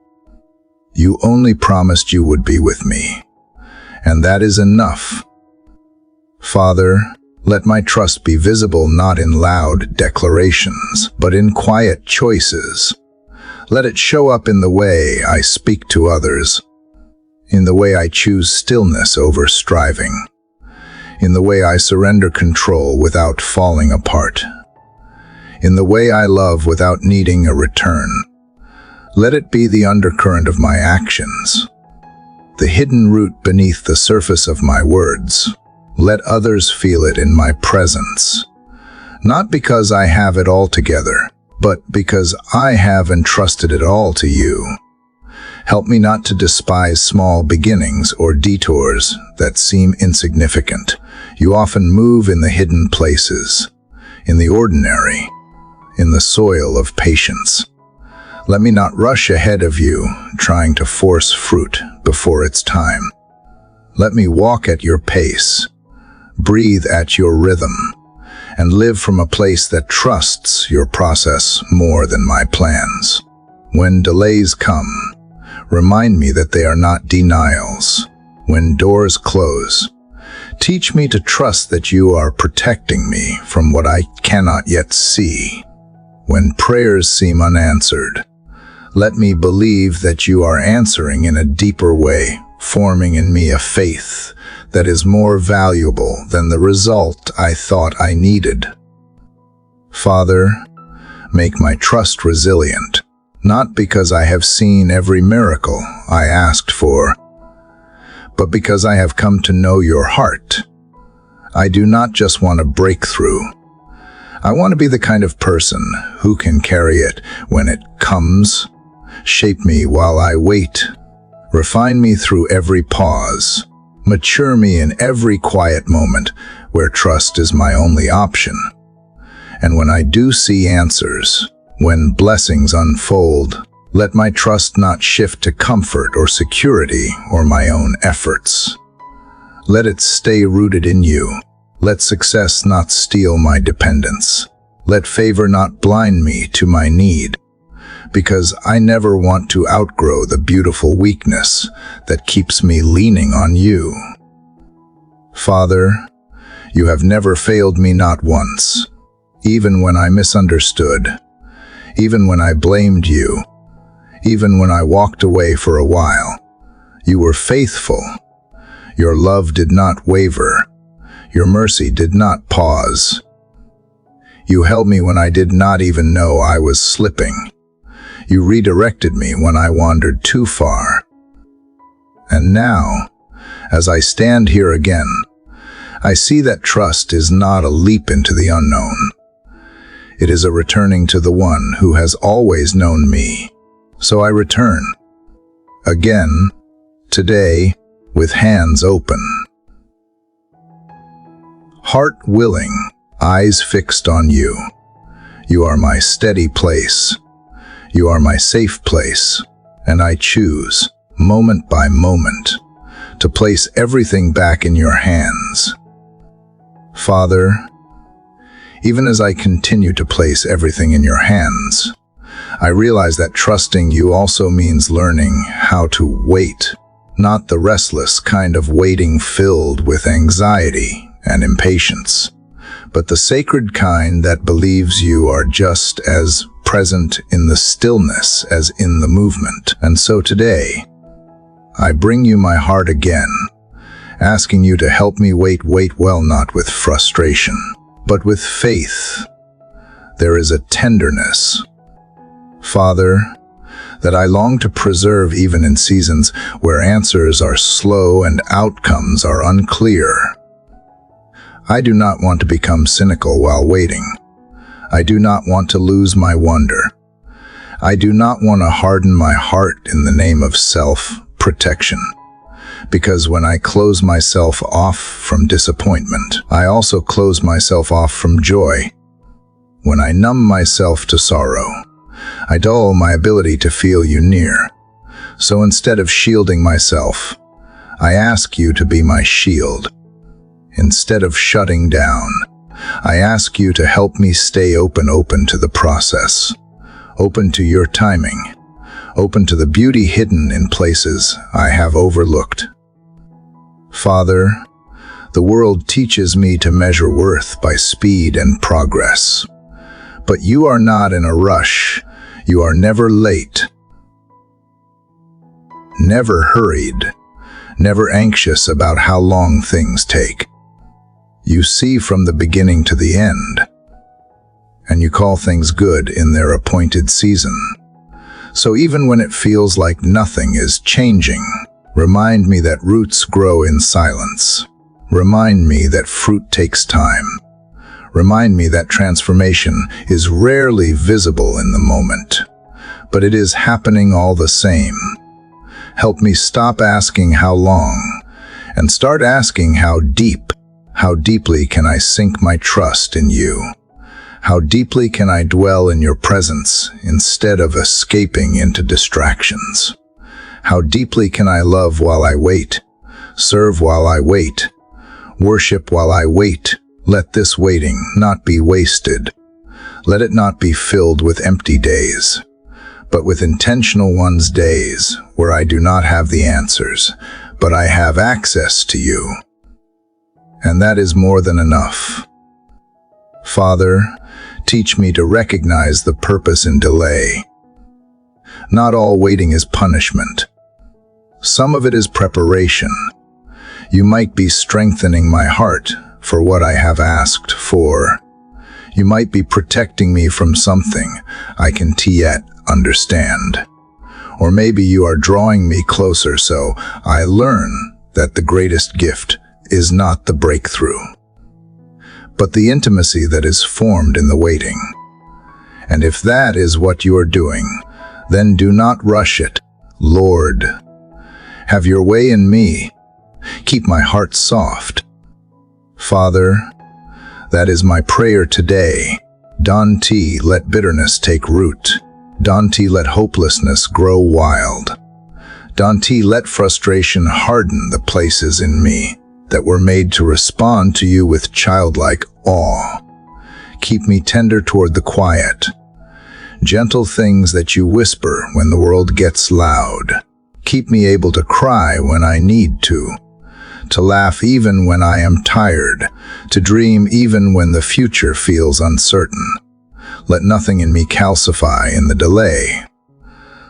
You only promised you would be with me, and that is enough. Father, let my trust be visible not in loud declarations, but in quiet choices. Let it show up in the way I speak to others, in the way I choose stillness over striving, in the way I surrender control without falling apart, in the way I love without needing a return. Let it be the undercurrent of my actions, the hidden root beneath the surface of my words. Let others feel it in my presence, not because I have it all together, but because I have entrusted it all to you. Help me not to despise small beginnings or detours that seem insignificant. You often move in the hidden places, in the ordinary, in the soil of patience. Let me not rush ahead of you, trying to force fruit before its time. Let me walk at your pace, breathe at your rhythm, and live from a place that trusts your process more than my plans. When delays come, remind me that they are not denials. When doors close, teach me to trust that you are protecting me from what I cannot yet see. When prayers seem unanswered, let me believe that you are answering in a deeper way, forming in me a faith that is more valuable than the result I thought I needed. Father, make my trust resilient, not because I have seen every miracle I asked for, but because I have come to know your heart. I do not just want a breakthrough. I want to be the kind of person who can carry it when it comes. Shape me while I wait. Refine me through every pause. Mature me in every quiet moment where trust is my only option. And when I do see answers, when blessings unfold, let my trust not shift to comfort or security or my own efforts. Let it stay rooted in you. Let success not steal my dependence. Let favor not blind me to my need. because I never want to outgrow the beautiful weakness that keeps me leaning on you. Father, you have never failed me, not once, even when I misunderstood, even when I blamed you, even when I walked away for a while. You were faithful. Your love did not waver. Your mercy did not pause. You held me when I did not even know I was slipping. You redirected me when I wandered too far. And now, as I stand here again, I see that trust is not a leap into the unknown. It is a returning to the one who has always known me. So I return, again, today, with hands open. Heart willing, eyes fixed on you. You are my steady place. You are my safe place, and I choose, moment by moment, to place everything back in your hands. Father, even as I continue to place everything in your hands, I realize that trusting you also means learning how to wait, not the restless kind of waiting filled with anxiety and impatience, but the sacred kind that believes you are just as present in the stillness as in the movement. And so today, I bring you my heart again, asking you to help me wait well, not with frustration, but with faith. There is a tenderness, Father, that I long to preserve even in seasons where answers are slow and outcomes are unclear. I do not want to become cynical while waiting. I do not want to lose my wonder. I do not want to harden my heart in the name of self-protection. Because when I close myself off from disappointment, I also close myself off from joy. When I numb myself to sorrow, I dull my ability to feel you near. So instead of shielding myself, I ask you to be my shield. Instead of shutting down, I ask you to help me stay open to the process, open to your timing, open to the beauty hidden in places I have overlooked. Father, the world teaches me to measure worth by speed and progress. But you are not in a rush. You are never late, never hurried, never anxious about how long things take. You see from the beginning to the end, and you call things good in their appointed season. So even when it feels like nothing is changing, remind me that roots grow in silence. Remind me that fruit takes time. Remind me that transformation is rarely visible in the moment, but it is happening all the same. Help me stop asking how long, and start asking how deep. How deeply can I sink my trust in you? How deeply can I dwell in your presence instead of escaping into distractions? How deeply can I love while I wait, serve while I wait, worship while I wait? Let this waiting not be wasted. Let it not be filled with empty days, but with intentional ones, days where I do not have the answers, but I have access to you. And that is more than enough. Father, teach me to recognize the purpose in delay. Not all waiting is punishment. Some of it is preparation. You might be strengthening my heart for what I have asked for. You might be protecting me from something I can yet understand. Or maybe you are drawing me closer so I learn that the greatest gift is not the breakthrough, but the intimacy that is formed in the waiting. And if that is what you are doing, then do not rush it. Lord, have your way in me. Keep my heart soft. Father, that is my prayer today. Don't let bitterness take root. Don't let hopelessness grow wild. Don't let frustration harden the places in me that were made to respond to you with childlike awe. Keep me tender toward the quiet, Gentle things that you whisper when the world gets loud. Keep me able to cry when I need to laugh even when I am tired, to dream even when the future feels uncertain. Let nothing in me calcify in the delay.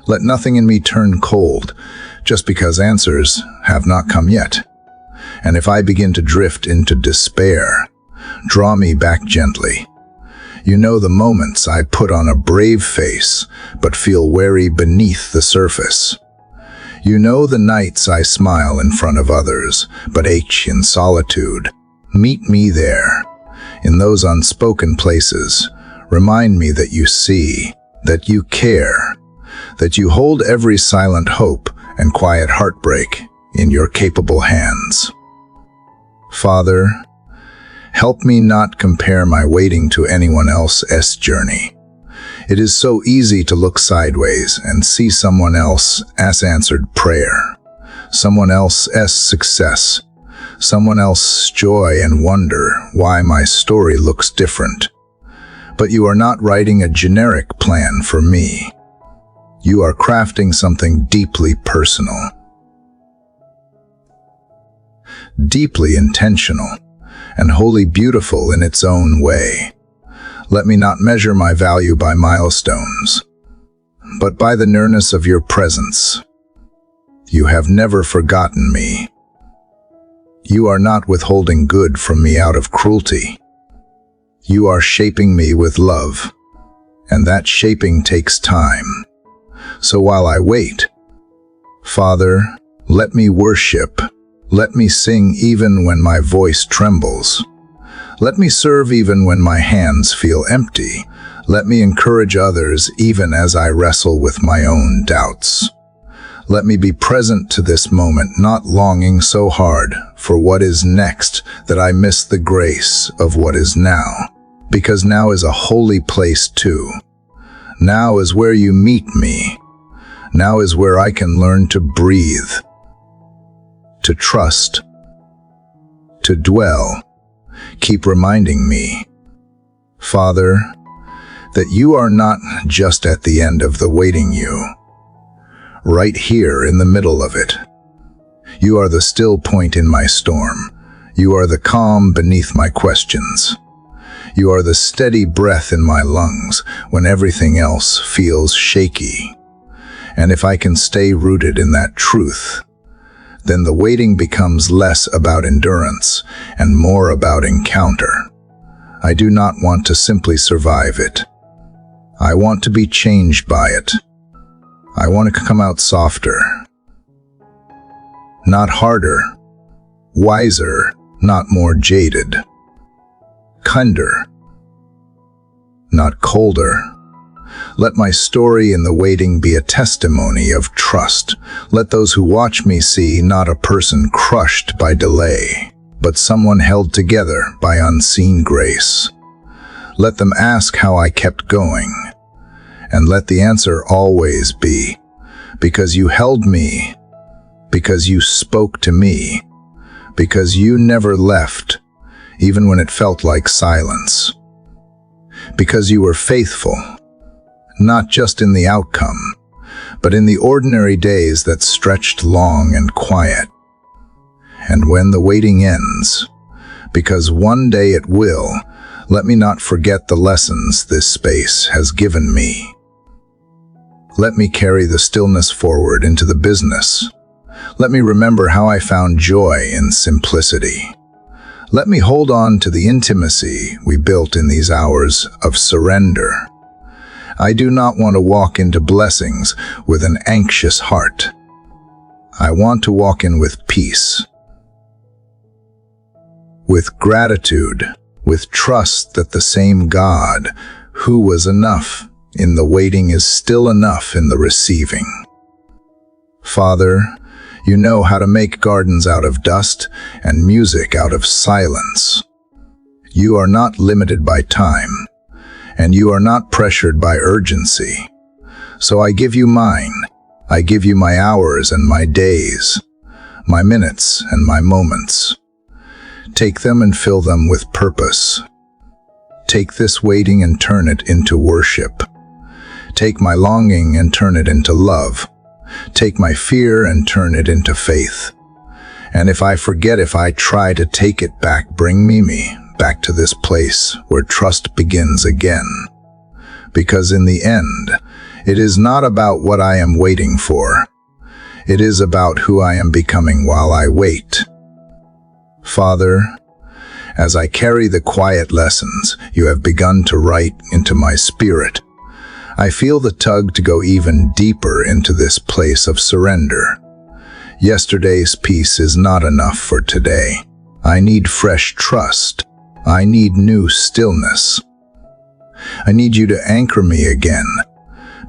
Let nothing in me turn cold just because answers have not come yet. And if I begin to drift into despair, draw me back gently. You know the moments I put on a brave face, but feel wary beneath the surface. You know the nights I smile in front of others, but ache in solitude. Meet me there, in those unspoken places. Remind me that you see, that you care, that you hold every silent hope and quiet heartbreak in your capable hands. Father, help me not compare my waiting to anyone else's journey. It is so easy to look sideways and see someone else's answered prayer, someone else's success, someone else's joy, and wonder why my story looks different. But you are not writing a generic plan for me. You are crafting something deeply personal, deeply intentional, and wholly beautiful in its own way. Let me not measure my value by milestones, but by the nearness of your presence. You have never forgotten me. You are not withholding good from me out of cruelty. You are shaping me with love, and that shaping takes time. So while I wait, Father, let me worship. Let me sing even when my voice trembles. Let me serve even when my hands feel empty. Let me encourage others even as I wrestle with my own doubts. Let me be present to this moment, not longing so hard for what is next that I miss the grace of what is now. Because now is a holy place too. Now is where you meet me. Now is where I can learn to breathe, to trust, to dwell. Keep reminding me, Father, that you are not just at the end of the waiting you, right here in the middle of it. You are the still point in my storm. You are the calm beneath my questions. You are the steady breath in my lungs when everything else feels shaky. And if I can stay rooted in that truth, then the waiting becomes less about endurance and more about encounter. I do not want to simply survive it. I want to be changed by it. I want to come out softer, not harder, wiser, not more jaded, kinder, not colder. Let my story in the waiting be a testimony of trust. Let those who watch me see not a person crushed by delay, but someone held together by unseen grace. Let them ask how I kept going, and let the answer always be, because you held me, because you spoke to me, because you never left, even when it felt like silence, because you were faithful, not just in the outcome, but in the ordinary days that stretched long and quiet. And when the waiting ends, because one day it will, let me not forget the lessons this space has given me. Let me carry the stillness forward into the business. Let me remember how I found joy in simplicity. Let me hold on to the intimacy we built in these hours of surrender. I do not want to walk into blessings with an anxious heart. I want to walk in with peace, with gratitude, with trust that the same God who was enough in the waiting is still enough in the receiving. Father, you know how to make gardens out of dust and music out of silence. You are not limited by time, and you are not pressured by urgency. So I give you mine. I give you my hours and my days, my minutes and my moments. Take them and fill them with purpose. Take this waiting and turn it into worship. Take my longing and turn it into love. Take my fear and turn it into faith. And if I forget, if I try to take it back, bring me back to this place where trust begins again. Because in the end, it is not about what I am waiting for. It is about who I am becoming while I wait. Father, as I carry the quiet lessons you have begun to write into my spirit, I feel the tug to go even deeper into this place of surrender. Yesterday's peace is not enough for today. I need fresh trust. I need new stillness. I need you to anchor me again,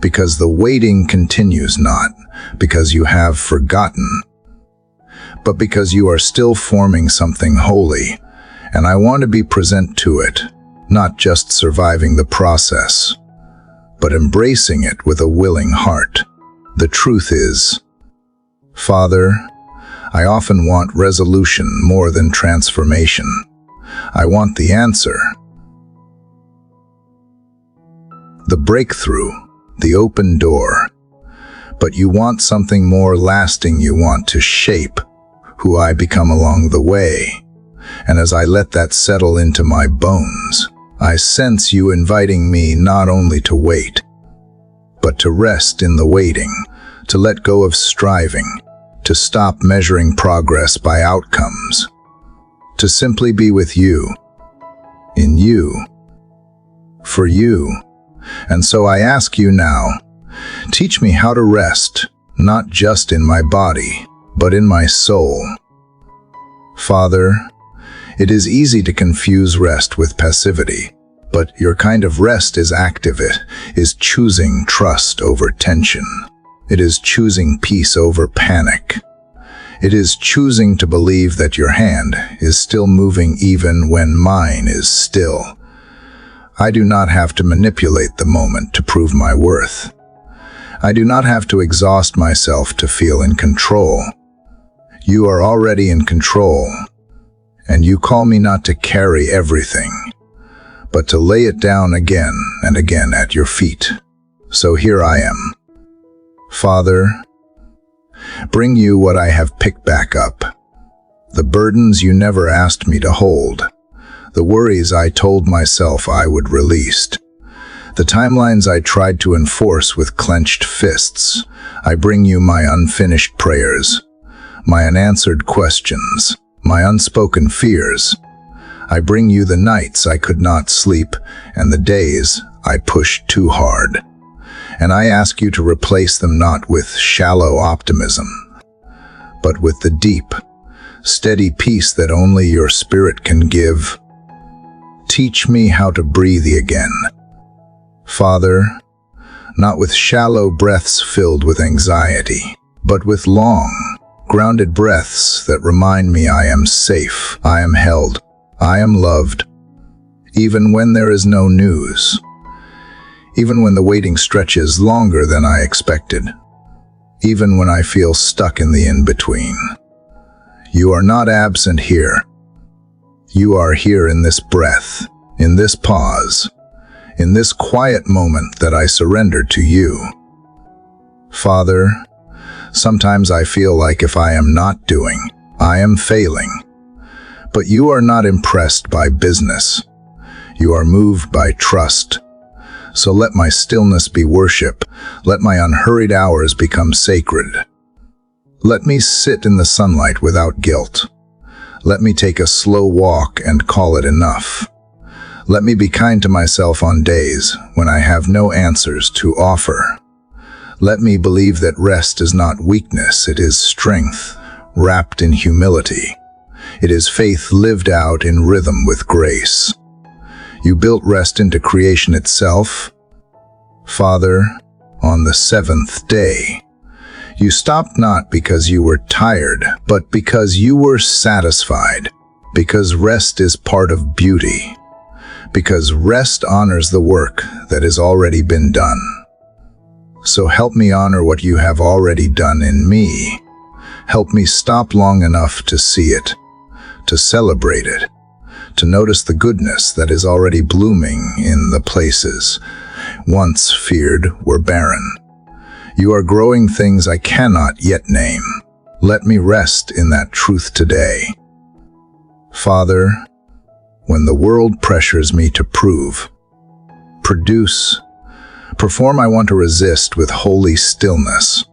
because the waiting continues not because you have forgotten, but because you are still forming something holy, and I want to be present to it, not just surviving the process, but embracing it with a willing heart. The truth is, Father, I often want resolution more than transformation. I want the answer, the breakthrough, the open door. But you want something more lasting. You want to shape who I become along the way. And as I let that settle into my bones, I sense you inviting me not only to wait, but to rest in the waiting, to let go of striving, to stop measuring progress by outcomes, to simply be with you, in you, for you. And so I ask you now, teach me how to rest, not just in my body, but in my soul. Father, it is easy to confuse rest with passivity, but your kind of rest is active. It is choosing trust over tension. It is choosing peace over panic. It is choosing to believe that your hand is still moving even when mine is still. I do not have to manipulate the moment to prove my worth. I do not have to exhaust myself to feel in control. You are already in control, and you call me not to carry everything, but to lay it down again and again at your feet. So here I am. Father, bring you what I have picked back up, the burdens you never asked me to hold, the worries I told myself I would release, the timelines I tried to enforce with clenched fists. I bring you my unfinished prayers, my unanswered questions, my unspoken fears. I bring you the nights I could not sleep and the days I pushed too hard. And I ask you to replace them not with shallow optimism, but with the deep, steady peace that only your spirit can give. Teach me how to breathe again, Father, not with shallow breaths filled with anxiety, but with long, grounded breaths that remind me I am safe, I am held, I am loved, even when there is no news, even when the waiting stretches longer than I expected, even when I feel stuck in the in-between. You are not absent here. You are here in this breath, in this pause, in this quiet moment that I surrender to you. Father, sometimes I feel like if I am not doing, I am failing. But you are not impressed by business. You are moved by trust. So let my stillness be worship. Let my unhurried hours become sacred. Let me sit in the sunlight without guilt. Let me take a slow walk and call it enough. Let me be kind to myself on days when I have no answers to offer. Let me believe that rest is not weakness, it is strength, wrapped in humility. It is faith lived out in rhythm with grace. You built rest into creation itself. Father, on the seventh day, you stopped not because you were tired, but because you were satisfied, because rest is part of beauty, because rest honors the work that has already been done. So help me honor what you have already done in me. Help me stop long enough to see it, to celebrate it, to notice the goodness that is already blooming in the places once feared were barren. You are growing things I cannot yet name. Let me rest in that truth today. Father, when the world pressures me to prove, produce, perform, I want to resist with holy stillness.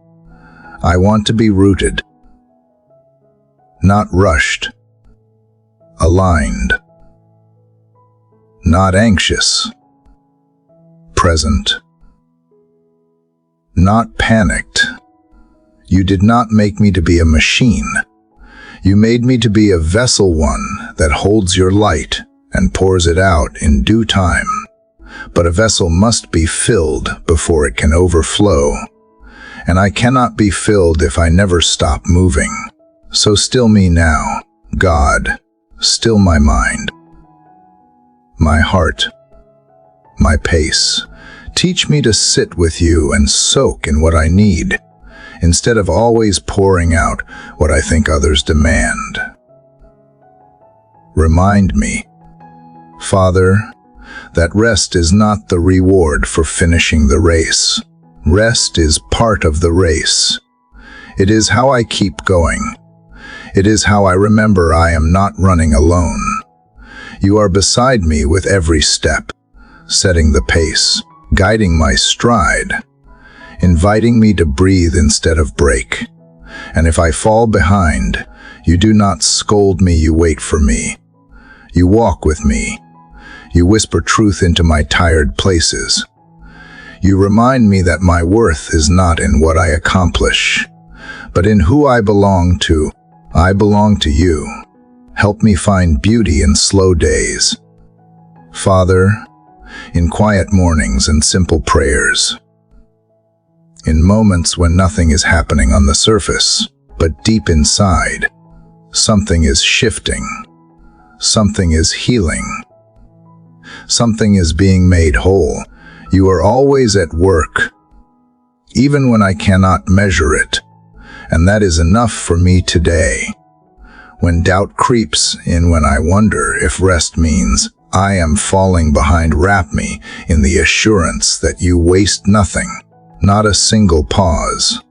I want to be rooted, not rushed, aligned, not anxious, present, not panicked. You did not make me to be a machine. You made me to be a vessel, one that holds your light and pours it out in due time. But a vessel must be filled before it can overflow. And I cannot be filled if I never stop moving. So still me now, God, still my mind, my heart, my pace. Teach me to sit with you and soak in what I need, instead of always pouring out what I think others demand. Remind me, Father, that rest is not the reward for finishing the race. Rest is part of the race. It is how I keep going. It is how I remember I am not running alone. You are beside me with every step, setting the pace, guiding my stride, inviting me to breathe instead of break. And if I fall behind, you do not scold me, you wait for me. You walk with me. You whisper truth into my tired places. You remind me that my worth is not in what I accomplish, but in who I belong to. I belong to you. Help me find beauty in slow days. Father, in quiet mornings and simple prayers, in moments when nothing is happening on the surface, but deep inside, something is shifting, something is healing, something is being made whole. You are always at work, even when I cannot measure it, and that is enough for me today. When doubt creeps in, when I wonder if rest means I am falling behind, wrap me in the assurance that you waste nothing, not a single pause,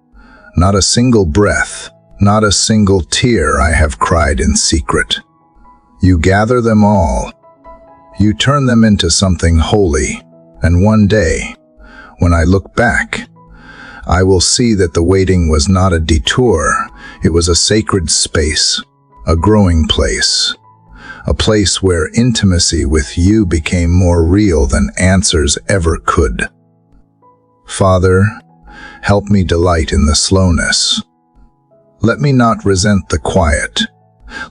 not a single breath, not a single tear I have cried in secret. You gather them all. You turn them into something holy, and one day, when I look back, I will see that the waiting was not a detour. It was a sacred space, a growing place, a place where intimacy with you became more real than answers ever could. Father, help me delight in the slowness. Let me not resent the quiet.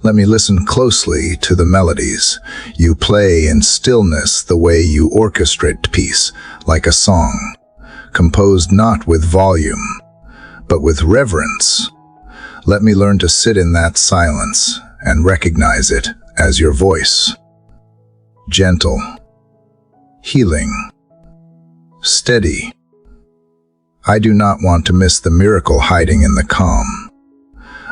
Let me listen closely to the melodies. You play in stillness the way you orchestrate peace, like a song, composed not with volume, but with reverence. Let me learn to sit in that silence and recognize it as your voice. Gentle, healing, steady. I do not want to miss the miracle hiding in the calm.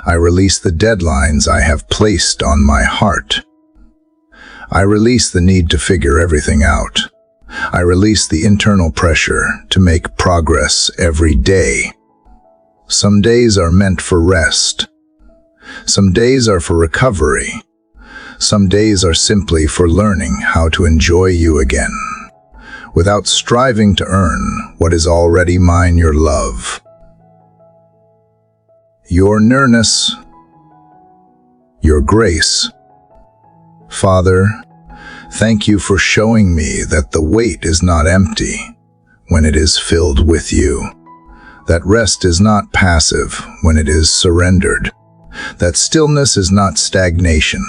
I release the deadlines I have placed on my heart. I release the need to figure everything out. I release the internal pressure to make progress every day. Some days are meant for rest. Some days are for recovery. Some days are simply for learning how to enjoy you again, without striving to earn what is already mine, your love, your nearness, your grace. Father, thank you for showing me that the weight is not empty when it is filled with you, that rest is not passive when it is surrendered, that stillness is not stagnation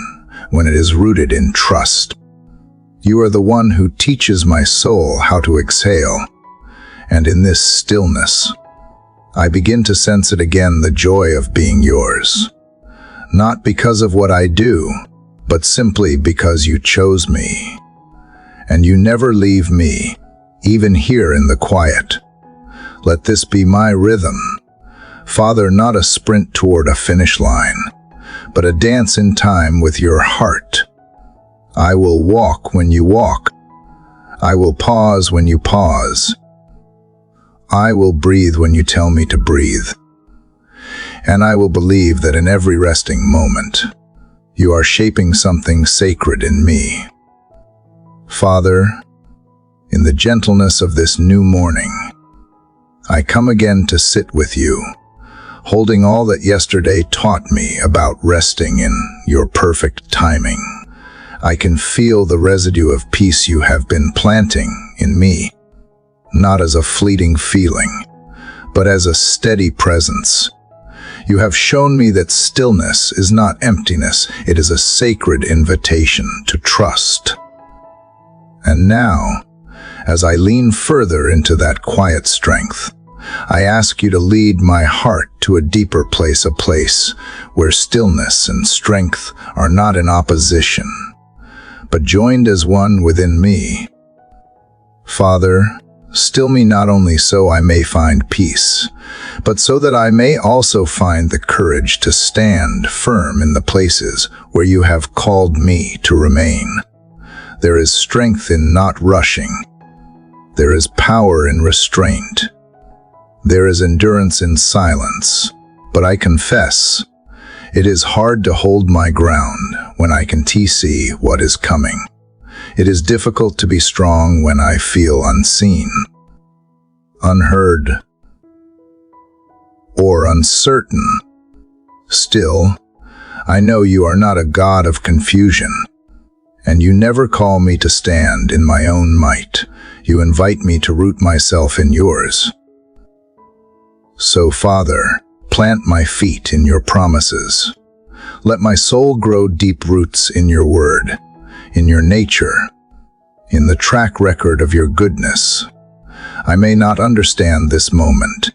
when it is rooted in trust. You are the one who teaches my soul how to exhale, and in this stillness, I begin to sense it again, the joy of being yours, not because of what I do, but simply because you chose me, and you never leave me, even here in the quiet. Let this be my rhythm, Father, not a sprint toward a finish line, but a dance in time with your heart. I will walk when you walk. I will pause when you pause. I will breathe when you tell me to breathe. And I will believe that in every resting moment, you are shaping something sacred in me. Father, in the gentleness of this new morning, I come again to sit with you, holding all that yesterday taught me about resting in your perfect timing. I can feel the residue of peace you have been planting in me, not as a fleeting feeling, but as a steady presence. You have shown me that stillness is not emptiness, it is a sacred invitation to trust. And now, as I lean further into that quiet strength, I ask you to lead my heart to a deeper place, a place where stillness and strength are not in opposition, but joined as one within me. Father, still me not only so I may find peace, but so that I may also find the courage to stand firm in the places where you have called me to remain. There is strength in not rushing. There is power in restraint. There is endurance in silence. But I confess, it is hard to hold my ground when I can see what is coming. It is difficult to be strong when I feel unseen, unheard, or uncertain. Still, I know you are not a God of confusion, and you never call me to stand in my own might. You invite me to root myself in yours. So, Father, plant my feet in your promises. Let my soul grow deep roots in your word, in your nature, in the track record of your goodness. I may not understand this moment,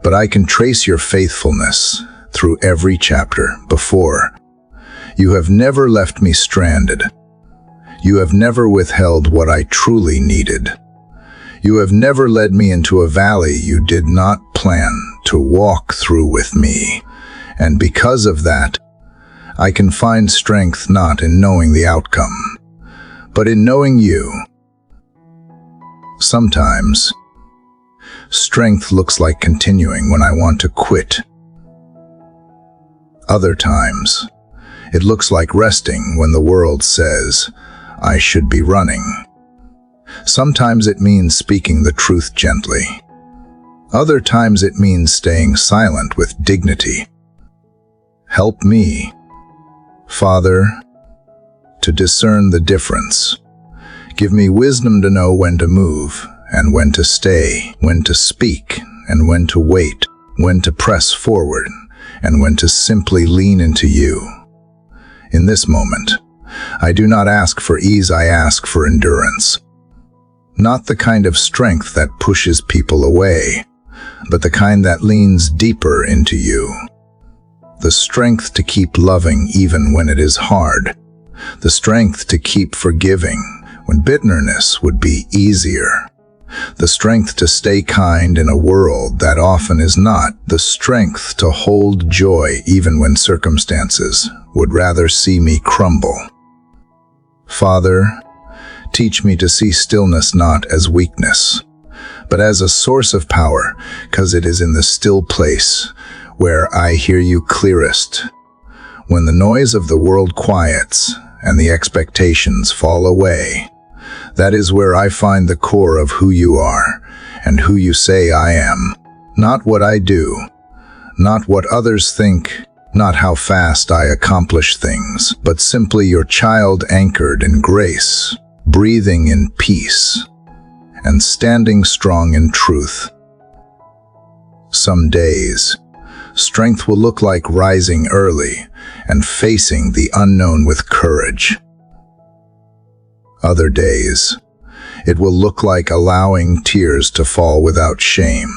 but I can trace your faithfulness through every chapter before. You have never left me stranded. You have never withheld what I truly needed. You have never led me into a valley you did not plan to walk through with me. And because of that, I can find strength not in knowing the outcome, but in knowing you. Sometimes, strength looks like continuing when I want to quit. Other times, it looks like resting when the world says, I should be running. Sometimes it means speaking the truth gently. Other times it means staying silent with dignity. Help me, Father, to discern the difference. Give me wisdom to know when to move and when to stay, when to speak and when to wait, when to press forward and when to simply lean into you. In this moment, I do not ask for ease, I ask for endurance. Not the kind of strength that pushes people away, but the kind that leans deeper into you. The strength to keep loving even when it is hard. The strength to keep forgiving when bitterness would be easier. The strength to stay kind in a world that often is not. The strength to hold joy even when circumstances would rather see me crumble. Father, teach me to see stillness not as weakness, but as a source of power, because it is in the still place where I hear you clearest. When the noise of the world quiets and the expectations fall away, that is where I find the core of who you are and who you say I am. Not what I do, not what others think, not how fast I accomplish things, but simply your child anchored in grace, breathing in peace, and standing strong in truth. Some days, strength will look like rising early and facing the unknown with courage. Other days, it will look like allowing tears to fall without shame.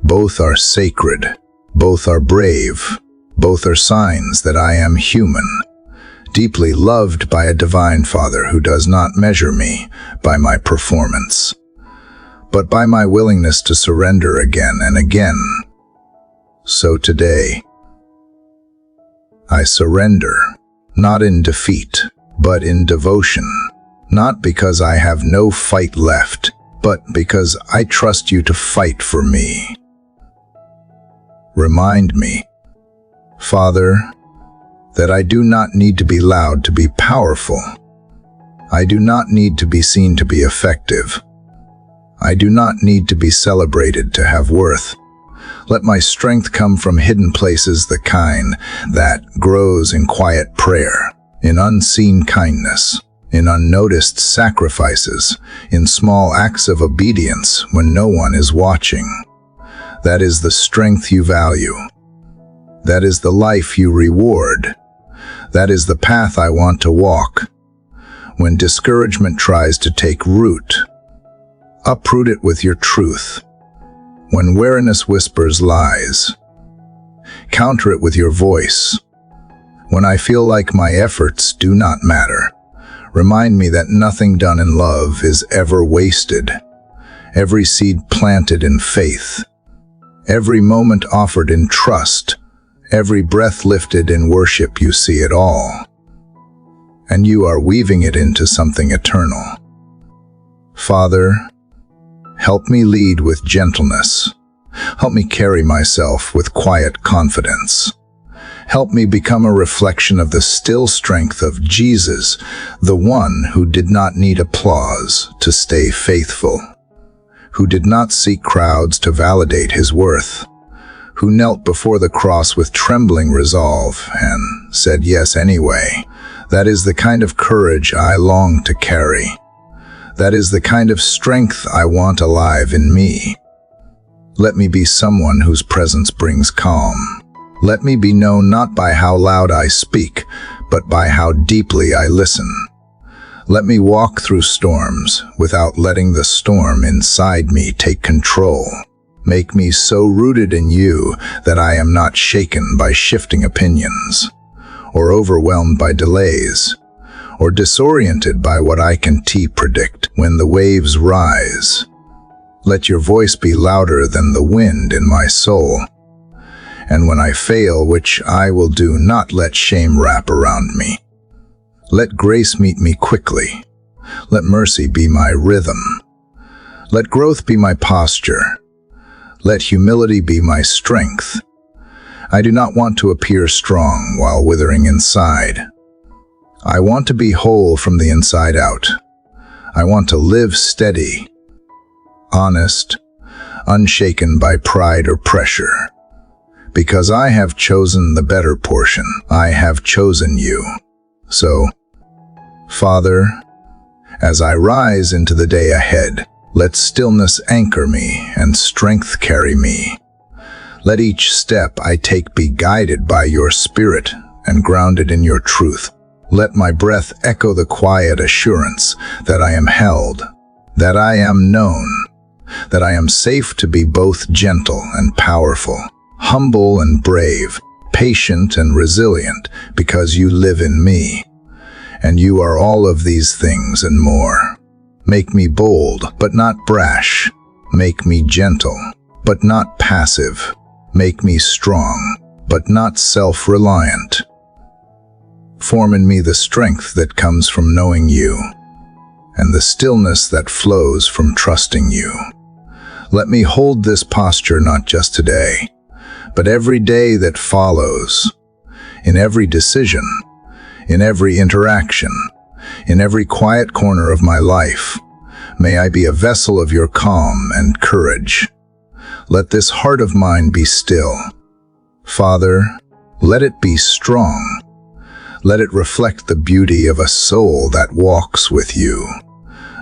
Both are sacred, both are brave, both are signs that I am human, deeply loved by a divine Father who does not measure me by my performance, but by my willingness to surrender again and again. So today, I surrender, not in defeat, but in devotion, not because I have no fight left, but because I trust you to fight for me. Remind me, Father, that I do not need to be loud to be powerful. I do not need to be seen to be effective. I do not need to be celebrated to have worth. Let my strength come from hidden places, the kind that grows in quiet prayer, in unseen kindness, in unnoticed sacrifices, in small acts of obedience when no one is watching. That is the strength you value. That is the life you reward. That is the path I want to walk. When discouragement tries to take root, uproot it with your truth. When weariness whispers lies, counter it with your voice. When I feel like my efforts do not matter, remind me that nothing done in love is ever wasted. Every seed planted in faith, every moment offered in trust, every breath lifted in worship, you see it all. And you are weaving it into something eternal. Father, help me lead with gentleness. Help me carry myself with quiet confidence. Help me become a reflection of the still strength of Jesus, the one who did not need applause to stay faithful, who did not seek crowds to validate his worth, who knelt before the cross with trembling resolve and said yes anyway. That is the kind of courage I long to carry. That is the kind of strength I want alive in me. Let me be someone whose presence brings calm. Let me be known not by how loud I speak, but by how deeply I listen. Let me walk through storms without letting the storm inside me take control. Make me so rooted in you that I am not shaken by shifting opinions, or overwhelmed by delays, or disoriented by what I can predict. When the waves rise, let your voice be louder than the wind in my soul. And when I fail, which I will do, not let shame wrap around me. Let grace meet me quickly. Let mercy be my rhythm. Let growth be my posture. Let humility be my strength. I do not want to appear strong while withering inside. I want to be whole from the inside out. I want to live steady, honest, unshaken by pride or pressure. Because I have chosen the better portion. I have chosen you. So, Father, as I rise into the day ahead, let stillness anchor me and strength carry me. Let each step I take be guided by your Spirit and grounded in your truth. Let my breath echo the quiet assurance that I am held, that I am known, that I am safe to be both gentle and powerful, humble and brave, patient and resilient, because you live in me. And you are all of these things and more. Make me bold, but not brash. Make me gentle, but not passive. Make me strong, but not self-reliant. Form in me the strength that comes from knowing you, and the stillness that flows from trusting you. Let me hold this posture not just today, but every day that follows, in every decision, in every interaction, in every quiet corner of my life. May I be a vessel of your calm and courage. Let this heart of mine be still. Father, let it be strong. Let it reflect the beauty of a soul that walks with you,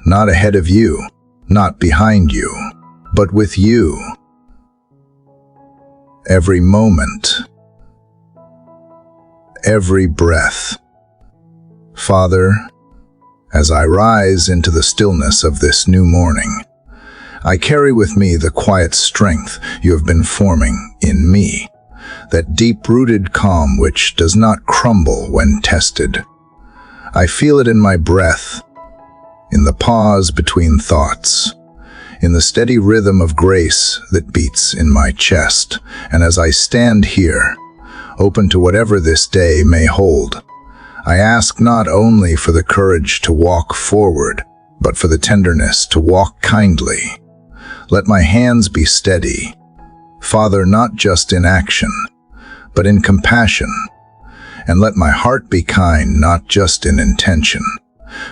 not ahead of you, not behind you, but with you. Every moment, every breath. Father, as I rise into the stillness of this new morning, I carry with me the quiet strength you have been forming in me, that deep-rooted calm which does not crumble when tested. I feel it in my breath, in the pause between thoughts, in the steady rhythm of grace that beats in my chest. And as I stand here, open to whatever this day may hold, I ask not only for the courage to walk forward, but for the tenderness to walk kindly. Let my hands be steady, Father, not just in action, but in compassion. And let my heart be kind, not just in intention,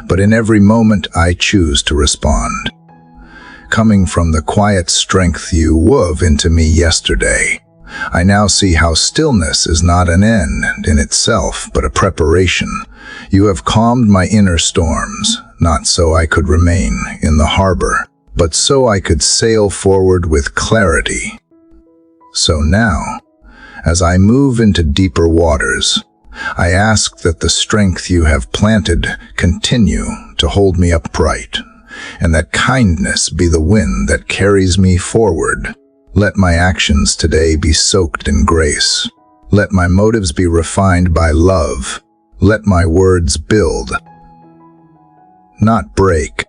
but in every moment I choose to respond. Coming from the quiet strength you wove into me yesterday, I now see how stillness is not an end in itself, but a preparation. You have calmed my inner storms, not so I could remain in the harbor, but so I could sail forward with clarity. So now, as I move into deeper waters, I ask that the strength you have planted continue to hold me upright, and that kindness be the wind that carries me forward. Let my actions today be soaked in grace. Let my motives be refined by love. Let my words build, not break.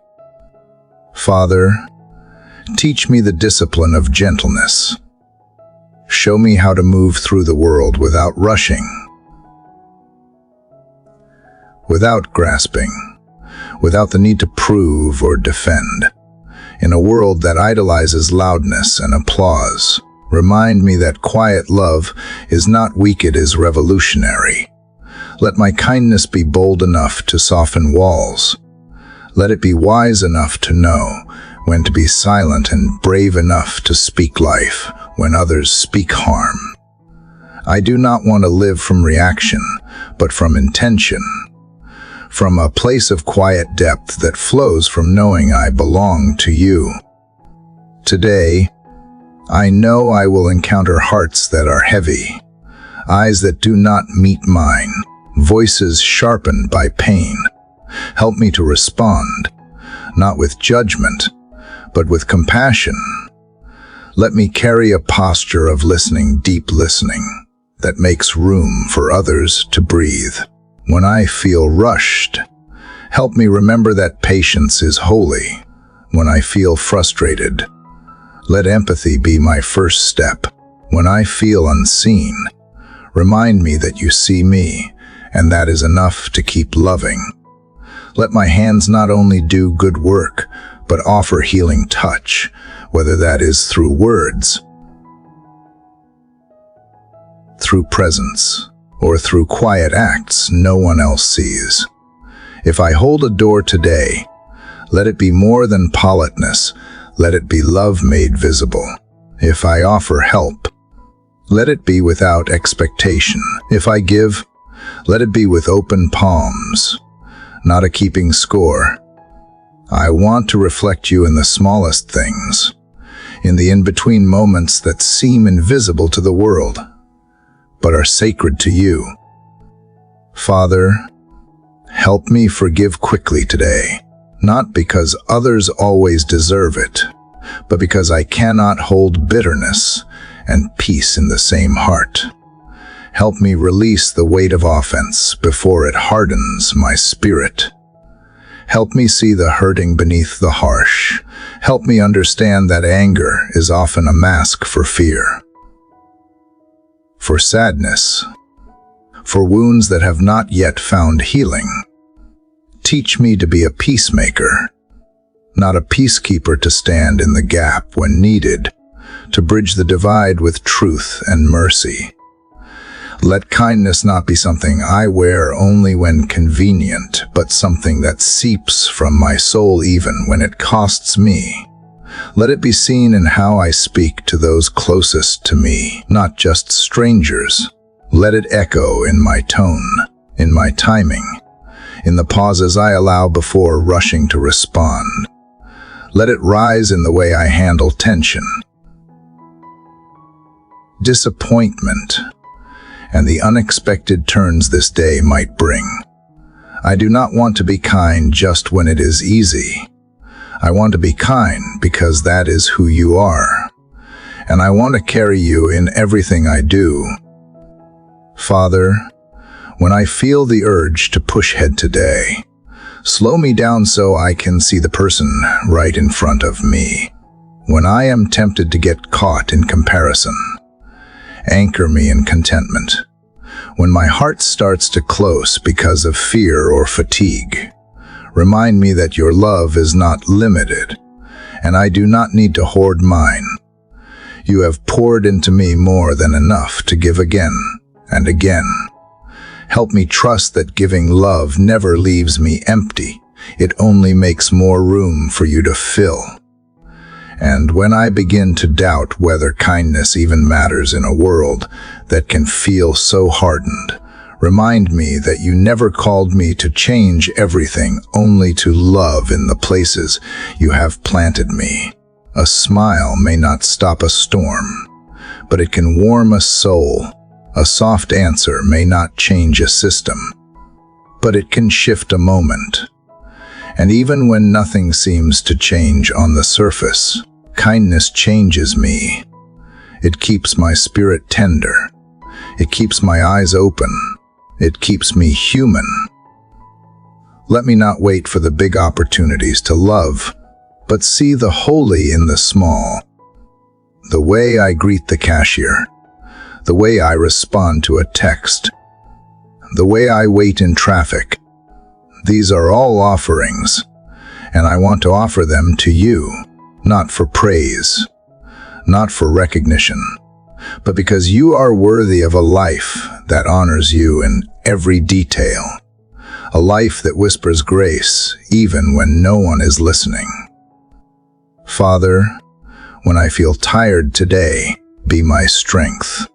Father, teach me the discipline of gentleness. Show me how to move through the world without rushing, without grasping, without the need to prove or defend. In a world that idolizes loudness and applause, remind me that quiet love is not weak, it is revolutionary. Let my kindness be bold enough to soften walls. Let it be wise enough to know when to be silent and brave enough to speak life when others speak harm. I do not want to live from reaction, but from intention, from a place of quiet depth that flows from knowing I belong to you. Today, I know I will encounter hearts that are heavy, eyes that do not meet mine, voices sharpened by pain. Help me to respond, not with judgment, but with compassion. Let me carry a posture of listening, deep listening, that makes room for others to breathe. When I feel rushed, help me remember that patience is holy. When I feel frustrated, let empathy be my first step. When I feel unseen, remind me that you see me, and that is enough to keep loving. Let my hands not only do good work, but offer healing touch, whether that is through words, through presence, or through quiet acts no one else sees. If I hold a door today, let it be more than politeness, let it be love made visible. If I offer help, let it be without expectation. If I give, let it be with open palms, not a keeping score. I want to reflect you in the smallest things, in the in-between moments that seem invisible to the world, but are sacred to you. Father, help me forgive quickly today, not because others always deserve it, but because I cannot hold bitterness and peace in the same heart. Help me release the weight of offense before it hardens my spirit. Help me see the hurting beneath the harsh. Help me understand that anger is often a mask for fear, for sadness, for wounds that have not yet found healing. Teach me to be a peacemaker, not a peacekeeper to stand in the gap when needed, to bridge the divide with truth and mercy. Let kindness not be something I wear only when convenient, but something that seeps from my soul even when it costs me. Let it be seen in how I speak to those closest to me, not just strangers. Let it echo in my tone, in my timing, in the pauses I allow before rushing to respond. Let it rise in the way I handle tension, disappointment, and the unexpected turns this day might bring. I do not want to be kind just when it is easy. I want to be kind because that is who you are, and I want to carry you in everything I do. Father, when I feel the urge to push ahead today, slow me down so I can see the person right in front of me. When I am tempted to get caught in comparison, anchor me in contentment. When my heart starts to close because of fear or fatigue, remind me that your love is not limited, and I do not need to hoard mine. You have poured into me more than enough to give again and again. Help me trust that giving love never leaves me empty. It only makes more room for you to fill. And when I begin to doubt whether kindness even matters in a world that can feel so hardened, remind me that you never called me to change everything, only to love in the places you have planted me. A smile may not stop a storm, but it can warm a soul. A soft answer may not change a system, but it can shift a moment. And even when nothing seems to change on the surface, kindness changes me. It keeps my spirit tender. It keeps my eyes open. It keeps me human. Let me not wait for the big opportunities to love, but see the holy in the small. The way I greet the cashier, the way I respond to a text, the way I wait in traffic. These are all offerings, and I want to offer them to you, not for praise, not for recognition, but because you are worthy of a life that honors you in every detail, a life that whispers grace even when no one is listening. Father, when I feel tired today, be my strength.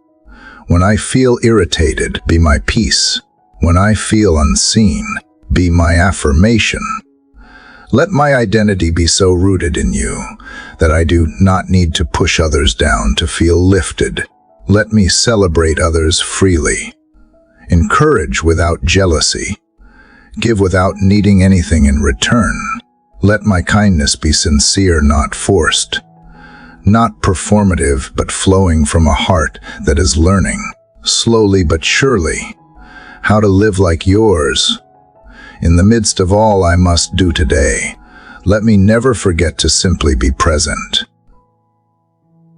When I feel irritated, be my peace. When I feel unseen, be my affirmation. Let my identity be so rooted in you that I do not need to push others down to feel lifted. Let me celebrate others freely, encourage without jealousy, give without needing anything in return. Let my kindness be sincere, not forced, not performative, but flowing from a heart that is learning, slowly but surely, how to live like yours. In the midst of all I must do today, let me never forget to simply be present,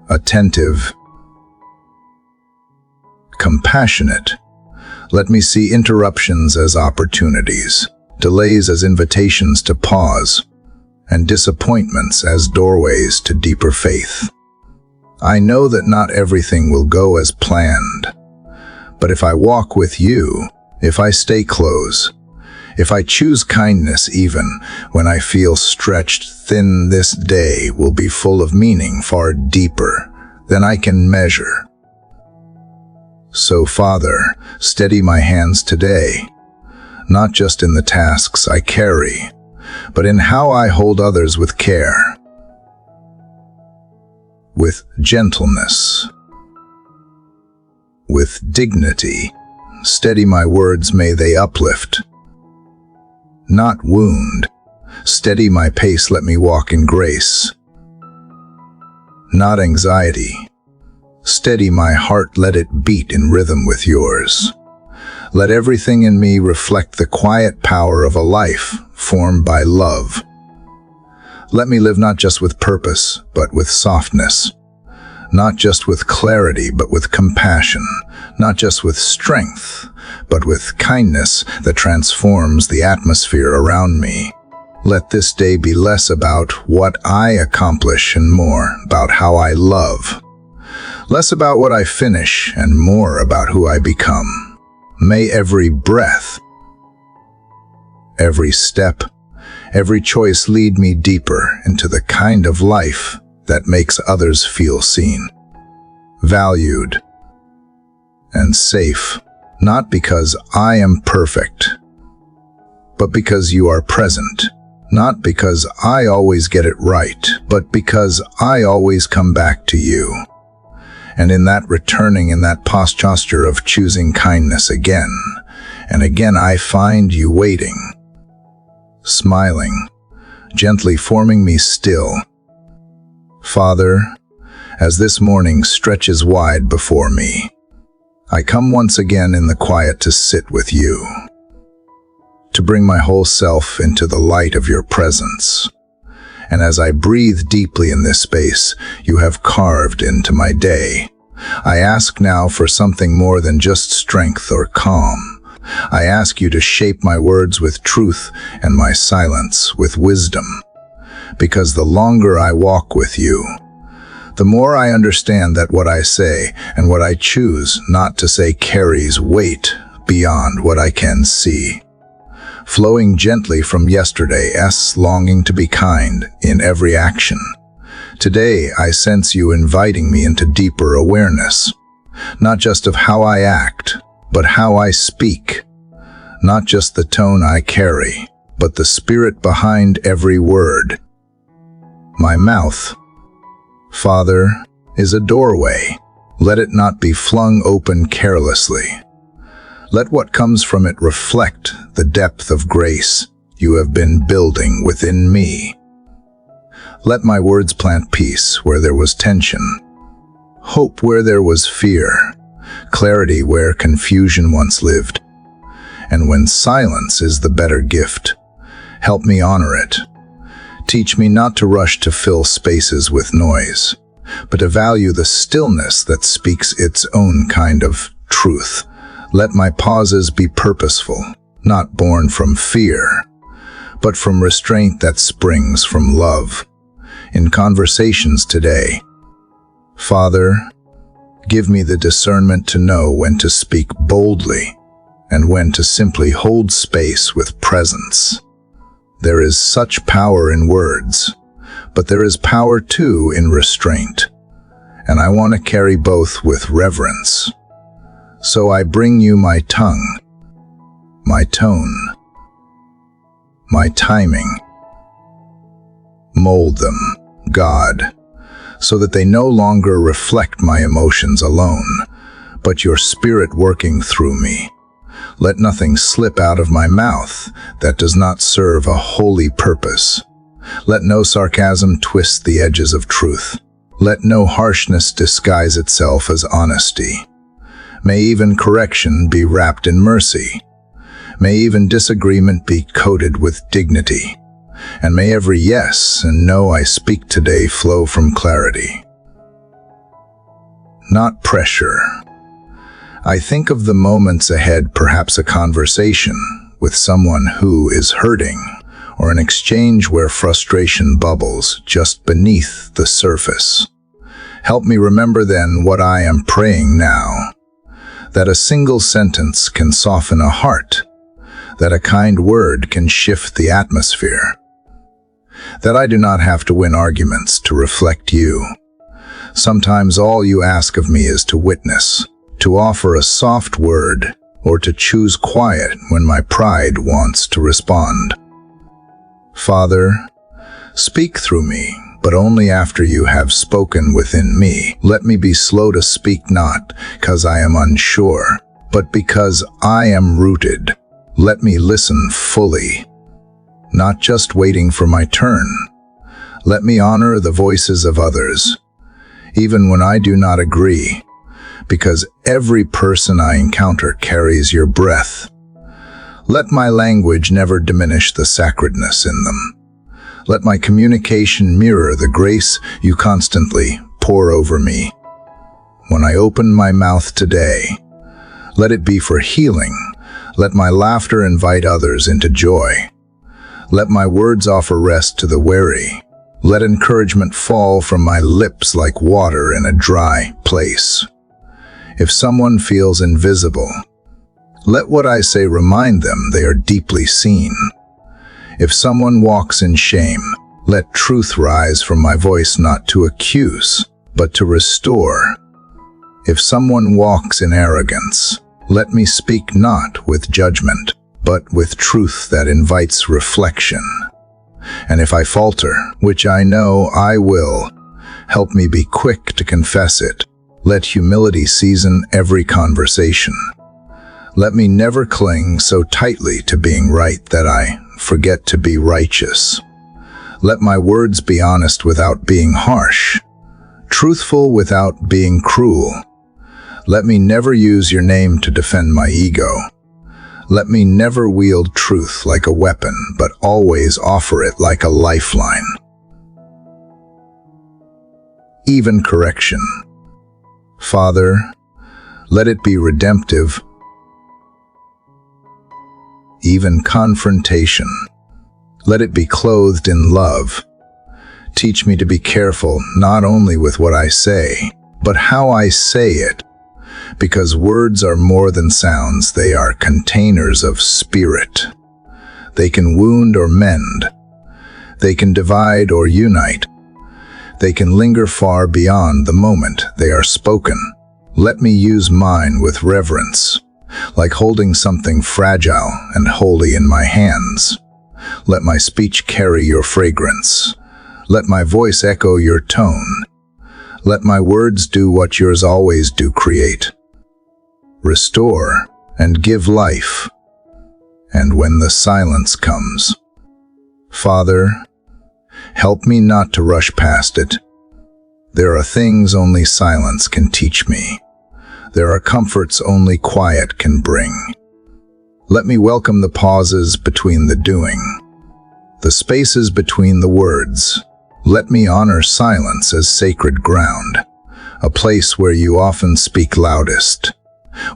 attentive, compassionate. Let me see interruptions as opportunities, delays as invitations to pause, and disappointments as doorways to deeper faith. I know that not everything will go as planned, but if I walk with you, if I stay close, if I choose kindness even when I feel stretched thin, this day will be full of meaning far deeper than I can measure. So, Father, steady my hands today, not just in the tasks I carry, but in how I hold others with care, with gentleness, with dignity. Steady my words, may they uplift, not wound. Steady my pace, let me walk in grace, not anxiety. Steady my heart, let it beat in rhythm with yours. Let everything in me reflect the quiet power of a life formed by love. Let me live not just with purpose, but with softness. Not just with clarity, but with compassion. Not just with strength, but with kindness that transforms the atmosphere around me. Let this day be less about what I accomplish and more about how I love. Less about what I finish and more about who I become. May every breath, every step, every choice lead me deeper into the kind of life that makes others feel seen, valued, and safe, not because I am perfect, but because you are present, not because I always get it right, but because I always come back to you. And in that returning, in that posture of choosing kindness again and again, I find you waiting, smiling, gently forming me still. Father, as this morning stretches wide before me, I come once again in the quiet to sit with you, to bring my whole self into the light of your presence. And as I breathe deeply in this space you have carved into my day, I ask now for something more than just strength or calm. I ask you to shape my words with truth and my silence with wisdom. Because the longer I walk with you, the more I understand that what I say and what I choose not to say carries weight beyond what I can see. Flowing gently from yesterday's longing to be kind in every action. Today I sense you inviting me into deeper awareness, not just of how I act, but how I speak. Not just the tone I carry, but the spirit behind every word. My mouth, Father, is a doorway. Let it not be flung open carelessly. Let what comes from it reflect the depth of grace you have been building within me. Let my words plant peace where there was tension, hope where there was fear, clarity where confusion once lived. And when silence is the better gift, help me honor it. Teach me not to rush to fill spaces with noise, but to value the stillness that speaks its own kind of truth. Let my pauses be purposeful, not born from fear, but from restraint that springs from love. In conversations today, Father, give me the discernment to know when to speak boldly and when to simply hold space with presence. There is such power in words, but there is power too in restraint, and I want to carry both with reverence. So I bring you my tongue, my tone, my timing. Mold them, God, so that they no longer reflect my emotions alone, but your spirit working through me. Let nothing slip out of my mouth that does not serve a holy purpose. Let no sarcasm twist the edges of truth. Let no harshness disguise itself as honesty. May even correction be wrapped in mercy. May even disagreement be coated with dignity. And may every yes and no I speak today flow from clarity, not pressure. I think of the moments ahead, perhaps a conversation with someone who is hurting, or an exchange where frustration bubbles just beneath the surface. Help me remember then what I am praying now, that a single sentence can soften a heart, that a kind word can shift the atmosphere, that I do not have to win arguments to reflect you. Sometimes all you ask of me is to witness, to offer a soft word, or to choose quiet when my pride wants to respond. Father, speak through me, but only after you have spoken within me. Let me be slow to speak, not because I am unsure, but because I am rooted. Let me listen fully, not just waiting for my turn. Let me honor the voices of others, even when I do not agree, because every person I encounter carries your breath. Let my language never diminish the sacredness in them. Let my communication mirror the grace you constantly pour over me. When I open my mouth today, let it be for healing. Let my laughter invite others into joy. Let my words offer rest to the weary. Let encouragement fall from my lips like water in a dry place. If someone feels invisible, let what I say remind them they are deeply seen. If someone walks in shame, let truth rise from my voice, not to accuse, but to restore. If someone walks in arrogance, let me speak not with judgment, but with truth that invites reflection. And if I falter, which I know I will, help me be quick to confess it. Let humility season every conversation. Let me never cling so tightly to being right that I forget to be righteous. Let my words be honest without being harsh, truthful without being cruel. Let me never use your name to defend my ego. Let me never wield truth like a weapon, but always offer it like a lifeline. Even correction. Father, let it be redemptive, even confrontation. Let it be clothed in love. Teach me to be careful not only with what I say, but how I say it, because words are more than sounds. They are containers of spirit. They can wound or mend. They can divide or unite. They can linger far beyond the moment they are spoken. Let me use mine with reverence, like holding something fragile and holy in my hands. Let my speech carry your fragrance. Let my voice echo your tone. Let my words do what yours always do: create, restore, and give life. And when the silence comes, Father, help me not to rush past it. There are things only silence can teach me. There are comforts only quiet can bring. Let me welcome the pauses between the doing, the spaces between the words. Let me honor silence as sacred ground, a place where you often speak loudest.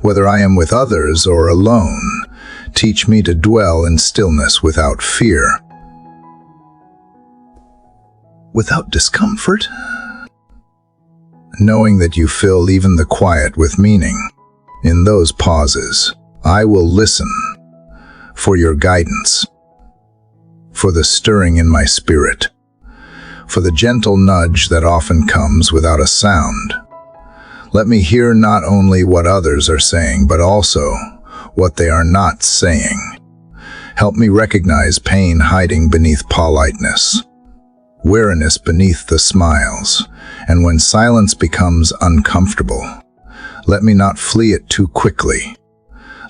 Whether I am with others or alone, teach me to dwell in stillness without fear, without discomfort, knowing that you fill even the quiet with meaning. In those pauses, I will listen for your guidance, for the stirring in my spirit, for the gentle nudge that often comes without a sound. Let me hear not only what others are saying, but also what they are not saying. Help me recognize pain hiding beneath politeness, weariness beneath the smiles, and when silence becomes uncomfortable, let me not flee it too quickly.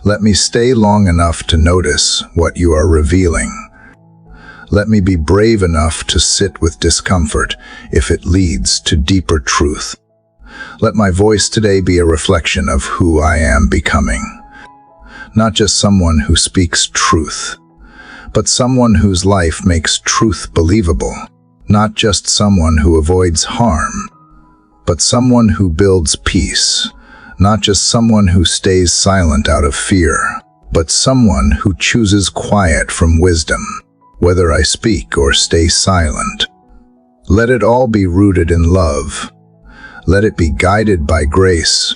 Let me stay long enough to notice what you are revealing. Let me be brave enough to sit with discomfort if it leads to deeper truth. Let my voice today be a reflection of who I am becoming. Not just someone who speaks truth, but someone whose life makes truth believable. Not just someone who avoids harm, but someone who builds peace. Not just someone who stays silent out of fear, but someone who chooses quiet from wisdom. Whether I speak or stay silent, let it all be rooted in love. Let it be guided by grace.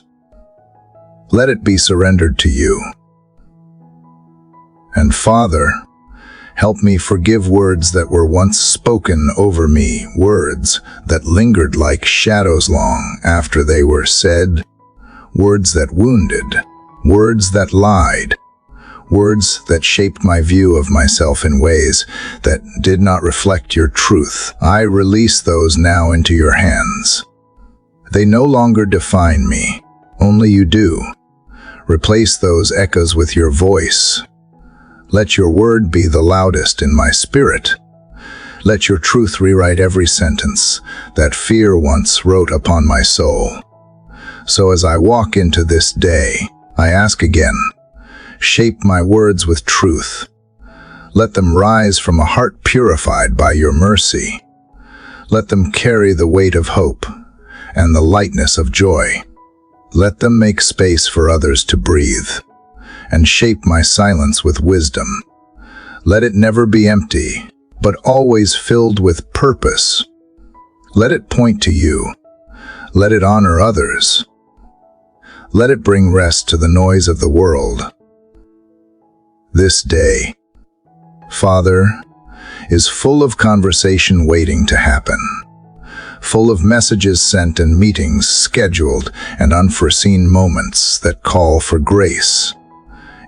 Let it be surrendered to you. And Father, help me forgive words that were once spoken over me, words that lingered like shadows long after they were said, words that wounded, words that lied, words that shaped my view of myself in ways that did not reflect your truth. I release those now into your hands. They no longer define me, only you do. Replace those echoes with your voice. Let your word be the loudest in my spirit. Let your truth rewrite every sentence that fear once wrote upon my soul. So as I walk into this day, I ask again, shape my words with truth. Let them rise from a heart purified by your mercy. Let them carry the weight of hope and the lightness of joy. Let them make space for others to breathe, and shape my silence with wisdom. Let it never be empty, but always filled with purpose. Let it point to you. Let it honor others. Let it bring rest to the noise of the world. This day, Father, is full of conversation waiting to happen, full of messages sent and meetings scheduled and unforeseen moments that call for grace.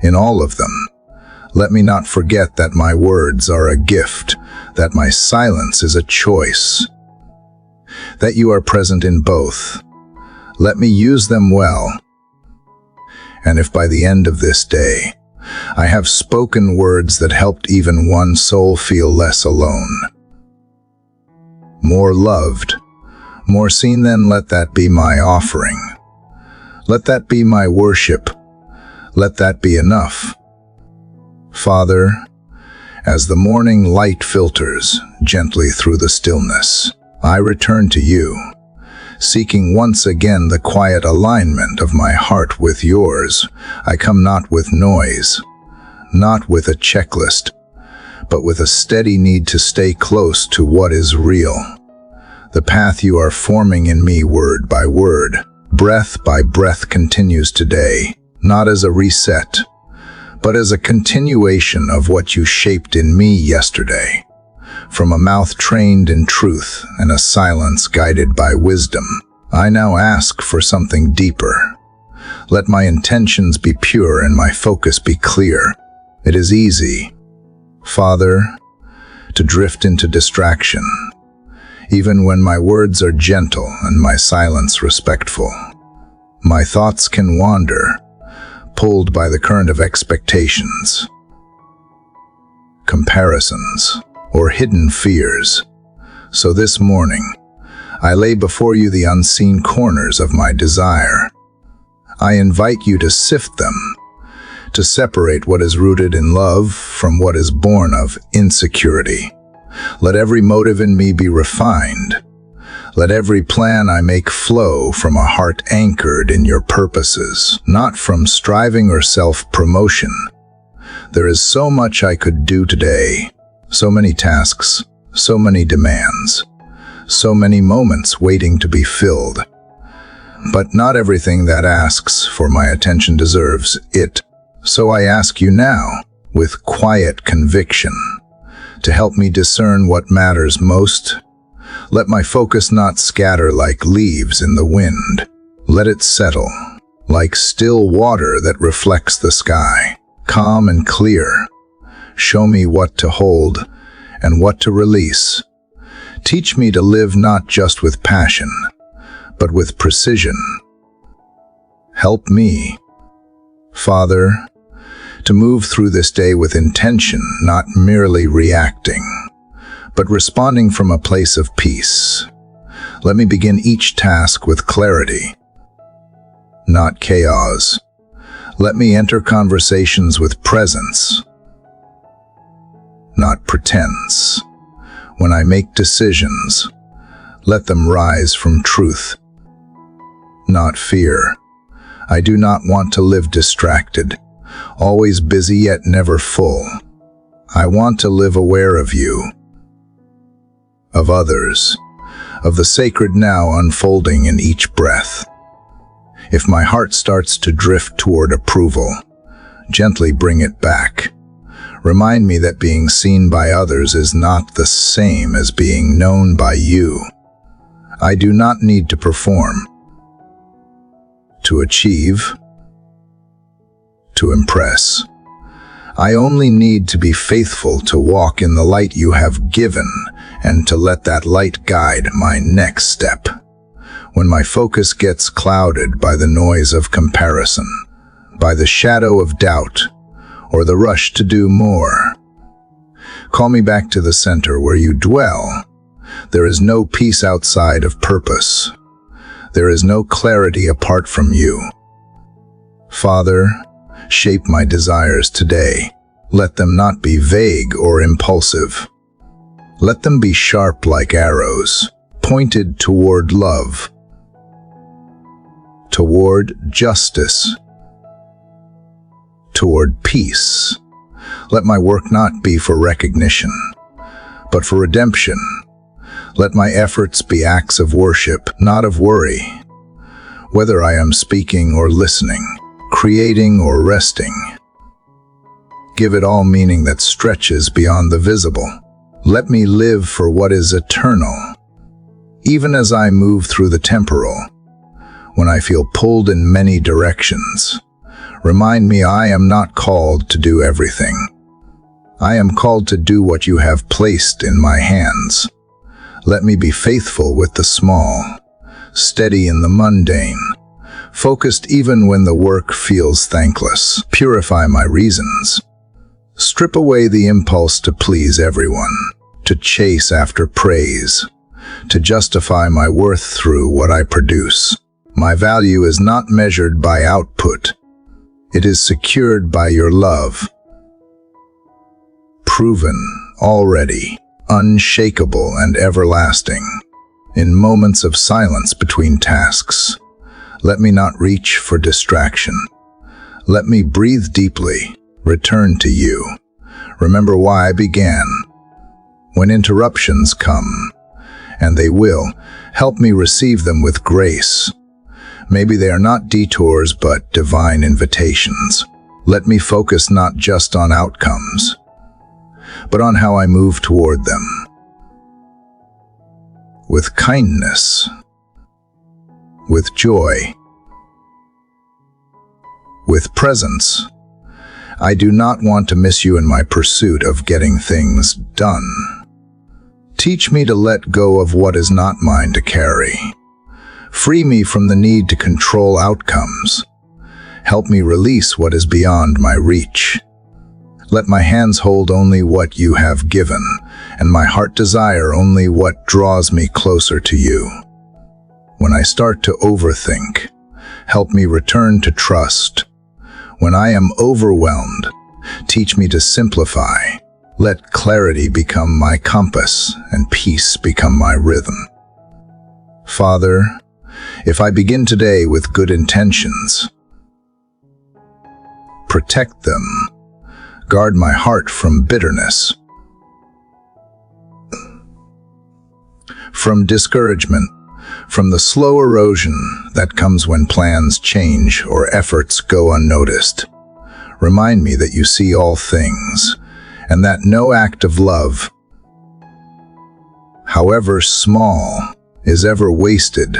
In all of them, let me not forget that my words are a gift, that my silence is a choice, that you are present in both. Let me use them well. And if by the end of this day, I have spoken words that helped even one soul feel less alone, more loved, more seen, then let that be my offering. Let that be my worship. Let that be enough. Father, as the morning light filters gently through the stillness, I return to you, seeking once again the quiet alignment of my heart with yours. I come not with noise, not with a checklist, but with a steady need to stay close to what is real. The path you are forming in me word by word, breath by breath continues today, not as a reset, but as a continuation of what you shaped in me yesterday. From a mouth trained in truth and a silence guided by wisdom, I now ask for something deeper. Let my intentions be pure and my focus be clear. It is easy, Father, to drift into distraction, even when my words are gentle and my silence respectful. My thoughts can wander, pulled by the current of expectations, comparisons, or hidden fears. So this morning, I lay before you the unseen corners of my desire. I invite you to sift them, to separate what is rooted in love from what is born of insecurity. Let every motive in me be refined. Let every plan I make flow from a heart anchored in your purposes, not from striving or self-promotion. There is so much I could do today, so many tasks, so many demands, so many moments waiting to be filled. But not everything that asks for my attention deserves it. So I ask you now, with quiet conviction, to help me discern what matters most. Let my focus not scatter like leaves in the wind. Let it settle, like still water that reflects the sky, calm and clear. Show me what to hold and what to release. Teach me to live not just with passion, but with precision. Help me, Father, to move through this day with intention, not merely reacting, but responding from a place of peace. Let me begin each task with clarity, not chaos. Let me enter conversations with presence, not pretense. When I make decisions, let them rise from truth, not fear. I do not want to live distracted, always busy yet never full. I want to live aware of you, of others, of the sacred now unfolding in each breath. If my heart starts to drift toward approval, gently bring it back. Remind me that being seen by others is not the same as being known by you. I do not need to perform, to achieve, to impress. I only need to be faithful to walk in the light you have given and to let that light guide my next step. When my focus gets clouded by the noise of comparison, by the shadow of doubt, or the rush to do more, call me back to the center where you dwell. There is no peace outside of purpose. There is no clarity apart from you. Father, shape my desires today. Let them not be vague or impulsive. Let them be sharp like arrows, pointed toward love, toward justice, toward peace. Let my work not be for recognition, but for redemption. Let my efforts be acts of worship, not of worry. Whether I am speaking or listening, creating or resting, give it all meaning that stretches beyond the visible. Let me live for what is eternal, even as I move through the temporal. When I feel pulled in many directions, remind me I am not called to do everything. I am called to do what you have placed in my hands. Let me be faithful with the small, steady in the mundane, focused even when the work feels thankless. Purify my reasons. Strip away the impulse to please everyone, to chase after praise, to justify my worth through what I produce. My value is not measured by output. It is secured by your love. Proven, already, unshakable and everlasting. In moments of silence between tasks, let me not reach for distraction. Let me breathe deeply, return to you. Remember why I began. When interruptions come, and they will, help me receive them with grace. Maybe they are not detours, but divine invitations. Let me focus not just on outcomes, but on how I move toward them. With kindness, with joy, with presence. I do not want to miss you in my pursuit of getting things done. Teach me to let go of what is not mine to carry. Free me from the need to control outcomes. Help me release what is beyond my reach. Let my hands hold only what you have given, and my heart desire only what draws me closer to you. When I start to overthink, help me return to trust. When I am overwhelmed, teach me to simplify. Let clarity become my compass and peace become my rhythm. Father, if I begin today with good intentions, protect them. Guard my heart from bitterness, from discouragement, from the slow erosion that comes when plans change or efforts go unnoticed. Remind me that you see all things, and that no act of love, however small, is ever wasted.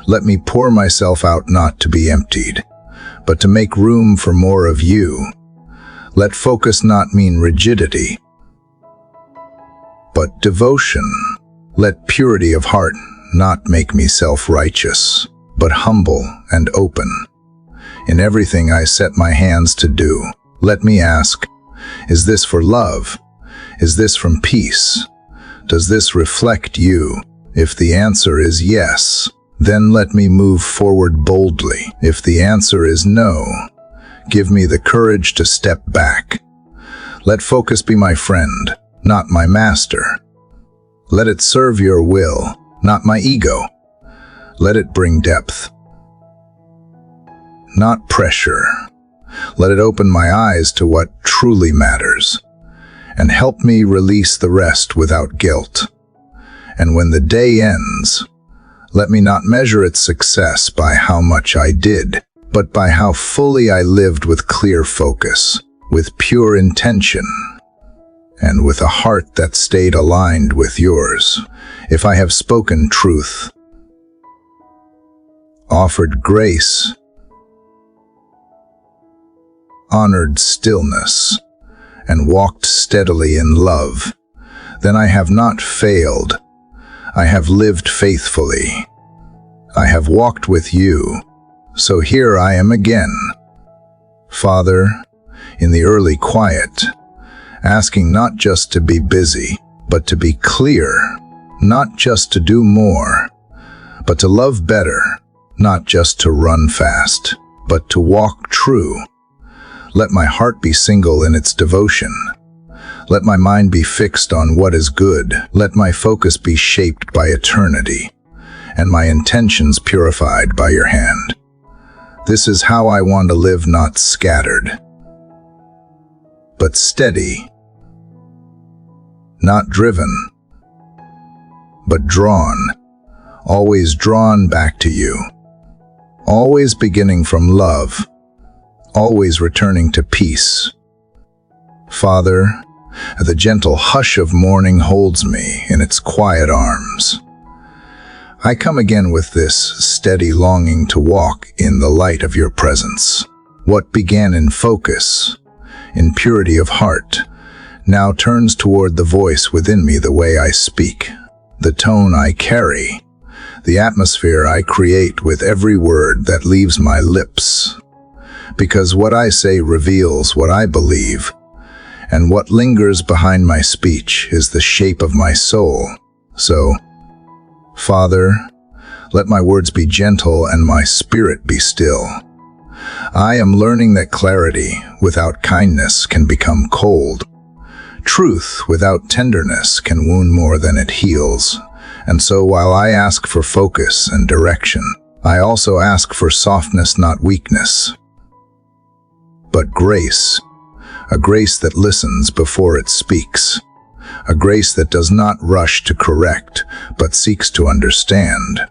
Let me pour myself out not to be emptied, but to make room for more of you. Let focus not mean rigidity, but devotion. Let purity of heart not make me self-righteous, but humble and open. In everything I set my hands to do, let me ask, is this for love? Is this from peace? Does this reflect you? If the answer is yes, then let me move forward boldly. If the answer is no, give me the courage to step back. Let focus be my friend, not my master. Let it serve your will, not my ego. Let it bring depth, not pressure. Let it open my eyes to what truly matters, and help me release the rest without guilt. And when the day ends, let me not measure its success by how much I did, but by how fully I lived with clear focus, with pure intention, and with a heart that stayed aligned with yours. If I have spoken truth, offered grace, honored stillness, and walked steadily in love, then I have not failed. I have lived faithfully. I have walked with you. So here I am again, Father, in the early quiet, asking not just to be busy, but to be clear, not just to do more, but to love better, not just to run fast, but to walk true. Let my heart be single in its devotion. Let my mind be fixed on what is good. Let my focus be shaped by eternity, and my intentions purified by your hand. This is how I want to live, not scattered, but steady, not driven, but drawn, always drawn back to you, always beginning from love, always returning to peace. Father, the gentle hush of morning holds me in its quiet arms. I come again with this steady longing to walk in the light of your presence. What began in focus, in purity of heart, now turns toward the voice within me, the way I speak, the tone I carry, the atmosphere I create with every word that leaves my lips. Because what I say reveals what I believe, and what lingers behind my speech is the shape of my soul. So, Father, let my words be gentle and my spirit be still. I am learning that clarity without kindness can become cold. Truth without tenderness can wound more than it heals. And so while I ask for focus and direction, I also ask for softness, not weakness, but grace, a grace that listens before it speaks, a grace that does not rush to correct, but seeks to understand.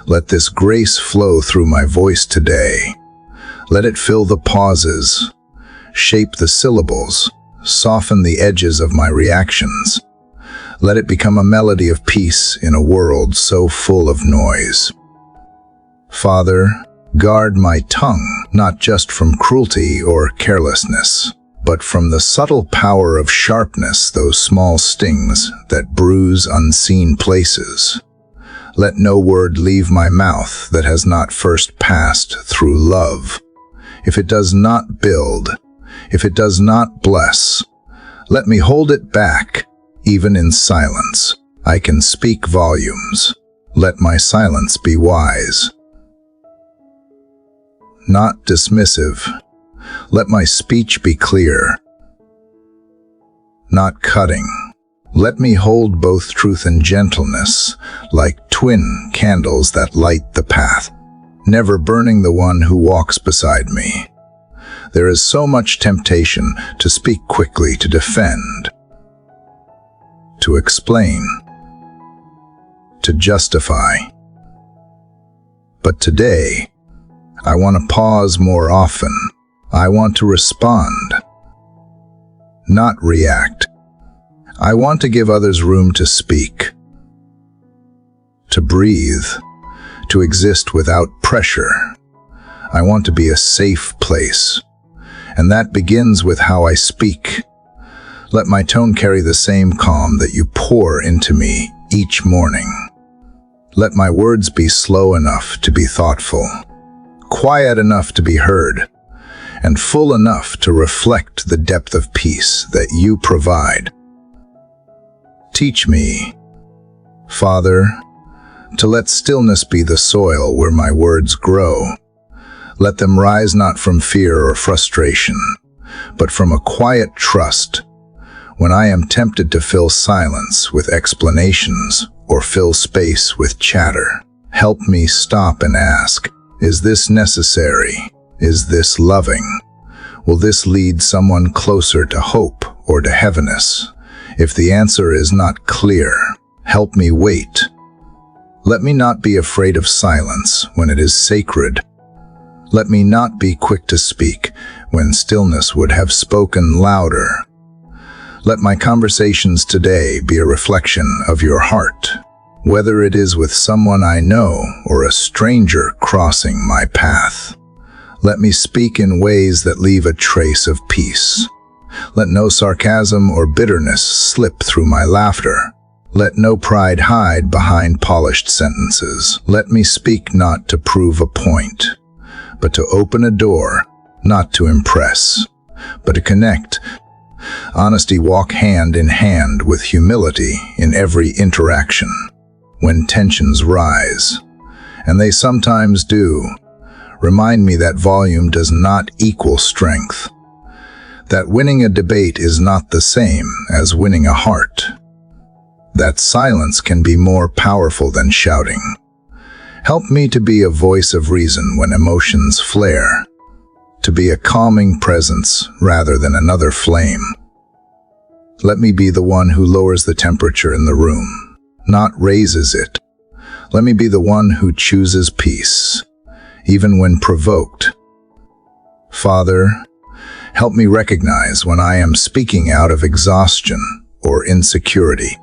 Let this grace flow through my voice today. Let it fill the pauses, shape the syllables, soften the edges of my reactions. Let it become a melody of peace in a world so full of noise. Father, guard my tongue, not just from cruelty or carelessness, but from the subtle power of sharpness, those small stings that bruise unseen places. Let no word leave my mouth that has not first passed through love. If it does not build, if it does not bless, let me hold it back, even in silence. I can speak volumes. Let my silence be wise, not dismissive. Let my speech be clear, not cutting. Let me hold both truth and gentleness, like twin candles that light the path, never burning the one who walks beside me. There is so much temptation to speak quickly, to defend, to explain, to justify. But today, I want to pause more often. I want to respond, not react. I want to give others room to speak, to breathe, to exist without pressure. I want to be a safe place, and that begins with how I speak. Let my tone carry the same calm that you pour into me each morning. Let my words be slow enough to be thoughtful, quiet enough to be heard, and full enough to reflect the depth of peace that you provide. Teach me, Father, to let stillness be the soil where my words grow. Let them rise not from fear or frustration, but from a quiet trust. When I am tempted to fill silence with explanations or fill space with chatter, help me stop and ask, is this necessary? Is this loving? Will this lead someone closer to hope or to heaviness? If the answer is not clear, help me wait. Let me not be afraid of silence when it is sacred. Let me not be quick to speak when stillness would have spoken louder. Let my conversations today be a reflection of your heart, whether it is with someone I know or a stranger crossing my path. Let me speak in ways that leave a trace of peace. Let no sarcasm or bitterness slip through my laughter. Let no pride hide behind polished sentences. Let me speak not to prove a point, but to open a door, not to impress, but to connect. Honesty walk hand in hand with humility in every interaction. When tensions rise, and they sometimes do, remind me that volume does not equal strength. That winning a debate is not the same as winning a heart. That silence can be more powerful than shouting. Help me to be a voice of reason when emotions flare, to be a calming presence rather than another flame. Let me be the one who lowers the temperature in the room, not raises it. Let me be the one who chooses peace, even when provoked. Father, help me recognize when I am speaking out of exhaustion or insecurity.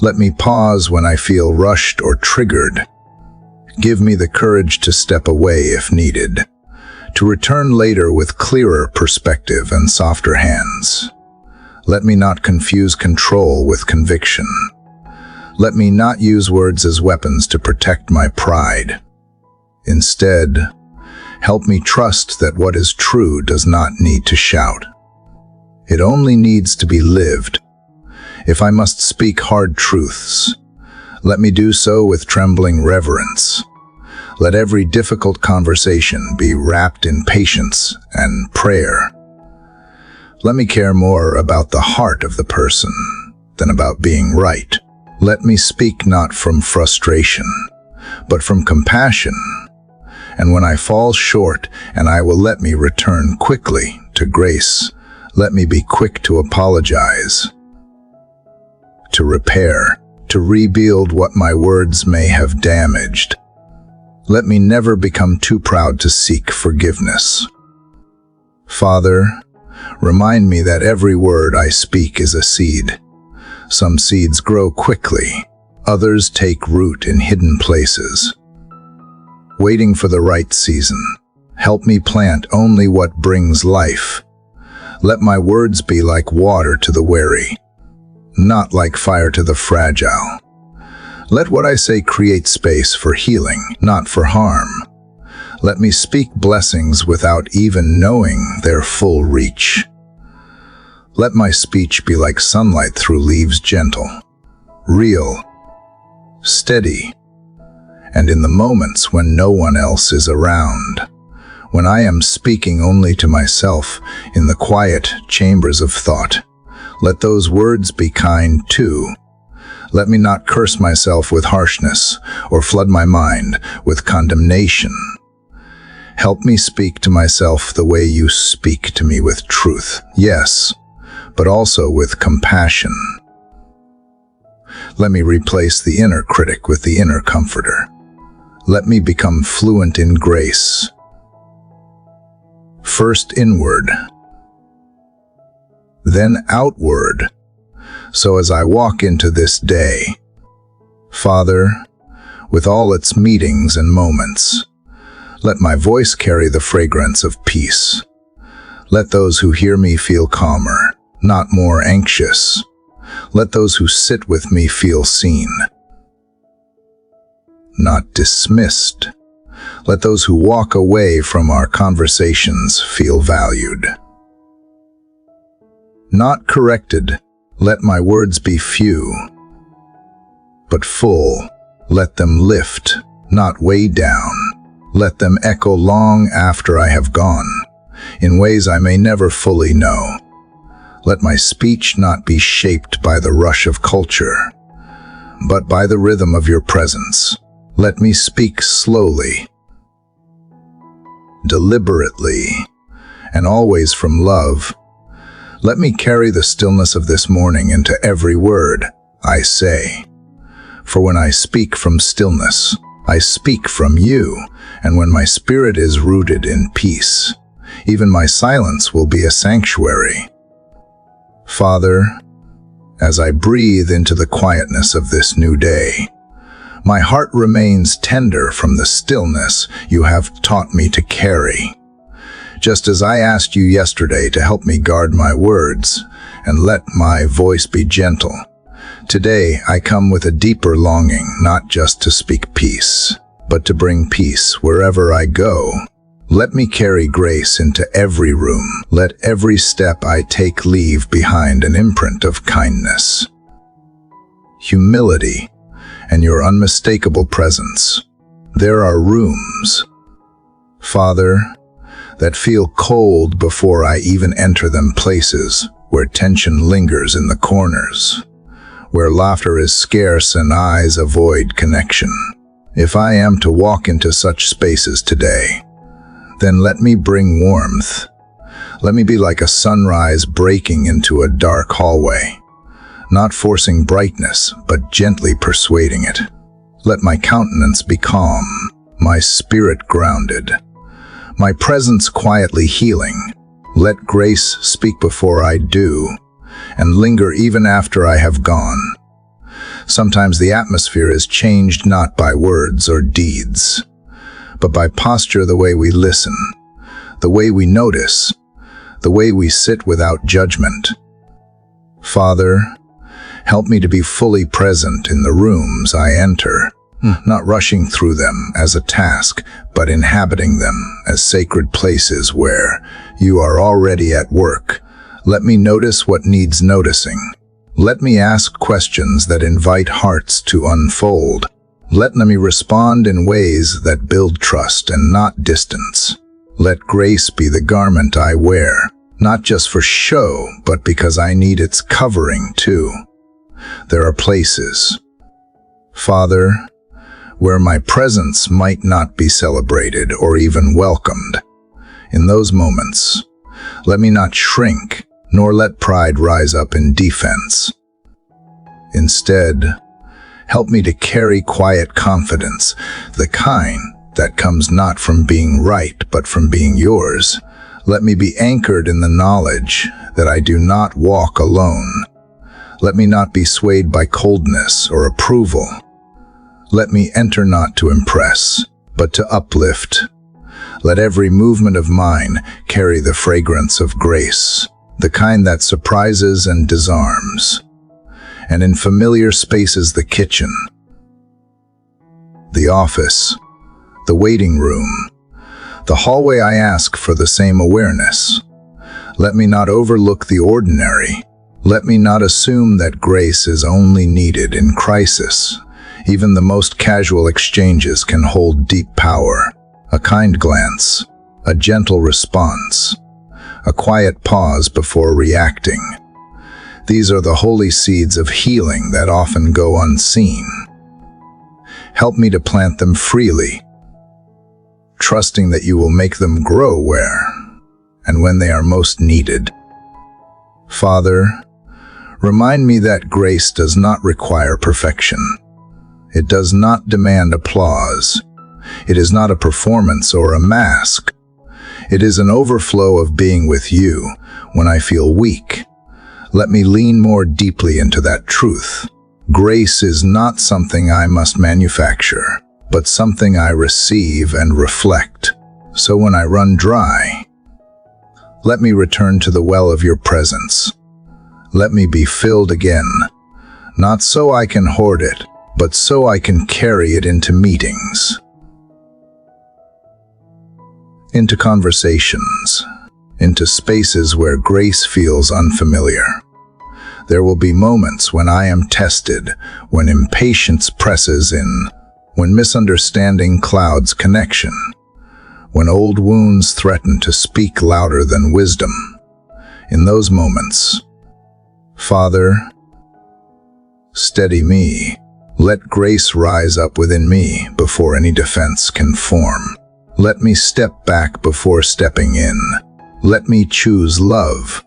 Let me pause when I feel rushed or triggered. Give me the courage to step away if needed, to return later with clearer perspective and softer hands. Let me not confuse control with conviction. Let me not use words as weapons to protect my pride. Instead, help me trust that what is true does not need to shout. It only needs to be lived. If I must speak hard truths, let me do so with trembling reverence. Let every difficult conversation be wrapped in patience and prayer. Let me care more about the heart of the person than about being right. Let me speak not from frustration, but from compassion. And when I fall short, and I will let me return quickly to grace. Let me be quick to apologize, to repair, to rebuild what my words may have damaged. Let me never become too proud to seek forgiveness. Father, remind me that every word I speak is a seed. Some seeds grow quickly, others take root in hidden places. Waiting for the right season, help me plant only what brings life. Let my words be like water to the weary, not like fire to the fragile. Let what I say create space for healing, not for harm. Let me speak blessings without even knowing their full reach. Let my speech be like sunlight through leaves, gentle, real, steady, and in the moments when no one else is around, when I am speaking only to myself in the quiet chambers of thought, let those words be kind too. Let me not curse myself with harshness or flood my mind with condemnation. Help me speak to myself the way you speak to me, with truth, yes, but also with compassion. Let me replace the inner critic with the inner comforter. Let me become fluent in grace. First inward, then outward, so as I walk into this day, Father, with all its meetings and moments, let my voice carry the fragrance of peace. Let those who hear me feel calmer, not more anxious. Let those who sit with me feel seen, not dismissed. Let those who walk away from our conversations feel valued, not corrected. Let my words be few, but full. Let them lift, not weigh down. Let them echo long after I have gone, in ways I may never fully know. Let my speech not be shaped by the rush of culture, but by the rhythm of your presence. Let me speak slowly, deliberately, and always from love. Let me carry the stillness of this morning into every word I say. For when I speak from stillness, I speak from you, and when my spirit is rooted in peace, even my silence will be a sanctuary. Father, as I breathe into the quietness of this new day, my heart remains tender from the stillness you have taught me to carry. Just as I asked you yesterday to help me guard my words and let my voice be gentle, today I come with a deeper longing, not just to speak peace, but to bring peace wherever I go. Let me carry grace into every room. Let every step I take leave behind an imprint of kindness, humility, and your unmistakable presence. There are rooms, Father, that feel cold before I even enter them, places where tension lingers in the corners, where laughter is scarce and eyes avoid connection. If I am to walk into such spaces today, then let me bring warmth. Let me be like a sunrise breaking into a dark hallway, not forcing brightness, but gently persuading it. Let my countenance be calm, my spirit grounded, my presence quietly healing. Let grace speak before I do, and linger even after I have gone. Sometimes the atmosphere is changed not by words or deeds, but by posture, the way we listen, the way we notice, the way we sit without judgment. Father, help me to be fully present in the rooms I enter, not rushing through them as a task, but inhabiting them as sacred places where you are already at work. Let me notice what needs noticing. Let me ask questions that invite hearts to unfold. Let me respond in ways that build trust and not distance. Let grace be the garment I wear, not just for show, but because I need its covering too. There are places, Father, where my presence might not be celebrated or even welcomed, in those moments, let me not shrink, nor let pride rise up in defense. Instead, help me to carry quiet confidence, the kind that comes not from being right, but from being yours. Let me be anchored in the knowledge that I do not walk alone. Let me not be swayed by coldness or approval. Let me enter not to impress, but to uplift. Let every movement of mine carry the fragrance of grace, the kind that surprises and disarms. And in familiar spaces, the kitchen, the office, the waiting room, the hallway, I ask for the same awareness. Let me not overlook the ordinary. Let me not assume that grace is only needed in crisis. Even the most casual exchanges can hold deep power. A kind glance, a gentle response, a quiet pause before reacting. These are the holy seeds of healing that often go unseen. Help me to plant them freely, trusting that you will make them grow where and when they are most needed. Father, remind me that grace does not require perfection. It does not demand applause. It is not a performance or a mask. It is an overflow of being with you when I feel weak. Let me lean more deeply into that truth. Grace is not something I must manufacture, but something I receive and reflect. So when I run dry, let me return to the well of your presence. Let me be filled again, not so I can hoard it, but so I can carry it into meetings, into conversations, into spaces where grace feels unfamiliar. There will be moments when I am tested, when impatience presses in, when misunderstanding clouds connection, when old wounds threaten to speak louder than wisdom. In those moments, Father, steady me. Let grace rise up within me before any defense can form. Let me step back before stepping in. Let me choose love,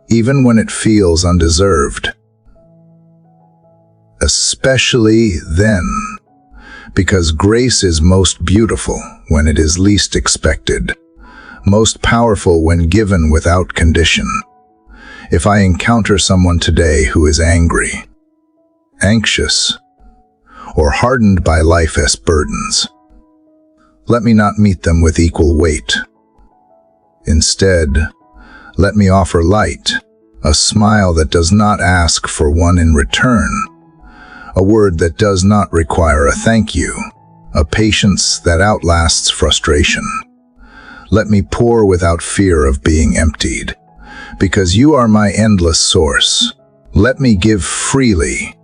even when it feels undeserved. Especially then, because grace is most beautiful when it is least expected, most powerful when given without condition. If I encounter someone today who is angry, anxious, or hardened by life's burdens, let me not meet them with equal weight. Instead, let me offer light, a smile that does not ask for one in return, a word that does not require a thank you, a patience that outlasts frustration. Let me pour without fear of being emptied, because you are my endless source. Let me give freely,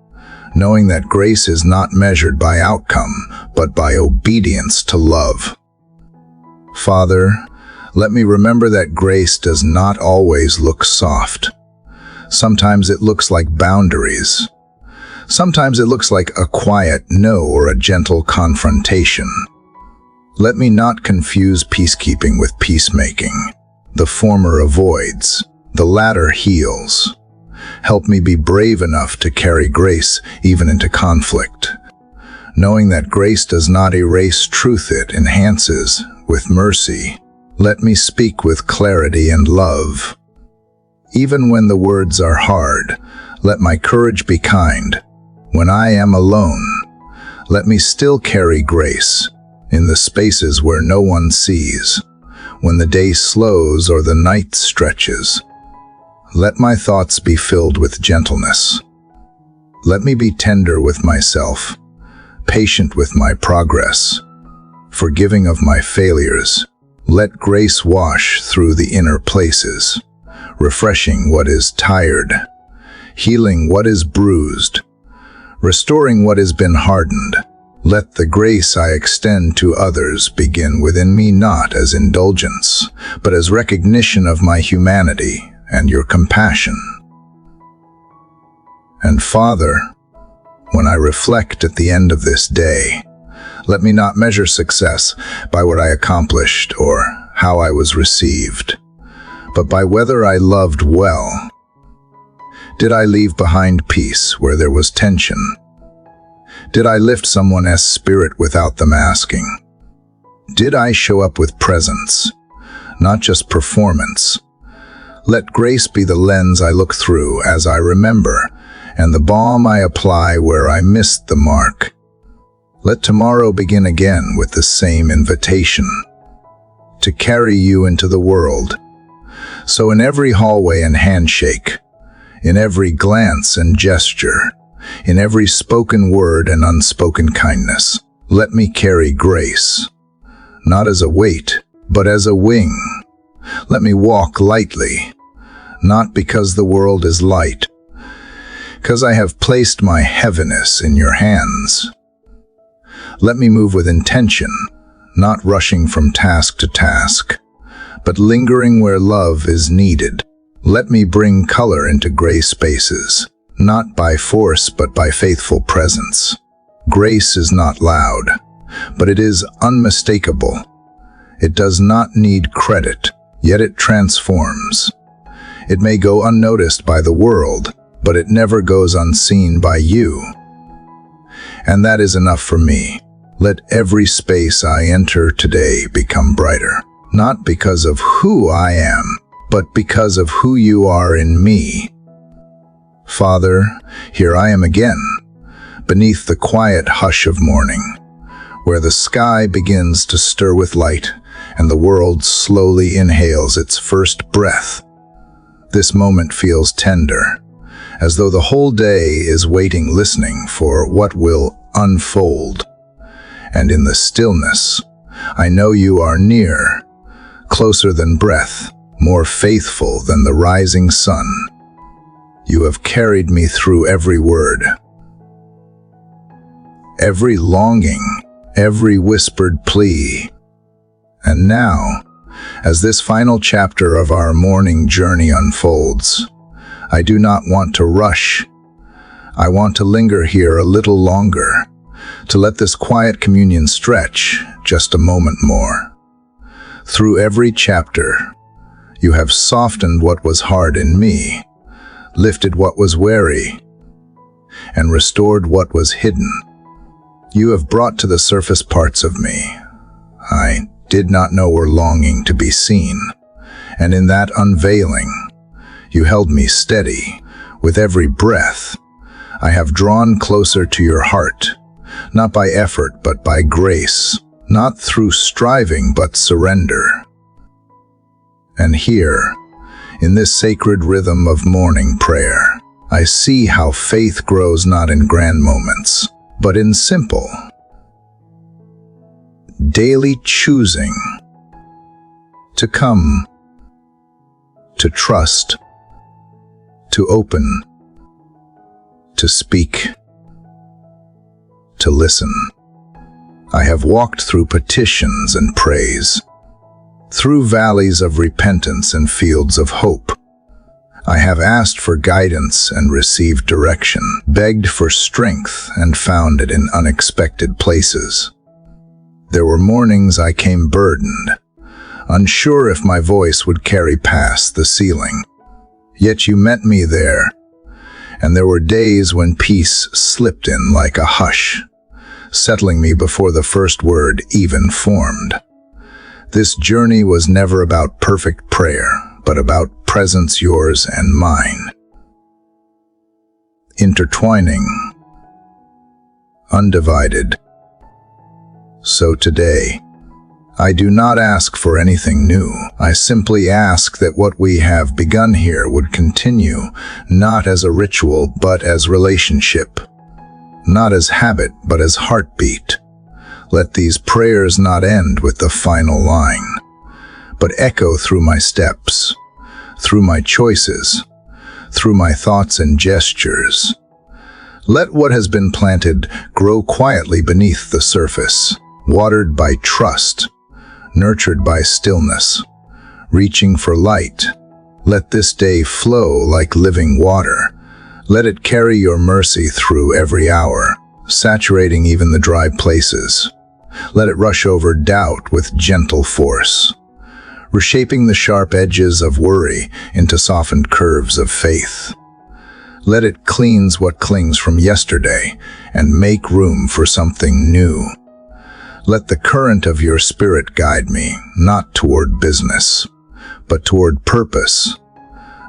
knowing that grace is not measured by outcome, but by obedience to love. Father, let me remember that grace does not always look soft. Sometimes it looks like boundaries. Sometimes it looks like a quiet no or a gentle confrontation. Let me not confuse peacekeeping with peacemaking. The former avoids, the latter heals. Help me be brave enough to carry grace even into conflict, knowing that grace does not erase truth, it enhances with mercy. Let me speak with clarity and love. Even when the words are hard, let my courage be kind. When I am alone, let me still carry grace in the spaces where no one sees. When the day slows or the night stretches, let my thoughts be filled with gentleness. Let me be tender with myself, patient with my progress, forgiving of my failures. Let grace wash through the inner places, refreshing what is tired, healing what is bruised, restoring what has been hardened. Let the grace I extend to others begin within me, not as indulgence, but as recognition of my humanity and your compassion. And Father, When I reflect at the end of this day, let me not measure success by what I accomplished or how I was received, but by whether I loved well. Did I leave behind peace where there was tension? Did I lift someone's spirit without them asking? Did I show up with presence, not just performance? Let grace be the lens I look through as I remember, and the balm I apply where I missed the mark. Let tomorrow begin again with the same invitation, to carry you into the world. So in every hallway and handshake, in every glance and gesture, in every spoken word and unspoken kindness, let me carry grace, not as a weight, but as a wing. Let me walk lightly, not because the world is light, because I have placed my heaviness in your hands. Let me move with intention, not rushing from task to task, but lingering where love is needed. Let me bring color into gray spaces, not by force but by faithful presence. Grace is not loud, but it is unmistakable. It does not need credit, yet it transforms. It may go unnoticed by the world, but it never goes unseen by you. And that is enough for me. Let every space I enter today become brighter, not because of who I am, but because of who you are in me. Father, here I am again, beneath the quiet hush of morning, where the sky begins to stir with light and the world slowly inhales its first breath. This moment feels tender, as though the whole day is waiting, listening for what will unfold. And in the stillness, I know you are near, closer than breath, more faithful than the rising sun. You have carried me through every word, every longing, every whispered plea. And now, as this final chapter of our morning journey unfolds, I do not want to rush. I want to linger here a little longer, to let this quiet communion stretch just a moment more. Through every chapter, you have softened what was hard in me, lifted what was weary, and restored what was hidden. You have brought to the surface parts of me I did not know were longing to be seen, and in that unveiling, you held me steady. With every breath, I have drawn closer to your heart, not by effort but by grace, not through striving but surrender. And here, in this sacred rhythm of morning prayer, I see how faith grows not in grand moments, but in simple, daily choosing to come, to trust, to open, to speak, to listen. I have walked through petitions and praise, through valleys of repentance and fields of hope. I have asked for guidance and received direction, begged for strength and found it in unexpected places. There were mornings I came burdened, unsure if my voice would carry past the ceiling. Yet you met me there, and there were days when peace slipped in like a hush, settling me before the first word even formed. This journey was never about perfect prayer, but about presence, yours and mine. Intertwining, undivided. So today, I do not ask for anything new. I simply ask that what we have begun here would continue, not as a ritual, but as relationship. Not as habit, but as heartbeat. Let these prayers not end with the final line, but echo through my steps, through my choices, through my thoughts and gestures. Let what has been planted grow quietly beneath the surface, watered by trust, nurtured by stillness, reaching for light. Let this day flow like living water, Let it carry your mercy through every hour, saturating even the dry places. Let it rush over doubt with gentle force, reshaping the sharp edges of worry into softened curves of faith. Let it cleanse what clings from yesterday and make room for something new. Let the current of your spirit guide me, not toward business, but toward purpose,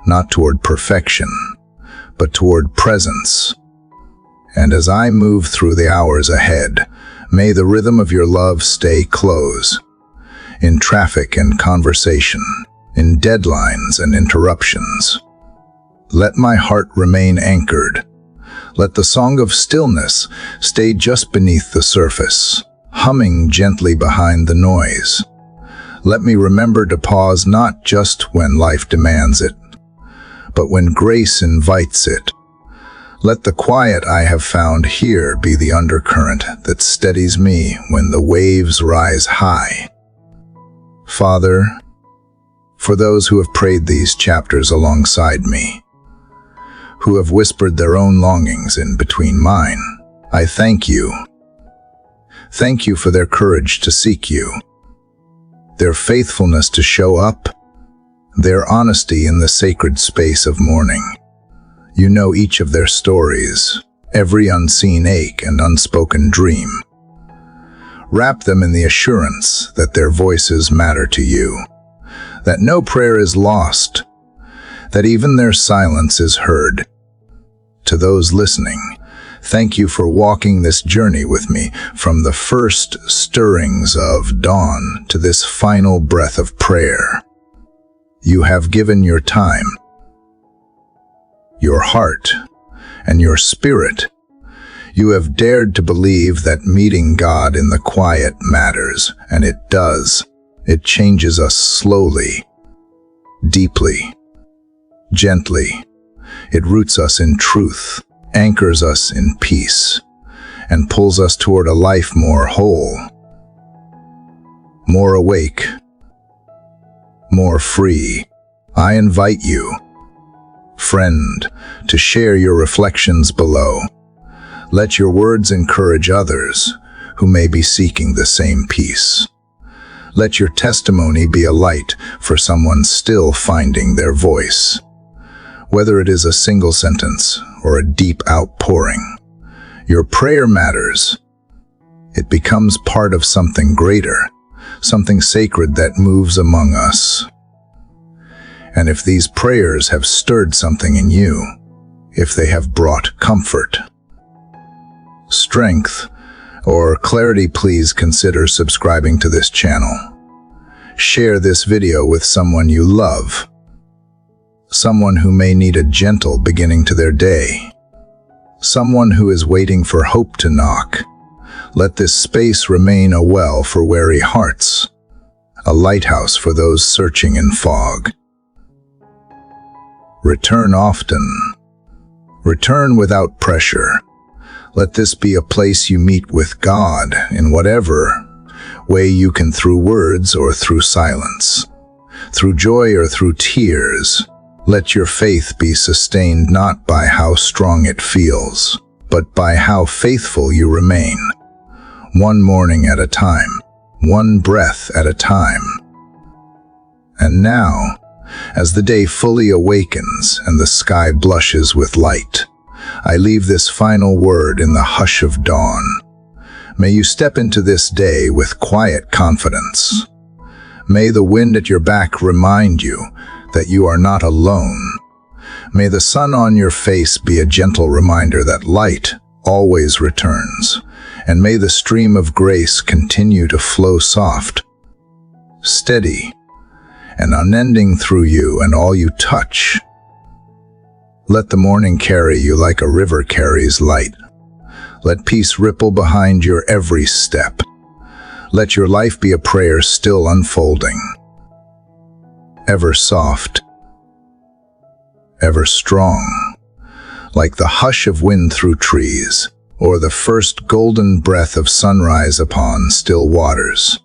not toward perfection, but toward presence. And as I move through the hours ahead, may the rhythm of your love stay close, in traffic and conversation, in deadlines and interruptions. Let my heart remain anchored. Let the song of stillness stay just beneath the surface, humming gently behind the noise. Let me remember to pause not just when life demands it, but when grace invites it. Let the quiet I have found here be the undercurrent that steadies me when the waves rise high. Father, for those who have prayed these chapters alongside me, who have whispered their own longings in between mine, I thank you. Thank you for their courage to seek you, their faithfulness to show up, their honesty in the sacred space of mourning. You know each of their stories, every unseen ache and unspoken dream. Wrap them in the assurance that their voices matter to you, that no prayer is lost, that even their silence is heard. To those listening, thank you for walking this journey with me from the first stirrings of dawn to this final breath of prayer. You have given your time, your heart, and your spirit. You have dared to believe that meeting God in the quiet matters, and it does. It changes us slowly, deeply, gently. It roots us in truth, anchors us in peace, and pulls us toward a life more whole, more awake, more free. I invite you, friend, to share your reflections below. Let your words encourage others who may be seeking the same peace. Let your testimony be a light for someone still finding their voice. Whether it is a single sentence or a deep outpouring, your prayer matters. It becomes part of something greater, something sacred that moves among us. And if these prayers have stirred something in you, if they have brought comfort, strength, or clarity, please consider subscribing to this channel. Share this video with someone you love, someone who may need a gentle beginning to their day, someone who is waiting for hope to knock. Let this space remain a well for weary hearts, a lighthouse for those searching in fog. Return often. Return without pressure. Let this be a place you meet with God in whatever way you can, through words or through silence, through joy or through tears. Let your faith be sustained not by how strong it feels, but by how faithful you remain. One morning at a time, one breath at a time. And now, as the day fully awakens and the sky blushes with light, I leave this final word in the hush of dawn. May you step into this day with quiet confidence. May the wind at your back remind you that you are not alone. May the sun on your face be a gentle reminder that light always returns. And may the stream of grace continue to flow soft, steady, and unending through you and all you touch. Let the morning carry you like a river carries light. Let peace ripple behind your every step. Let your life be a prayer still unfolding, ever soft, ever strong, like the hush of wind through trees, or the first golden breath of sunrise upon still waters.